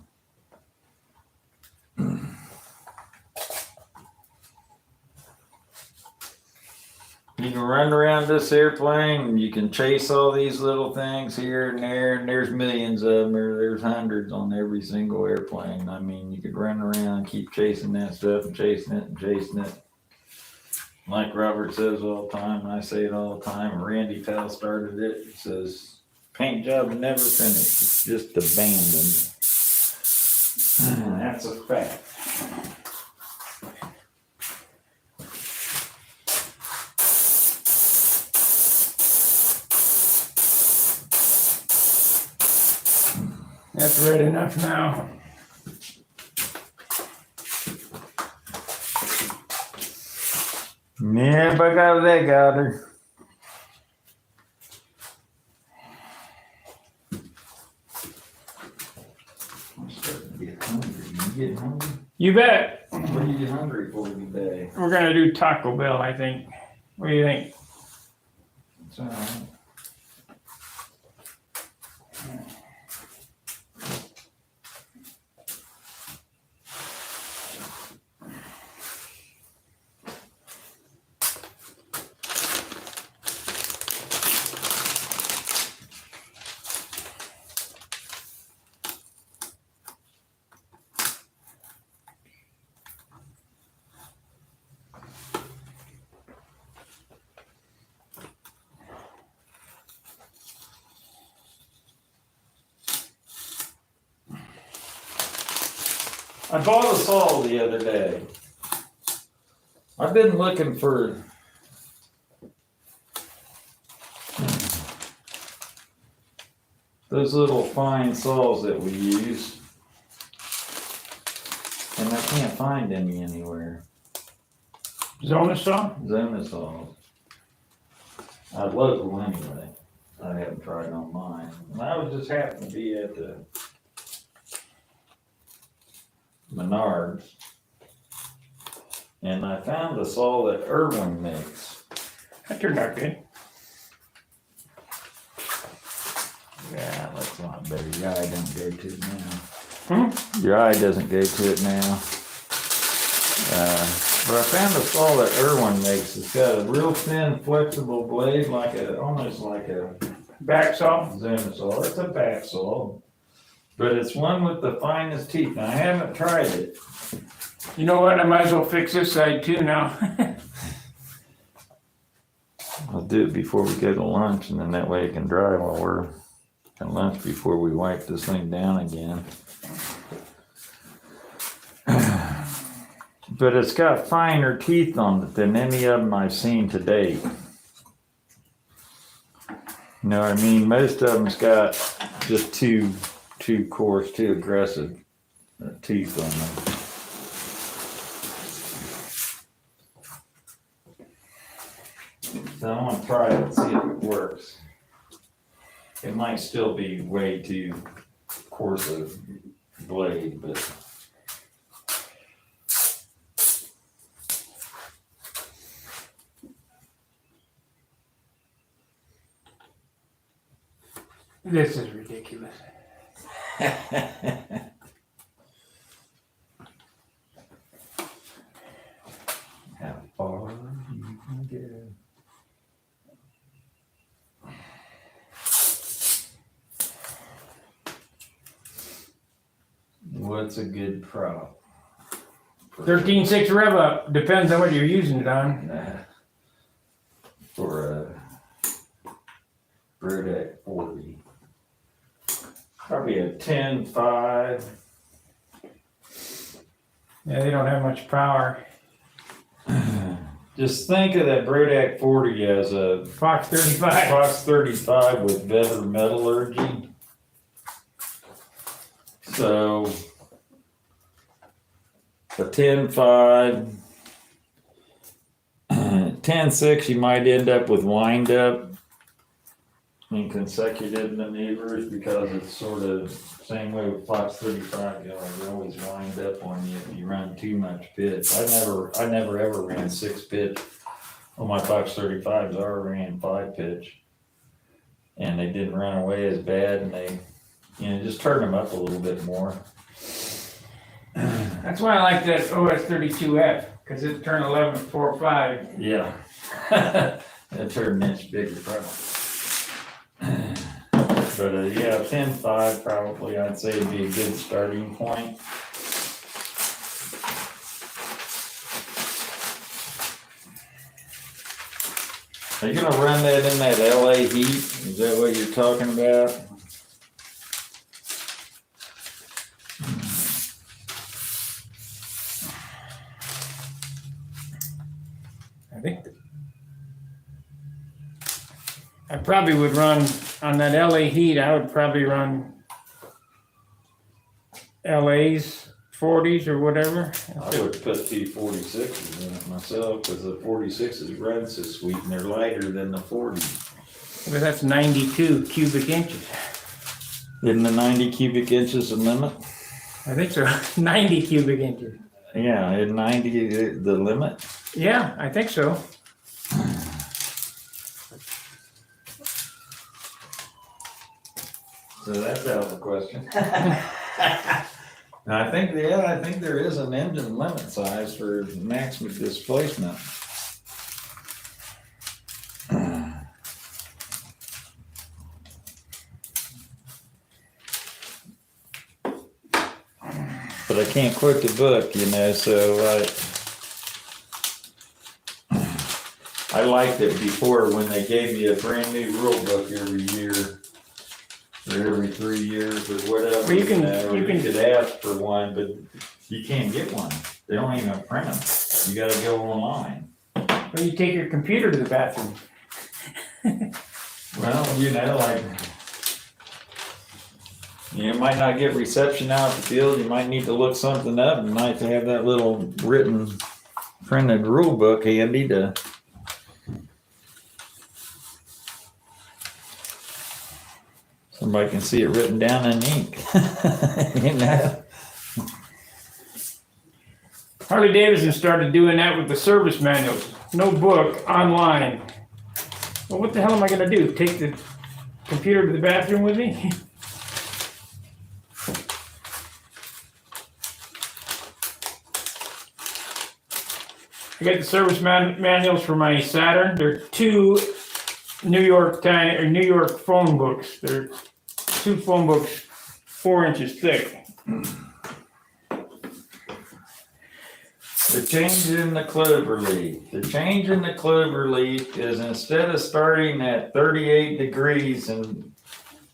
You can run around this airplane and you can chase all these little things here and there, and there's millions of them, or there's hundreds on every single airplane. I mean, you could run around and keep chasing that stuff and chasing it and chasing it. Like Robert says all the time, and I say it all the time, Randy Powell started it. It says, paint job never finished, it's just abandoned. And that's a fact. That's red enough now. Yeah, but I got that got her. I'm starting to get hungry. You getting hungry? You bet. What are you hungry for today? We're gonna do Taco Bell, I think. What do you think? It's all right. I bought a saw the other day. I've been looking for those little fine saws that we use, and I can't find any anywhere. Zona saw? Zona saws. Local anyway. I haven't tried on mine. And I was just happened to be at the Menards, and I found the saw that Irwin makes. That turned out good. Yeah, that's a lot better. Your eye don't go to it now. Hmm? Your eye doesn't go to it now. But I found a saw that Irwin makes. It's got a real thin, flexible blade, almost like a Back saw? Zona saw. It's a back saw, but it's one with the finest teeth. Now, I haven't tried it. You know what? I might as well fix this side too now. I'll do it before we go to lunch, and then that way it can dry while we're at lunch before we wipe this thing down again. But it's got finer teeth on it than any of them I've seen to date. You know what I mean? Most of them's got just too coarse, too aggressive teeth on them. So I want to try it and see if it works. It might still be way too coarse a blade, but This is ridiculous. How far you can go. What's a good prop? 13.6 rev up. Depends on what you're using it on. For a Brodak 40. Probably a 10.5. Yeah, they don't have much power. Just think of that Brodak 40 as a Fox 35. Fox 35 with better metallurgy. So a 10.5, 10.6, you might end up with wind up in consecutive maneuvers because it's sort of same way with Fox 35. You always wind up on you if you run too much pitch. I never ever ran 6 pitch on my Fox 35s. I ran 5 pitch, and they didn't run away as bad, and they just turn them up a little bit more. That's why I like that OS 32F, because it turned 11.45. Yeah. That turned an inch bigger probably. But yeah, 10.5 probably I'd say would be a good starting point. Are you gonna run that in that LA heat? Is that what you're talking about? I think I probably would run on that LA heat. I would probably run LA's 40s or whatever. I would put 246s in it myself because the 46s run so sweet and they're lighter than the 40s. But that's 92 cubic inches. Isn't the 90 cubic inches the limit? I think so. 90 cubic inches. Yeah, isn't 90 the limit? Yeah, I think so. So that's out of the question. I think there is an engine limit size for maximum displacement. But I can't quote the book, so I liked it before when they gave you a brand new rule book every year. Or every 3 years or whatever. Well, you can could ask for one, but You can't get one. They don't even print them. You gotta go online. Or you take your computer to the bathroom. Well, you know, like, you might not get reception out in the field. You might need to look something up. And nice to have that little written printed rule book handy to. Somebody can see it written down in ink. You know? Harley Davidson started doing that with the service manuals. No book, online. Well, what the hell am I gonna do? Take the computer to the bathroom with me? I got the service manuals for my Saturn. They're two New York phone books. They're two phone books 4 inches thick. The change in the clover leaf. The change in the clover leaf is instead of starting at 38 degrees and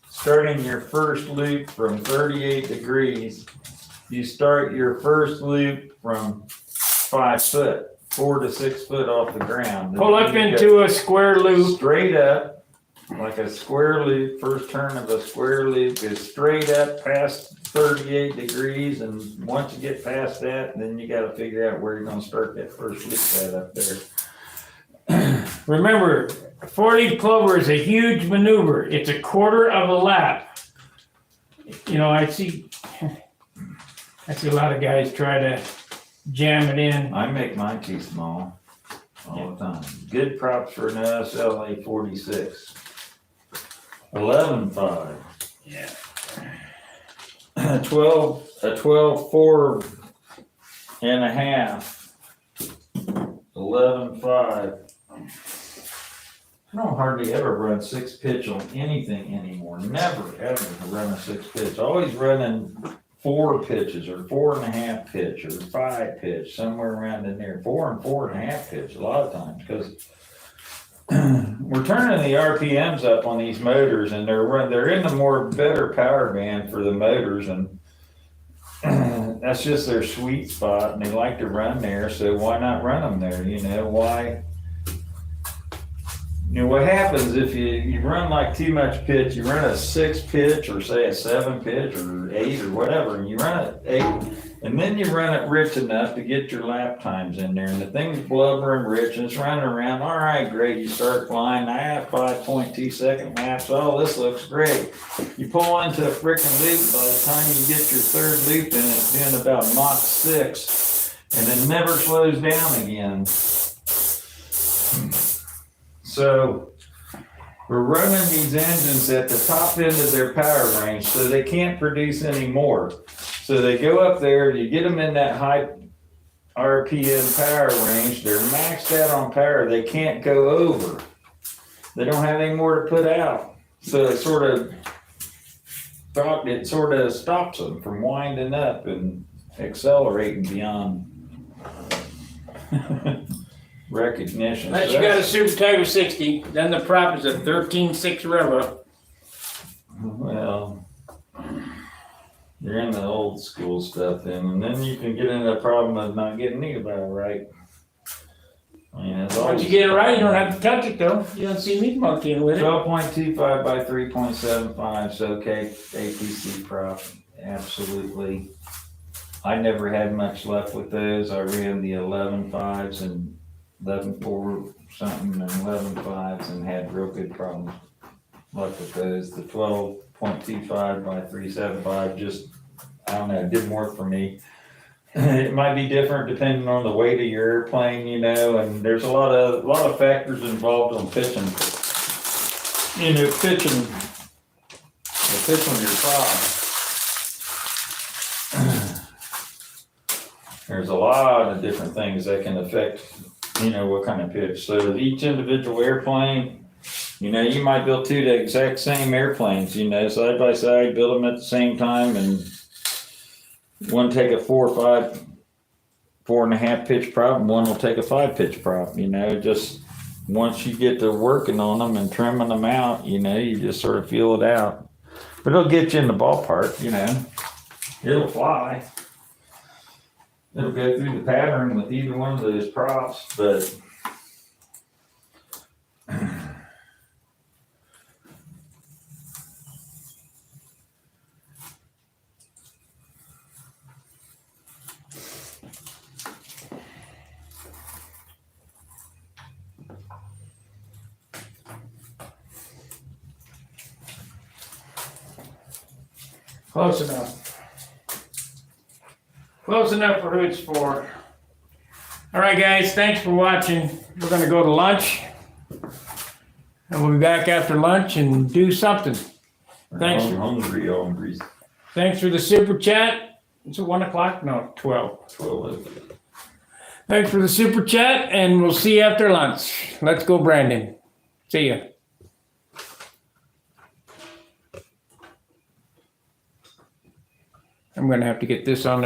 starting your first loop from 38 degrees, you start your first loop from 5 foot, 4 to 6 foot off the ground. Pull up into a square loop. Straight up, like a square loop. First turn of a square loop is straight up past 38 degrees, and once you get past that, then you gotta figure out where you're gonna start that first loop at up there. Remember, 4-leaf clover is a huge maneuver. It's a quarter of a lap. You know, I see a lot of guys try to jam it in. I make mine too small all the time. Good props for an SLA 46. 11.5. Yeah. A 12.4 and a half. 11.5. I don't hardly ever run 6 pitch on anything anymore. Never ever run a 6 pitch. Always running 4 pitches or 4.5 pitch or 5 pitch, somewhere around in there. 4 and 4.5 pitch a lot of times, because we're turning the RPMs up on these motors, and they're in the more better power band for the motors, and that's just their sweet spot, and they like to run there. So why not run them there? You know why? You know what happens if you run like too much pitch? You run a 6 pitch or say a 7 pitch or 8 or whatever, and you run it 8, and then you run it rich enough to get your lap times in there, and the thing's blubbering rich and it's running around. All right, great. You start flying. I have 5.2 second laps. Oh, this looks great. You pull into a freaking loop. By the time you get your third loop in, it's doing about Mach 6, and it never slows down again. So we're running these engines at the top end of their power range, so they can't produce any more. So they go up there, you get them in that high RPM power range, they're maxed out on power, they can't go over. They don't have any more to put out. So it sort of stops them from winding up and accelerating beyond recognition. Unless you got a Super Tiger 60, then the prop is a 13.6 Reva. Well, you're in the old school stuff then, and then you can get into the problem of not getting anybody right. I mean, Once you get it right, you don't have to touch it though. You don't see me monkeying with it. 12.25 by 3.75, so okay, APC prop, absolutely. I never had much luck with those. I ran the 11.5s and 11.4 something and 11.5s and had real good problems luck with those. The 12.25 by 3.75 just, I don't know, it didn't work for me. It might be different depending on the weight of your airplane, you know, and there's a lot of factors involved on pitching. You know, pitching your prop. There's a lot of different things that can affect, you know, what kind of pitch. So each individual airplane, you know, you might build 2 the exact same airplanes, you know, side by side, build them at the same time, and one take a 4.5 pitch prop, and one will take a 5 pitch prop, you know, just once you get to working on them and trimming them out, you know, you just sort of feel it out. But it'll get you in the ballpark, you know, it'll fly. It'll go through the pattern with either one of those props, but Close enough. Close enough for who it's for. All right, guys, thanks for watching. We're gonna go to lunch. And we'll be back after lunch and do something. Thanks. I'm hungry. Thanks for the super chat. Is it 1 o'clock? No, 12. 12. Thanks for the super chat, and we'll see you after lunch. Let's go, Brandon. See ya. I'm gonna have to get this on there.